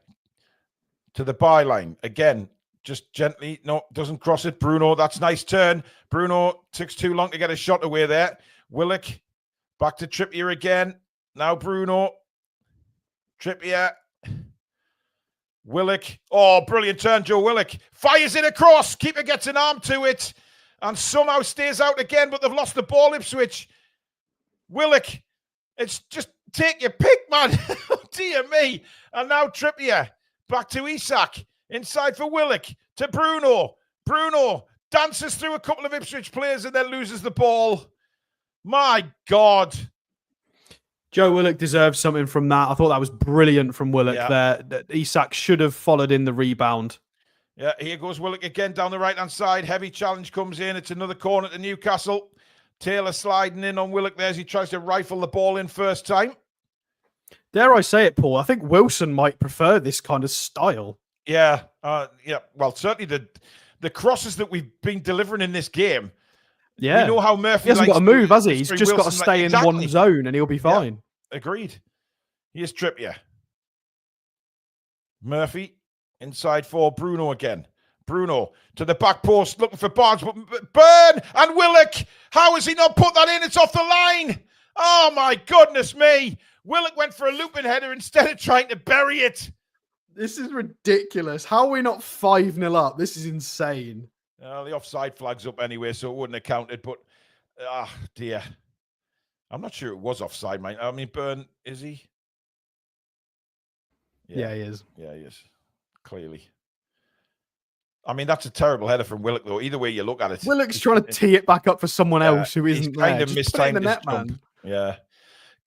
to the byline. Again, just gently. No, doesn't cross it. Bruno, that's nice turn. Bruno takes too long to get a shot away there. Willock back to Trippier again. Now Bruno. Trippier. Willock. Oh, brilliant turn, Joe Willock. Fires it across. Keeper gets an arm to it. And somehow stays out again, but they've lost the ball, Ipswich. Willock, it's just take your pick, man. Oh, dear me. And now Trippier back to Isak. Inside for Willock to Bruno. Bruno dances through a couple of Ipswich players and then loses the ball. My God. Joe Willock deserves something from that. I thought that was brilliant from Willock there. Isak should have followed in the rebound. Yeah, here goes Willock again down the right-hand side. Heavy challenge comes in. It's another corner to Newcastle. Taylor sliding in on Willock there as he tries to rifle the ball in first time. Dare I say it, Paul? I think Wilson might prefer this kind of style. Yeah, well, certainly the crosses that we've been delivering in this game. Yeah, you know how Murphy he hasn't got to move, has he? He's just got to stay in exactly. one zone and he'll be fine. Yeah, agreed. Here's Trippier. Murphy inside for Bruno again. Bruno to the back post looking for Barnes, but Burn and Willock. How has he not put that in? It's off the line. Oh my goodness me. Willock went for a looping header instead of trying to bury it. This is ridiculous. How are we not 5-0 up? This is insane. The offside flag's up anyway, so it wouldn't have counted, but dear. I'm not sure it was offside, mate. I mean, Burn, is he? Yeah, he is. Yeah, he is. Clearly. I mean, that's a terrible header from Willock, though. Either way you look at it. Willock's trying to tee it back up for someone else who isn't there. Kind of Just put it in the mistimed net, his jump. man. Yeah.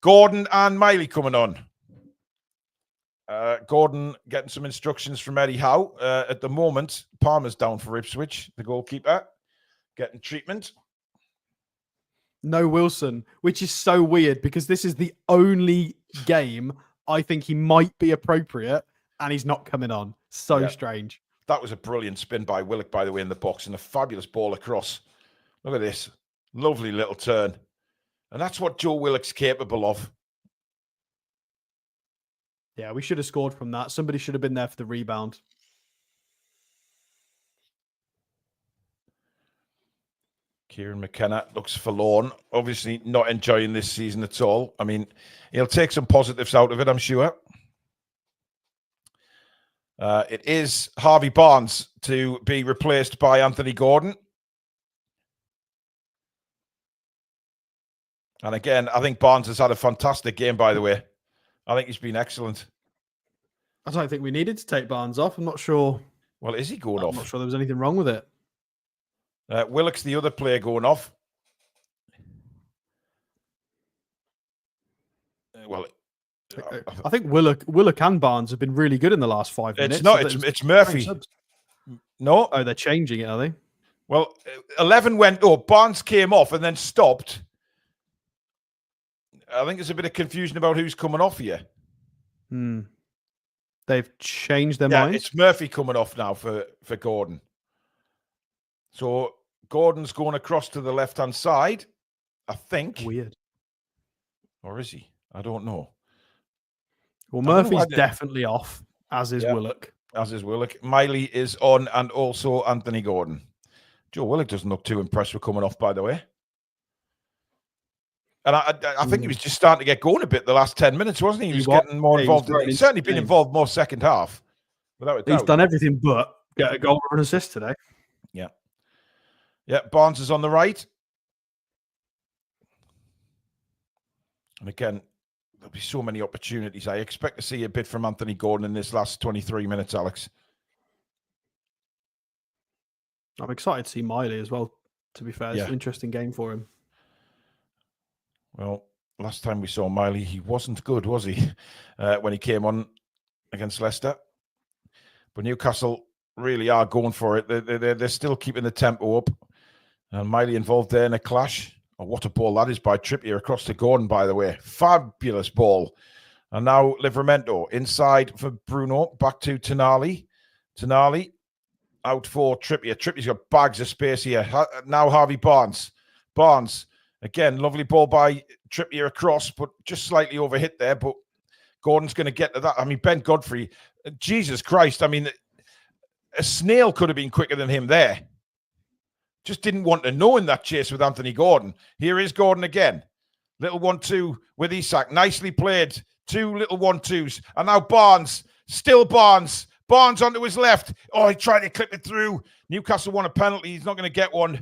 Gordon and Miley coming on. Gordon getting some instructions from Eddie Howe. At the moment, Palmer's down for Ipswich, the goalkeeper, getting treatment. No Wilson, which is so weird because this is the only game I think he might be appropriate and he's not coming on. So strange. That was a brilliant spin by Willock, by the way, in the box, and a fabulous ball across. Look at this. Lovely little turn. And that's what Joe Willock's capable of. Yeah, we should have scored from that. Somebody should have been there for the rebound. Kieran McKenna looks forlorn. Obviously not enjoying this season at all. I mean, he'll take some positives out of it, I'm sure. It is Harvey Barnes to be replaced by Anthony Gordon. And again, I think Barnes has had a fantastic game, by the way. I think he's been excellent. I don't think we needed to take Barnes off. I'm not sure. Well, is he going off? I'm not sure there was anything wrong with it. Willock's the other player going off. Well, I think Willock and Barnes have been really good in the last 5 minutes. It's not. It's Murphy. No. Oh, they're changing it, are they? Well, 11 went. Oh, Barnes came off and then stopped. I think there's a bit of confusion about who's coming off here. They've changed their minds. It's Murphy coming off now for Gordon. So Gordon's going across to the left-hand side, I think. Weird. Or is he? I don't know. Well, Murphy's definitely off, as is Willock. As is Willock. Miley is on, and also Anthony Gordon. Joe Willock doesn't look too impressed with coming off, by the way. And I think he was just starting to get going a bit the last 10 minutes, wasn't he? He was getting more involved. He's certainly been involved more second half. Without a doubt. He's done everything but get a goal or an assist today. Yeah. Yeah, Barnes is on the right. And again, there'll be so many opportunities. I expect to see a bit from Anthony Gordon in this last 23 minutes, Alex. I'm excited to see Miley as well, to be fair. It's an interesting game for him. Well, last time we saw Miley, he wasn't good, was he? When he came on against Leicester. But Newcastle really are going for it. They're still keeping the tempo up. And Miley involved there in a clash. Oh, what a ball that is by Trippier across to Gordon, by the way. Fabulous ball. And now Livramento inside for Bruno. Back to Tonali. Tonali out for Trippier. Trippier's got bags of space here. Now Harvey Barnes. Barnes. Again, lovely ball by Trippier across, but just slightly overhit there. But Gordon's going to get to that. I mean, Ben Godfrey, Jesus Christ. I mean, a snail could have been quicker than him there. Just didn't want to know in that chase with Anthony Gordon. Here is Gordon again. Little 1-2 with Isak. Nicely played. 2 little 1-2s. And now Barnes. Still Barnes. Barnes onto his left. Oh, he tried to clip it through. Newcastle won a penalty. He's not going to get one.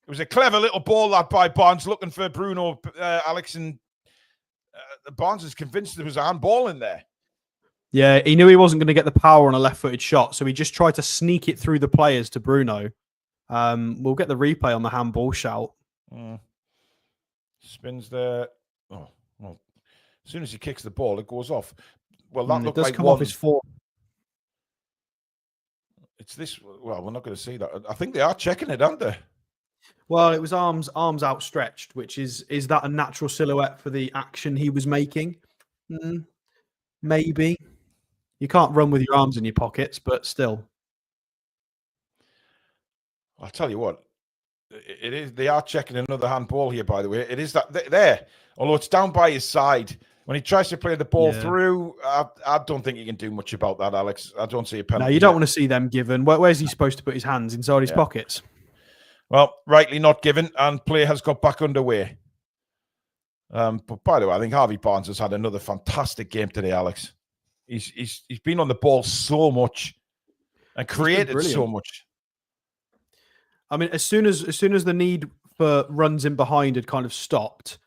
It was a clever little ball that by Barnes looking for Bruno, Alex, and Barnes is convinced there was a handball in there. Yeah, he knew he wasn't going to get the power on a left-footed shot, so he just tried to sneak it through the players to Bruno. We'll get the replay on the handball shout. Spins there. Oh, well, as soon as he kicks the ball, it goes off. Well, that looked like come off his foot. It's this. Well, we're not going to see that. I think they are checking it, aren't they? Well, it was arms outstretched, which is that a natural silhouette for the action he was making? Maybe. You can't run with your arms in your pockets, but still. I'll tell you what. It is. They are checking another handball here, by the way. It is that there. Although it's down by his side. When he tries to play the ball through, I don't think he can do much about that, Alex. I don't see a penalty. No, you don't want to see them given. Where's he supposed to put his hands? Inside his pockets? Well, rightly not given, and play has got back underway. But by the way, I think Harvey Barnes has had another fantastic game today, Alex. He's been on the ball so much and created so much. I mean, as soon as the need for runs in behind had kind of stopped,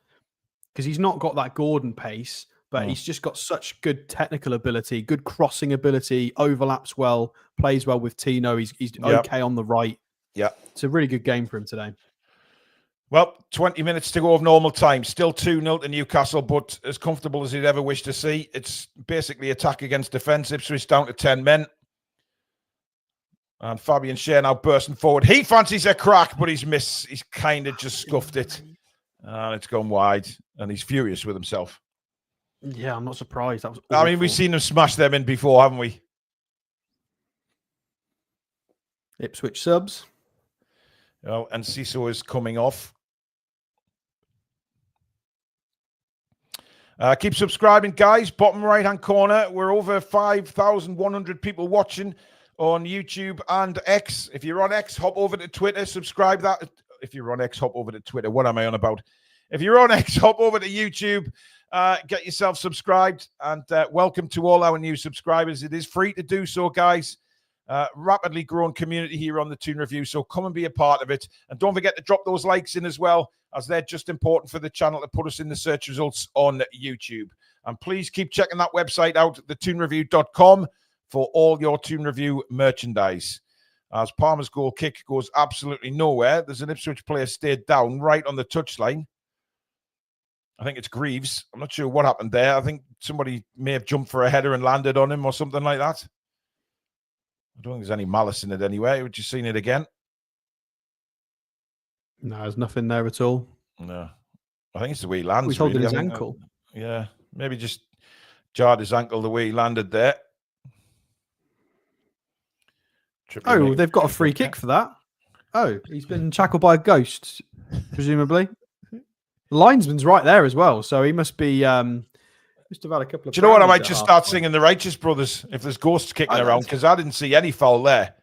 because he's not got that Gordon pace, but he's just got such good technical ability, good crossing ability, overlaps well, plays well with Tino. He's okay on the right. Yeah. It's a really good game for him today. Well, 20 minutes to go of normal time. Still 2-0 to Newcastle, but as comfortable as he'd ever wish to see. It's basically attack against defence. Ipswich down to 10 men. And Fabian Schär now bursting forward. He fancies a crack, but he's missed. He's kind of just scuffed it. And it's gone wide. And he's furious with himself. Yeah, I'm not surprised. That was awful. I mean, we've seen him smash them in before, haven't we? Ipswich subs. Oh, and Ciso is coming off. Keep subscribing, guys. Bottom right-hand corner. We're over 5,100 people watching on YouTube and X. If you're on X, hop over to Twitter. Subscribe that. If you're on X, hop over to Twitter. What am I on about? If you're on X, hop over to YouTube. Get yourself subscribed. And welcome to all our new subscribers. It is free to do so, guys. Rapidly growing community here on the Toon Review. So come and be a part of it. And don't forget to drop those likes in as well, as they're just important for the channel to put us in the search results on YouTube. And please keep checking that website out, thetoonreview.com, for all your Toon Review merchandise. As Palmer's goal kick goes absolutely nowhere. There's an Ipswich player stayed down right on the touchline. I think it's Greaves. I'm not sure what happened there. I think somebody may have jumped for a header and landed on him or something like that. I don't think there's any malice in it anyway. We've just seen it again. No, there's nothing there at all. No. I think it's the way he lands. He's holding his ankle. Yeah. Maybe just jarred his ankle the way he landed there. Oh, they've got a free kick for that. Oh, he's been tackled by a ghost, presumably. The linesman's right there as well, so he must be... must have had a couple of... Do you know what? I might just start singing the Righteous Brothers if there's ghosts kicking around, because I didn't see any foul there.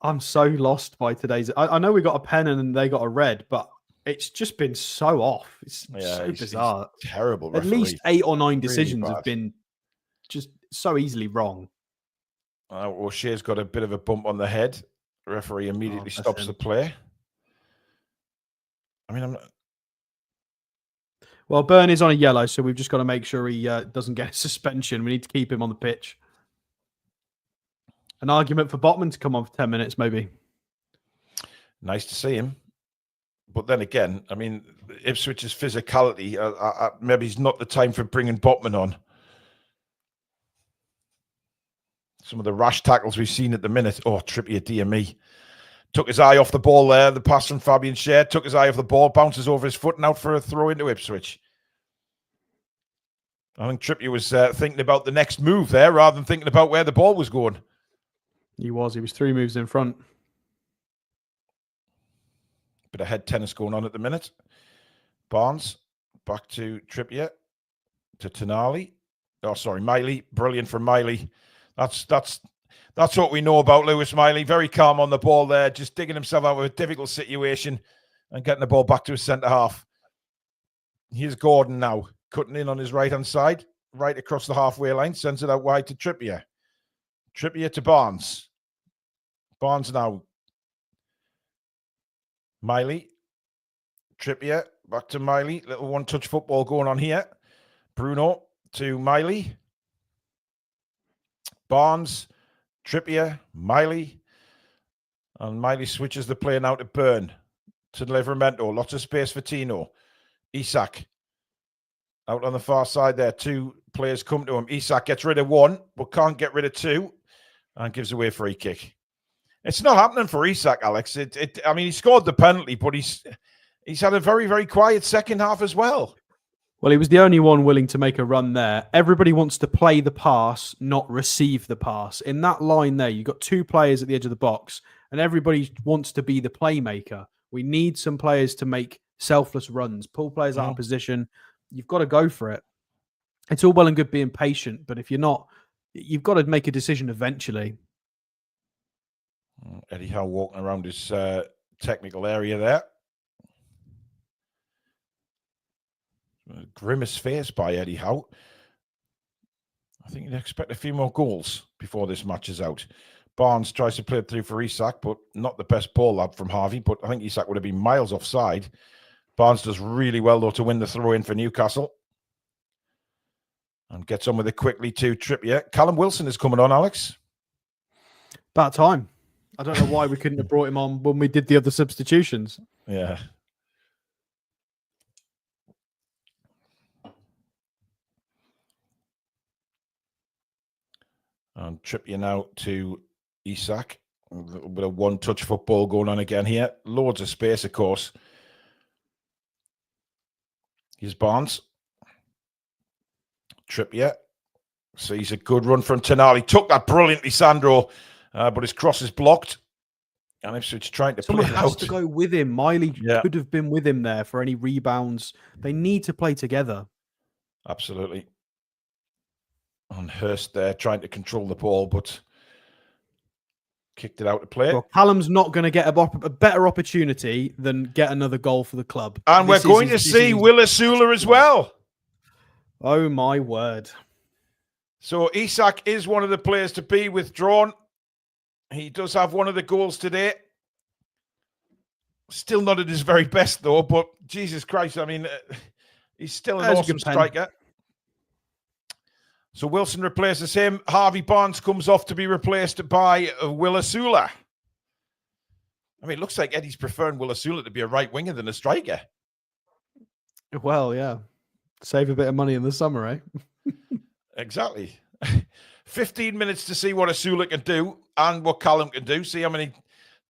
I'm so lost by today's... I know we got a pen and they got a red, but it's just been so off. It's so bizarre. Terrible referee. At least 8 or 9 decisions have been just so easily wrong. O'Shea's got a bit of a bump on the head. The referee immediately stops the play. I mean, I'm not... Well, Byrne is on a yellow, so we've just got to make sure he doesn't get a suspension. We need to keep him on the pitch. An argument for Botman to come on for 10 minutes, maybe. Nice to see him. But then again, I mean, Ipswich's physicality, maybe it's not the time for bringing Botman on. Some of the rash tackles we've seen at the minute. Oh, Trippier, dear me. Took his eye off the ball there. The pass from Fabian Schär. Took his eye off the ball. Bounces over his foot and out for a throw into Ipswich. I think Trippier was thinking about the next move there rather than thinking about where the ball was going. He was 3 moves in front. Bit of head tennis going on at the minute. Barnes. Back to Trippier. To Tonali. Oh, sorry, Miley. Brilliant from Miley. That's what we know about Lewis Miley. Very calm on the ball there, just digging himself out of a difficult situation and getting the ball back to his centre-half. Here's Gordon now, cutting in on his right-hand side, right across the halfway line, sends it out wide to Trippier. Trippier to Barnes. Barnes now. Miley. Trippier, back to Miley. Little one-touch football going on here. Bruno to Miley. Barnes. Trippier, Miley, and Miley switches the play now to Byrne, to Livramento. Lots of space for Tino. Isak out on the far side there. 2 players come to him. Isak gets rid of 1, but can't get rid of 2, and gives away a free kick. It's not happening for Isak, Alex. I mean, he scored the penalty, but he's had a very, very quiet second half as well. Well, he was the only one willing to make a run there. Everybody wants to play the pass, not receive the pass. In that line there, you've got 2 players at the edge of the box, and everybody wants to be the playmaker. We need some players to make selfless runs, pull players out of position. You've got to go for it. It's all well and good being patient, but if you're not, you've got to make a decision eventually. Eddie Howe walking around his technical area there. A grimace face by Eddie Howe. I think you'd expect a few more goals before this match is out. Barnes tries to play it through for Isak, but not the best ball lad from Harvey. But I think Isak would have been miles offside. Barnes does really well, though, to win the throw-in for Newcastle. And gets on with it quickly too. Trippier. Callum Wilson is coming on, Alex. About time. I don't know why we couldn't have brought him on when we did the other substitutions. Yeah. And Trippier now to Isak. A little bit of one-touch football going on again here. Loads of space, of course. Here's Barnes. Trippier. Sees a good run from Tonali. Took that brilliantly, Sandro. But his cross is blocked. And Ipswich trying to Someone play has out. to go with him. Miley could have been with him there for any rebounds. They need to play together. Absolutely. And Hurst there trying to control the ball, but kicked it out to play. Well, Callum's not going to get a better opportunity than get another goal for the club. And we're going to see Will Asula as well. Oh, my word. So Isak is one of the players to be withdrawn. He does have one of the goals today. Still not at his very best, though, but Jesus Christ, I mean, he's still an awesome striker. So Wilson replaces him. Harvey Barnes comes off to be replaced by Will Asula. I mean, it looks like Eddie's preferring Will Asula to be a right winger than a striker. Well, yeah. Save a bit of money in the summer, eh? Exactly. 15 minutes to see what Asula can do and what Callum can do. See how many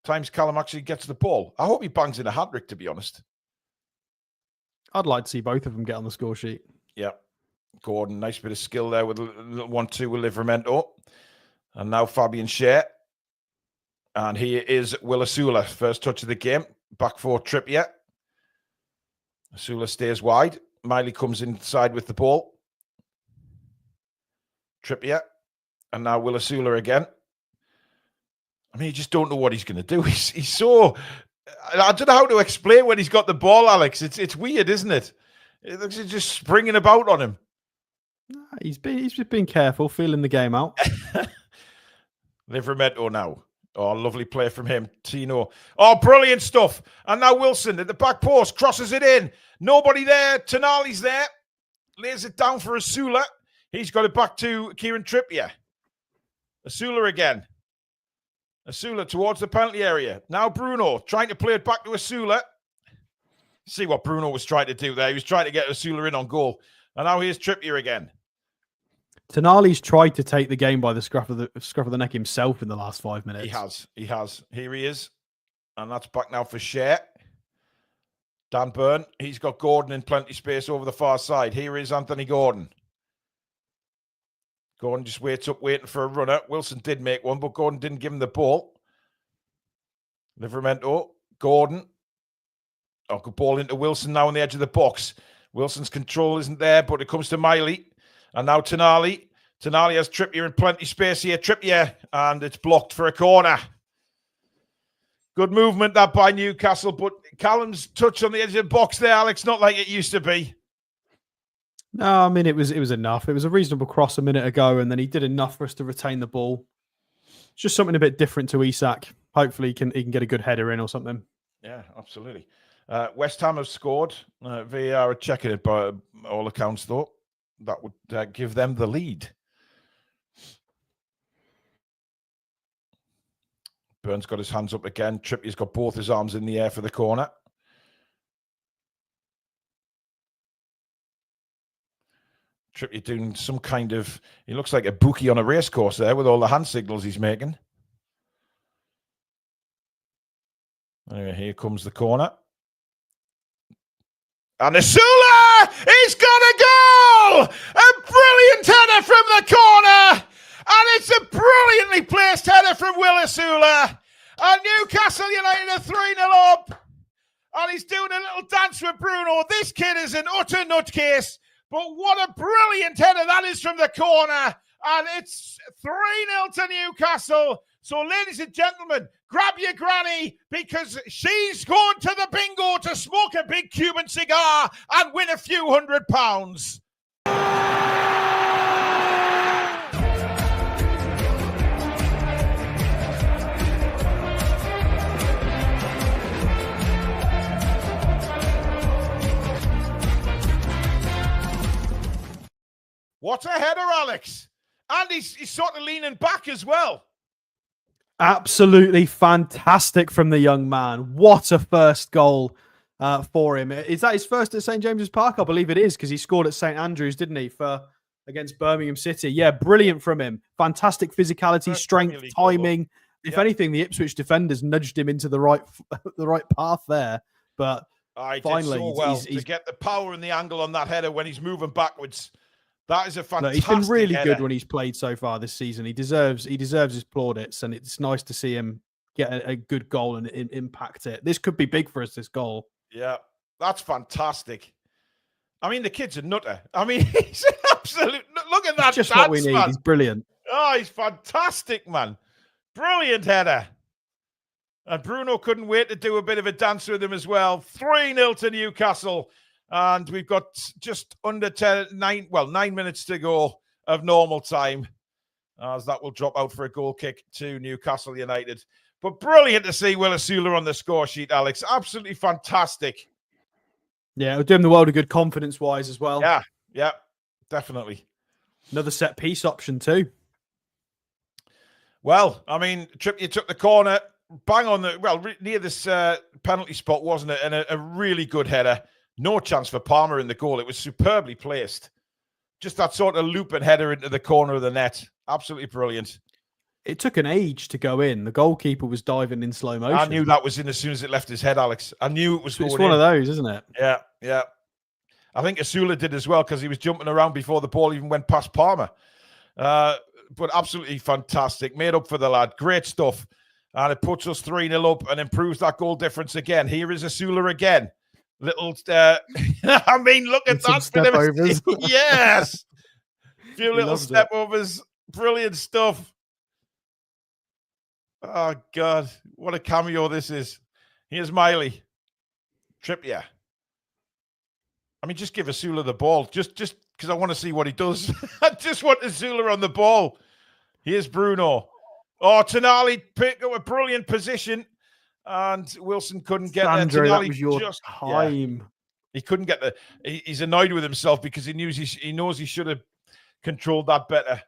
times Callum actually gets the ball. I hope he bangs in a hat-trick, to be honest. I'd like to see both of them get on the score sheet. Yeah. Gordon, nice bit of skill there with a little 1-2 with Livramento. And now Fabian Schär. And here is Will Asula. First touch of the game. Back for Trippier. Asula stays wide. Miley comes inside with the ball. Trippier. And now Will Asula again. I mean, you just don't know what he's going to do. He's so... I don't know how to explain when he's got the ball, Alex. It's weird, isn't it? It looks like just springing about on him. He's just being careful, feeling the game out. Livramento now. Oh, lovely play from him. Tino. Oh, brilliant stuff. And now Wilson at the back post. Crosses it in. Nobody there. Tonali's there. Lays it down for Asula. He's got it back to Kieran Trippier. Asula again. Asula towards the penalty area. Now Bruno trying to play it back to Asula. See what Bruno was trying to do there. He was trying to get Asula in on goal. And now here's Trippier again. Tonali's tried to take the game by the scruff of the neck himself in the last 5 minutes. He has. Here he is. And that's back now for Schär. Dan Burn. He's got Gordon in plenty space over the far side. Here is Anthony Gordon. Gordon just waits up, waiting for a runner. Wilson did make one, but Gordon didn't give him the ball. Livramento. Gordon. Oh, good ball into Wilson now on the edge of the box. Wilson's control isn't there, but it comes to Miley. And now Tonali. Tonali has Trippier in plenty space here. Trippier, and it's blocked for a corner. Good movement that by Newcastle, but Callum's touch on the edge of the box there, Alex, not like it used to be. No, I mean, it was enough. It was a reasonable cross a minute ago, and then he did enough for us to retain the ball. It's just something a bit different to Isak. Hopefully he can get a good header in or something. Yeah, absolutely. West Ham have scored. VAR are checking it by all accounts, though. That would give them the lead. Burns got his hands up again. Trippier's got both his arms in the air for the corner. Trippier doing some kind of... He looks like a bookie on a race course there with all the hand signals he's making. Anyway, here comes the corner. And Asula! He's got a goal! A brilliant header from the corner! And it's a brilliantly placed header from Will Asula. And Newcastle United are 3-0 up. And he's doing a little dance with Bruno. This kid is an utter nutcase. But what a brilliant header that is from the corner. And it's 3-0 to Newcastle. So, ladies and gentlemen, grab your granny because she's going to the bingo to smoke a big Cuban cigar and win a few £100. What a header, Alex. And he's sort of leaning back as well. Absolutely fantastic from the young man. What a first goal for him. Is that his first at St. James's Park? I believe it is, because he scored at St. Andrews, didn't he, against Birmingham City? Yeah, brilliant from him. Fantastic physicality, strength, timing. If anything, the Ipswich defenders nudged him into the right path there. But finally, did so well to get the power and the angle on that header when he's moving backwards. That is a fantastic he's been really header. good when he's played so far this season. He deserves his plaudits, and it's nice to see him get a good goal and impact it. This could be big for us, this goal. Yeah, that's fantastic. I mean, the kid's a nutter. I mean, he's an absolute... Look at that. It's just what we need. Man. He's brilliant. Oh, he's fantastic, man. Brilliant header. And Bruno couldn't wait to do a bit of a dance with him as well. 3-0 to Newcastle. And we've got just under 9 minutes to go of normal time, as that will drop out for a goal kick to Newcastle United. But brilliant to see Will Asula on the score sheet, Alex. Absolutely fantastic. Yeah, it'll do him the world of good confidence-wise as well. Yeah, definitely. Another set-piece option too. Well, I mean, Trippier took the corner, bang on near this penalty spot, wasn't it? And a really good header. No chance for Palmer in the goal. It was superbly placed. Just that sort of looping header into the corner of the net. Absolutely brilliant. It took an age to go in. The goalkeeper was diving in slow motion. I knew that was in as soon as it left his head, Alex. I knew it was going in. It's one of those, isn't it? Yeah. I think Asula did as well, because he was jumping around before the ball even went past Palmer. But absolutely fantastic. Made up for the lad. Great stuff. And it puts us 3-0 up and improves that goal difference again. Here is Asula again. Little, I mean, look at that. Step overs. Yes. A few little step overs. Brilliant stuff. Oh, God. What a cameo this is. Here's Miley. Trippier. I mean, just give Asula the ball. Just because I want to see what he does. I just want Asula on the ball. Here's Bruno. Oh, Tonali picked up a brilliant position. And Wilson couldn't get Sandro, there. That was your time. Yeah. He couldn't get the... He's annoyed with himself because he knows he should have controlled that better.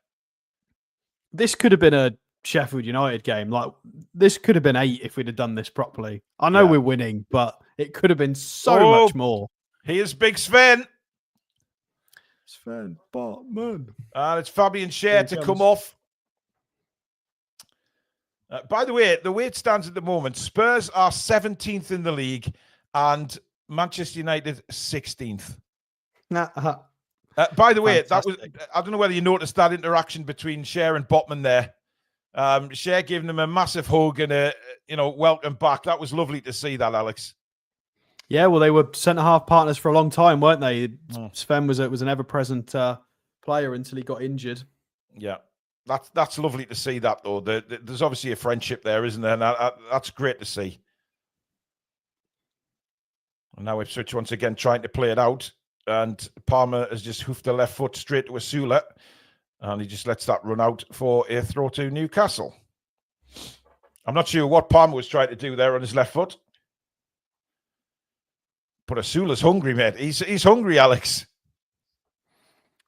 This could have been a Sheffield United game. Like, this could have been 8 if we'd have done this properly. I know we're winning, but it could have been so much more. Here's Big Sven. Sven Bartman. And it's Fabian Schär to come off. By the way it stands at the moment, Spurs are 17th in the league and Manchester United 16th. By the way, Fantastic. that was, I don't know whether you noticed that interaction between Schär and Botman there. Schär giving him a massive hug and a welcome back. That was lovely to see that, Alex. Yeah, well, they were centre-half partners for a long time, weren't they? Sven was an ever-present player until he got injured. Yeah. That's lovely to see that, though. There's obviously a friendship there, isn't there? And that's great to see. And now Ipswich once again trying to play it out. And Palmer has just hoofed the left foot straight to Asula. And he just lets that run out for a throw to Newcastle. I'm not sure what Palmer was trying to do there on his left foot. But Asula's hungry, mate. He's hungry, Alex.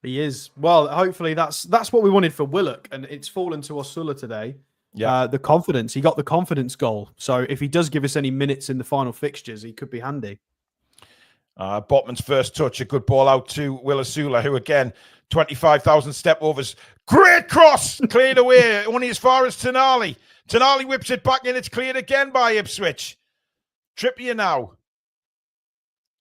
He is. Well, hopefully that's what we wanted for Willock, and it's fallen to Asula today. Yeah, the confidence. He got the confidence goal. So if he does give us any minutes in the final fixtures, he could be handy. Botman's first touch, a good ball out to Will Asula, who again 25,000 step overs. Great cross, cleared away, only as far as Tonali. Tonali whips it back in. It's cleared again by Ipswich. Trippier now.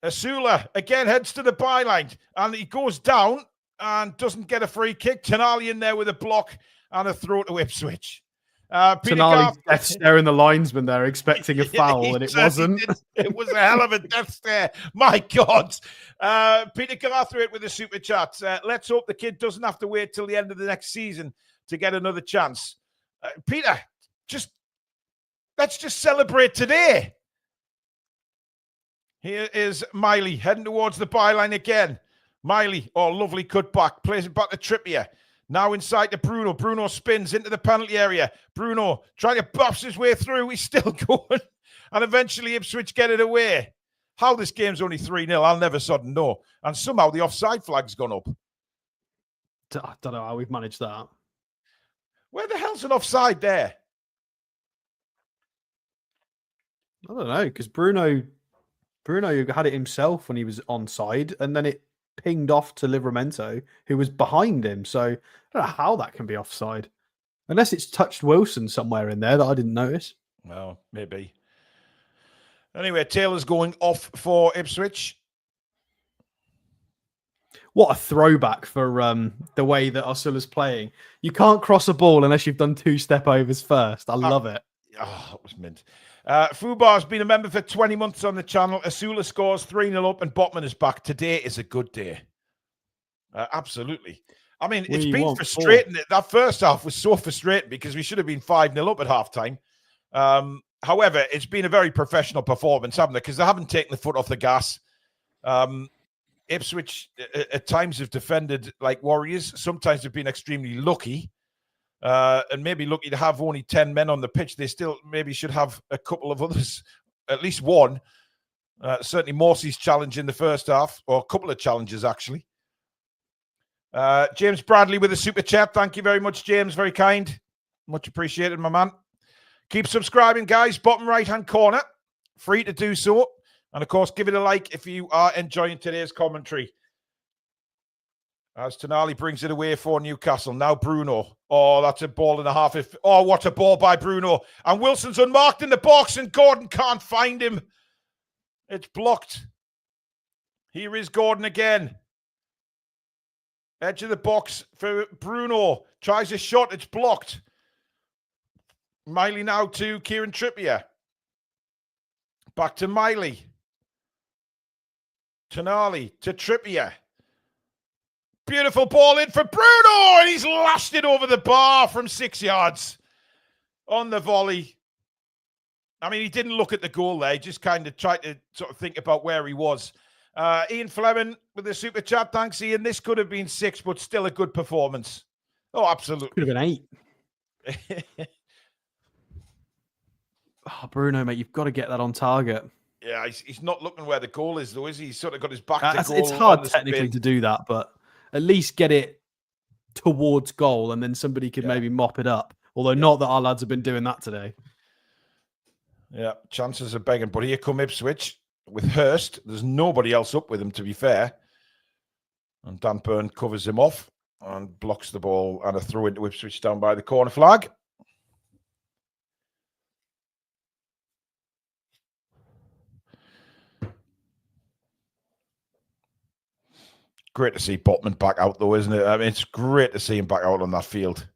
Asula again heads to the byline, and he goes down and doesn't get a free kick. Tonali in there with a block and a throw to Ipswich. Tonali death staring the linesman there, expecting a foul, and it wasn't. It was a hell of a death stare. My God. Peter Garthwaite with a super chat. Let's hope the kid doesn't have to wait till the end of the next season to get another chance. Peter, let's just celebrate today. Here is Miley heading towards the byline again. Miley, lovly cut back, plays it back to Trippier. Now inside to Bruno. Bruno spins into the penalty area. Bruno trying to box his way through. He's still going. And eventually Ipswich get it away. How this game's only 3-0, I'll never sudden know. And somehow the offside flag's gone up. I don't know how we've managed that. Where the hell's an offside there? I don't know, because Bruno had it himself when he was onside, and then it pinged off to Livramento, who was behind him. So I don't know how that can be offside. Unless it's touched Wilson somewhere in there that I didn't notice. Well, maybe. Anyway, Taylor's going off for Ipswich. What a throwback for the way that Osula's playing. You can't cross a ball unless you've done 2 step overs first. I love it. Oh, it was mint. Fubar's been a member for 20 months on the channel. Asula scores 3-0 up and Botman is back. Today is a good day. Absolutely. I mean, it's been frustrating. That first half was so frustrating because we should have been 5-0 up at halftime. However, it's been a very professional performance, haven't it? Because they haven't taken the foot off the gas. Ipswich at times have defended like warriors. Sometimes they've been extremely lucky. And maybe lucky to have only 10 men on the pitch. They still maybe should have a couple of others, at least one. Certainly Morsey's challenge in the first half, or a couple of challenges, actually. James Bradley with a super chat. Thank you very much, James. Very kind. Much appreciated, my man. Keep subscribing, guys. Bottom right-hand corner. Free to do so. And, of course, give it a like if you are enjoying today's commentary. As Tonali brings it away for Newcastle. Now Bruno. Oh, that's a ball and a half. Oh, what a ball by Bruno. And Wilson's unmarked in the box and Gordon can't find him. It's blocked. Here is Gordon again. Edge of the box for Bruno. Tries a shot. It's blocked. Miley now to Kieran Trippier. Back to Miley. Tonali to Trippier. Beautiful ball in for Bruno, and he's lashed it over the bar from 6 yards on the volley. I mean, he didn't look at the goal there. He just kind of tried to sort of think about where he was. Ian Fleming with the super chat. Thanks, Ian. This could have been 6, but still a good performance. Oh, absolutely. Could have been 8. Oh, Bruno, mate, you've got to get that on target. Yeah, he's not looking where the goal is, though, is he? He's sort of got his back to goal. It's hard technically to do that, but at least get it towards goal and then somebody could maybe mop it up. Although not that our lads have been doing that today. Yeah, chances are begging. But here come Ipswich with Hurst. There's nobody else up with him, to be fair. And Dan Burn covers him off and blocks the ball and a throw into Ipswich down by the corner flag. Great to see Botman back out, though, isn't it? I mean, it's great to see him back out on that field.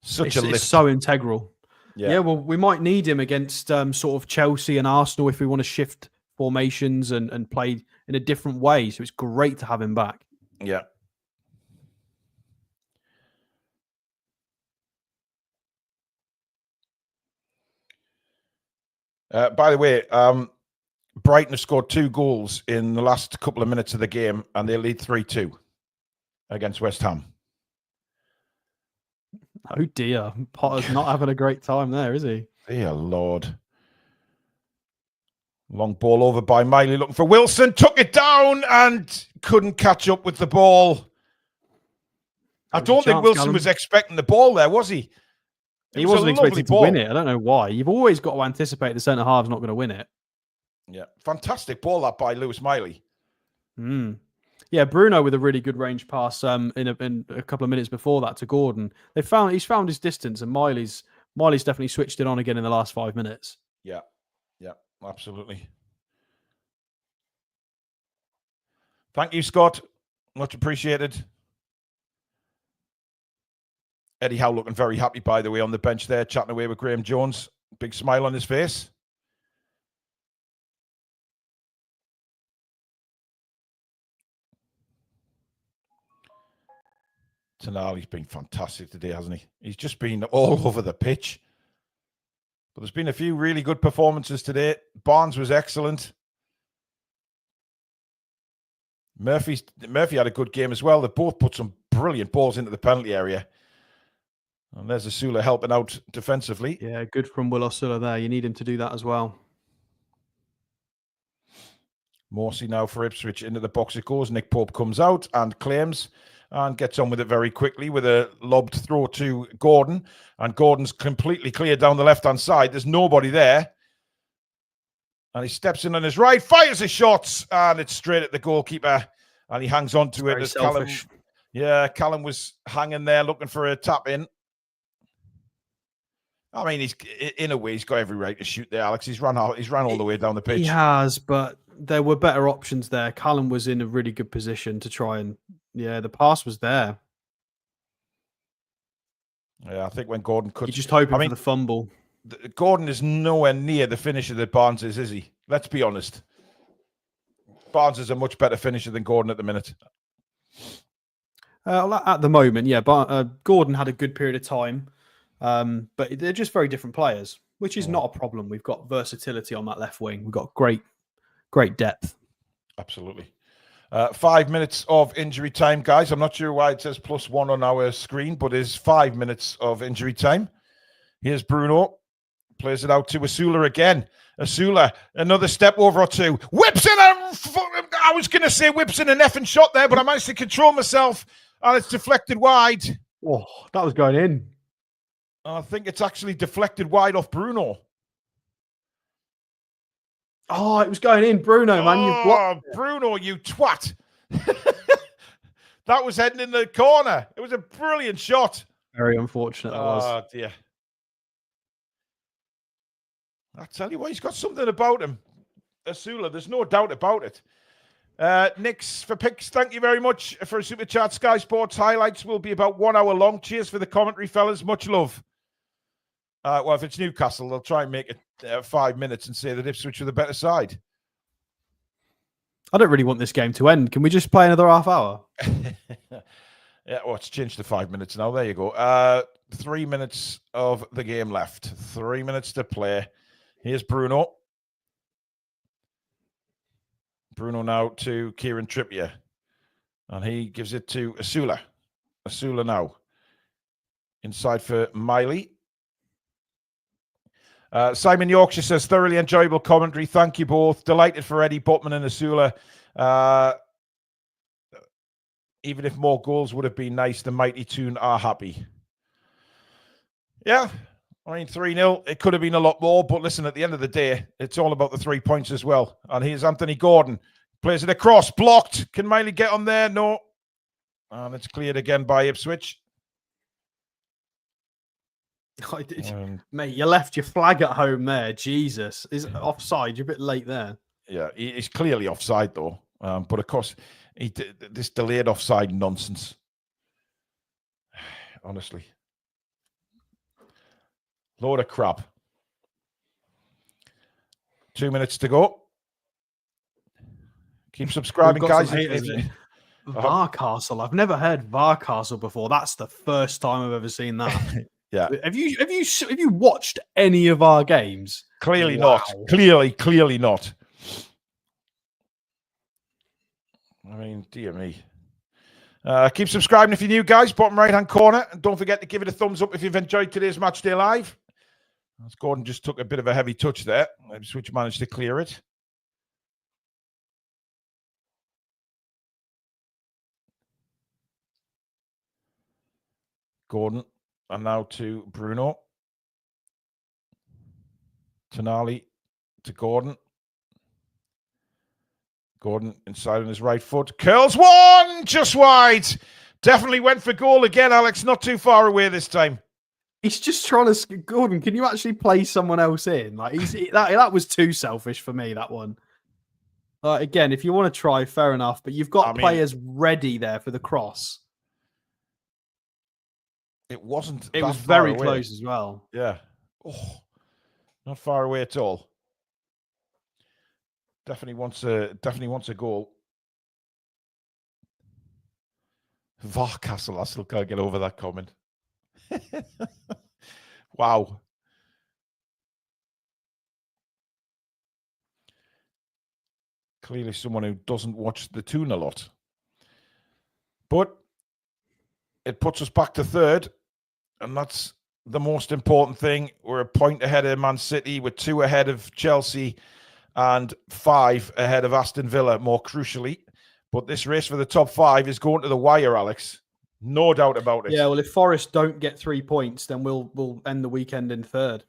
Such a lift. It's so integral. Yeah, well, we might need him against sort of Chelsea and Arsenal if we want to shift formations and play in a different way. So it's great to have him back. Yeah. By the way, Brighton have scored 2 goals in the last couple of minutes of the game, and they lead 3-2 against West Ham. Oh, dear. Potter's not having a great time there, is he? Dear Lord. Long ball over by Miley, looking for Wilson. Took it down and couldn't catch up with the ball. I don't think Wilson was expecting the ball there, was he? He wasn't expecting to win it. I don't know why. You've always got to anticipate the centre-half's not going to win it. Yeah, fantastic ball that by Lewis Miley. Yeah, Bruno with a really good range pass in a couple of minutes before that to Gordon. He's found his distance, and Miley's definitely switched it on again in the last 5 minutes. Yeah, absolutely. Thank you, Scott. Much appreciated. Eddie Howe looking very happy, by the way, on the bench there, chatting away with Graham Jones. Big smile on his face. Tonali's been fantastic today, hasn't he? He's just been all over the pitch. But there's been a few really good performances today. Barnes was excellent. Murphy had a good game as well. They both put some brilliant balls into the penalty area. And there's Asula helping out defensively. Yeah, good from Will Osula there. You need him to do that as well. Morsey now for Ipswich. Into the box it goes. Nick Pope comes out and claims. and gets on with it very quickly with a lobbed throw to Gordon. And Gordon's completely cleared down the left-hand side. There's nobody there. And he steps in on his right, fires his shots, and it's straight at the goalkeeper. And he hangs on to it as Callum was hanging there looking for a tap in. I mean, he's in a way, he's got every right to shoot there, Alex. He's run all the way down the pitch. He has, but there were better options there. Callum was in a really good position to try and, the pass was there. Yeah, I think when Gordon cuts... You're just hoping for the fumble. Gordon is nowhere near the finisher that Barnes is he? Let's be honest. Barnes is a much better finisher than Gordon at the minute. At the moment, yeah. But Gordon had a good period of time. But they're just very different players, which is not a problem. We've got versatility on that left wing. We've got great depth. Absolutely. 5 minutes of injury time, guys. I'm not sure why it says +1 on our screen, but it's 5 minutes of injury time. Here's Bruno. Plays it out to Asula again. Asula, another step over or two. Whips in I was going to say whips in an effing shot there, but I managed to control myself, and it's deflected wide. Oh, that was going in. I think it's actually deflected wide off Bruno. Oh, it was going in. Bruno, man. You blocked it. Bruno, you twat. That was heading in the corner. It was a brilliant shot. Very unfortunate that was. Oh, dear. I tell you what, he's got something about him. Asula, there's no doubt about it. Nix for picks, thank you very much for a super chat. Sky Sports highlights will be about 1 hour long. Cheers for the commentary, fellas. Much love. Well, if it's Newcastle, they'll try and make it 5 minutes and say that Ipswich are the better side. I don't really want this game to end. Can we just play another half hour? Yeah, well, it's changed to 5 minutes now. There you go. 3 minutes of the game left. 3 minutes to play. Here's Bruno. Bruno now to Kieran Trippier. And he gives it to Asula. Asula now. Inside for Miley. Simon Yorkshire says, thoroughly enjoyable commentary. Thank you both. Delighted for Eddie Butman and Asula. Even if more goals would have been nice, the mighty Toon are happy. Yeah. I mean, 3-0, it could have been a lot more, but listen, at the end of the day, it's all about the 3 points as well. And here's Anthony Gordon. Plays it across, blocked. Can Miley get on there? No. And it's cleared again by Ipswich. Mate, you left your flag at home there. Jesus. Is it offside? You're a bit late there. Yeah, he's clearly offside, though. But, of course, this delayed offside nonsense. Honestly. Load of crap. 2 minutes to go. Keep subscribing, guys. Varcastle. I've never heard Varcastle before. That's the first time I've ever seen that. Yeah. Have you watched any of our games? Clearly not. Clearly not. I mean, dear me. Keep subscribing if you're new, guys. Bottom right-hand corner. And don't forget to give it a thumbs up if you've enjoyed today's Matchday Live. As Gordon just took a bit of a heavy touch there. Ipswich managed to clear it. Gordon. And now to Bruno. Tonali to Gordon. Gordon inside on his right foot. Curls one! Just wide. Definitely went for goal again, Alex. Not too far away this time. He's just trying to... Gordon, can you actually play someone else in? Like that was too selfish for me, that one. Again, if you want to try, fair enough. But you've got players ready there for the cross. It wasn't. It was very close as well. Yeah. Oh, not far away at all. Definitely wants a goal. Varcastle, I still can't get over that comment. Wow. Clearly someone who doesn't watch the Toon a lot. But it puts us back to third, and that's the most important thing. We're a point ahead of Man City, we're 2 ahead of Chelsea, and 5 ahead of Aston Villa, more crucially. But this race for the top 5 is going to the wire, Alex. No doubt about it. Yeah, well, if Forest don't get 3 points, then we'll end the weekend in 3rd.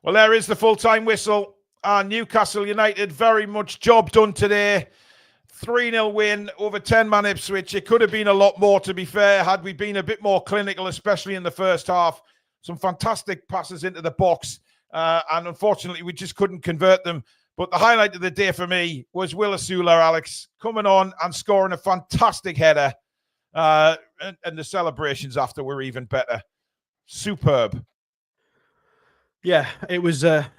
Well, there is the full-time whistle. Newcastle United, very much job done today. 3-0 win over 10-man Ipswich. It could have been a lot more, to be fair, had we been a bit more clinical, especially in the first half. Some fantastic passes into the box, and unfortunately, we just couldn't convert them. But the highlight of the day for me was Will Asula, Alex, coming on and scoring a fantastic header. And the celebrations after were even better. Superb. Yeah, it was a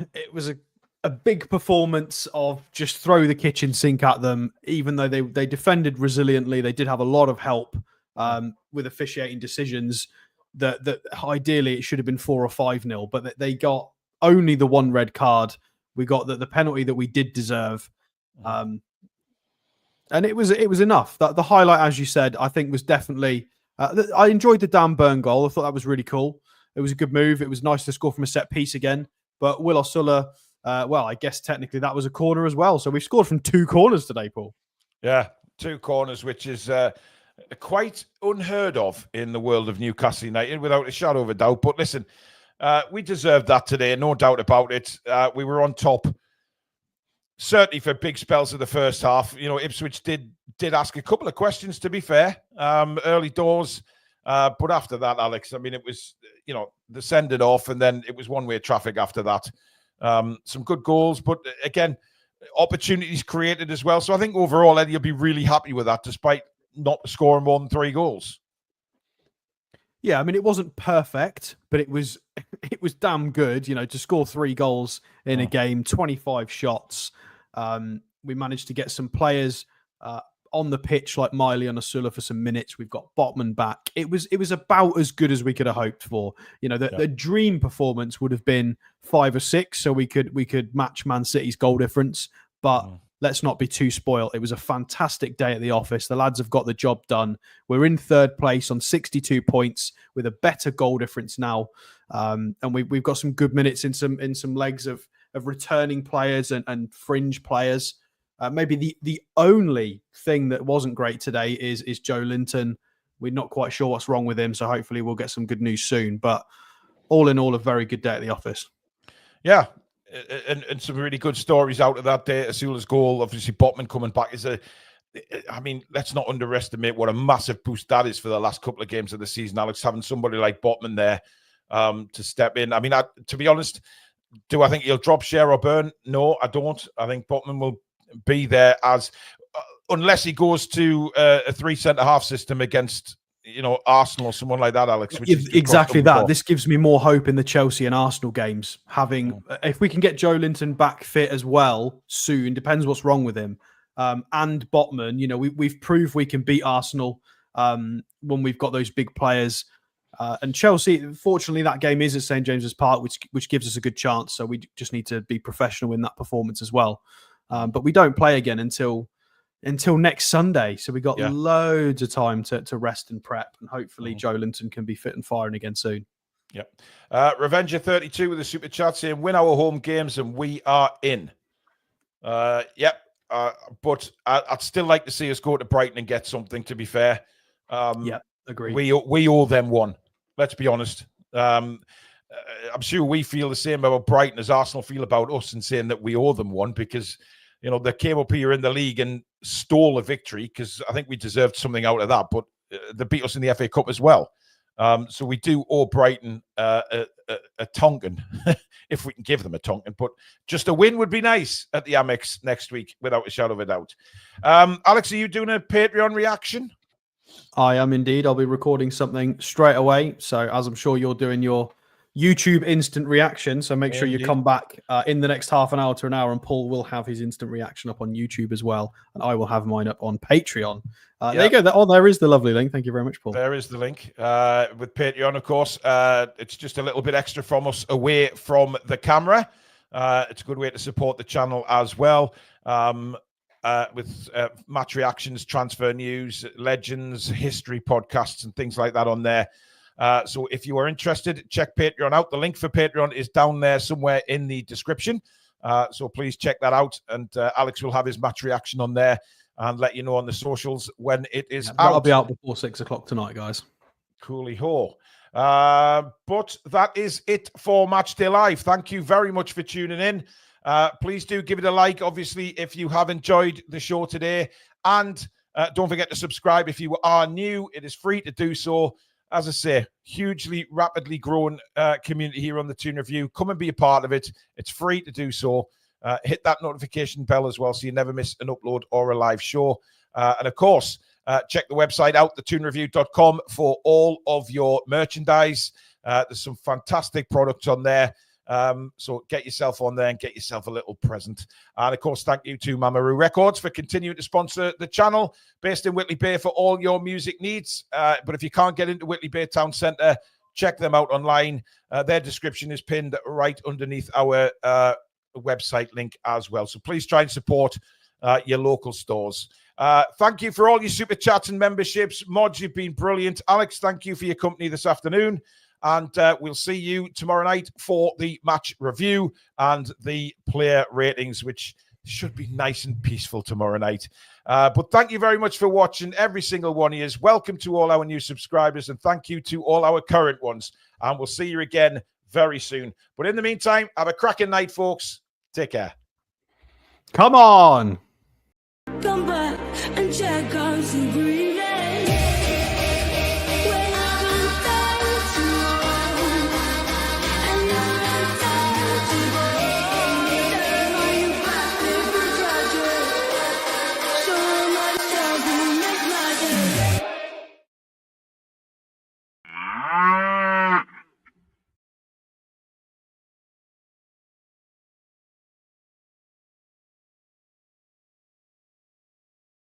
big performance of just throw the kitchen sink at them. Even though they defended resiliently, they did have a lot of help with officiating decisions. That ideally it should have been 4 or 5-0, but they got only the 1 red card. We got the penalty that we did deserve, and it was enough. That the highlight, as you said, I think was definitely. I enjoyed the Dan Burn goal. I thought that was really cool. It was a good move. It was nice to score from a set piece again. But Will Osula, well, I guess technically that was a corner as well. So we've scored from 2 corners today, Paul. Yeah, 2 corners, which is quite unheard of in the world of Newcastle United, without a shadow of a doubt. But listen, we deserved that today, no doubt about it. We were on top. Certainly for big spells of the first half. You know, Ipswich did ask a couple of questions, to be fair, early doors. But after that, Alex, I mean, it was, you know, the send it off, and then it was one-way traffic after that. Some good goals, but again, opportunities created as well. So I think overall, Eddie will be really happy with that, despite not scoring more than 3 goals. Yeah, I mean, it wasn't perfect, but it was damn good, you know, to score 3 goals in a game, 25 shots. We managed to get some players on the pitch like Miley and Asula for some minutes. We've got Botman back. It was about as good as we could have hoped for. You know, the dream performance would have been 5 or 6, so we could match Man City's goal difference. But let's not be too spoiled. It was a fantastic day at the office. The lads have got the job done. We're in 3rd place on 62 points with a better goal difference now, and we've got some good minutes in some legs of returning players and fringe players. Maybe the only thing that wasn't great today is Joe Linton. We're not quite sure what's wrong with him, so hopefully we'll get some good news soon. But all in all, a very good day at the office. Yeah, and some really good stories out of that day. Asula's goal, obviously Botman coming back is I mean, let's not underestimate what a massive boost that is for the last couple of games of the season, Alex, having somebody like Botman there to step in. I mean, to be honest, do I think he'll drop Share or Burn? No, I don't. I think Botman will be there as unless he goes to a 3 centre-half system against, you know, Arsenal or someone like that, Alex. Which exactly that. This gives me more hope in the Chelsea and Arsenal games. If we can get Joe Linton back fit as well soon, depends what's wrong with him. And Botman, you know, we've proved we can beat Arsenal when we've got those big players. And Chelsea, fortunately, that game is at St James's Park, which gives us a good chance. So we just need to be professional in that performance as well. But we don't play again until next Sunday. So we got loads of time to rest and prep. And hopefully Joe Linton can be fit and firing again soon. Yep. Revenger32 with a super chat saying, win our home games and we are in. Yep. But I'd still like to see us go to Brighton and get something, to be fair. Yeah, agreed. We owe them one. Let's be honest. I'm sure we feel the same about Brighton as Arsenal feel about us, and saying that we owe them one, because, you know, they came up here in the league and stole a victory, because I think we deserved something out of that, but they beat us in the FA Cup as well. So we do owe Brighton a Tonkin, if we can give them a Tonkin. But just a win would be nice at the Amex next week, without a shadow of a doubt. Alex, are you doing a Patreon reaction? I am indeed. I'll be recording something straight away. So as I'm sure you're doing your YouTube instant reaction, so make sure you come back in the next half an hour to an hour, and Paul will have his instant reaction up on YouTube as well, and I will have mine up on Patreon. There you go. There is the lovely link. Thank you very much, Paul. There is the link with Patreon, of course. It's just a little bit extra from us away from the camera. It's a good way to support the channel as well. With match reactions, transfer news, legends, history podcasts, and things like that on there. So if you are interested, check Patreon out. The link for Patreon is down there somewhere in the description. So please check that out. And Alex will have his match reaction on there. and let you know on the socials when it is out. That'll be out before 6 o'clock tonight, guys. Coolie ho. But that is it for Matchday Live. Thank you very much for tuning in. Please do give it a like, obviously, if you have enjoyed the show today. And don't forget to subscribe if you are new. It is free to do so. As I say, hugely, rapidly growing community here on the Toon Review. Come and be a part of it. It's free to do so. Hit that notification bell as well so you never miss an upload or a live show. And of course, check the website out, thetoonreview.com, for all of your merchandise. There's some fantastic products on there. So get yourself on there and get yourself a little present. And of course, thank you to Mamaroo Records for continuing to sponsor the channel, based in Whitley Bay, for all your music needs. But if you can't get into Whitley Bay Town Centre, check them out online. Their description is pinned right underneath our website link as well. So please try and support your local stores. Thank you for all your super chats and memberships. Mods, you've been brilliant. Alex, thank you for your company this afternoon. And we'll see you tomorrow night for the match review and the player ratings, which should be nice and peaceful tomorrow night. But thank you very much for watching, every single one of you. Welcome to all our new subscribers, and thank you to all our current ones. And we'll see you again very soon. But in the meantime, have a cracking night, folks. Take care. Come on.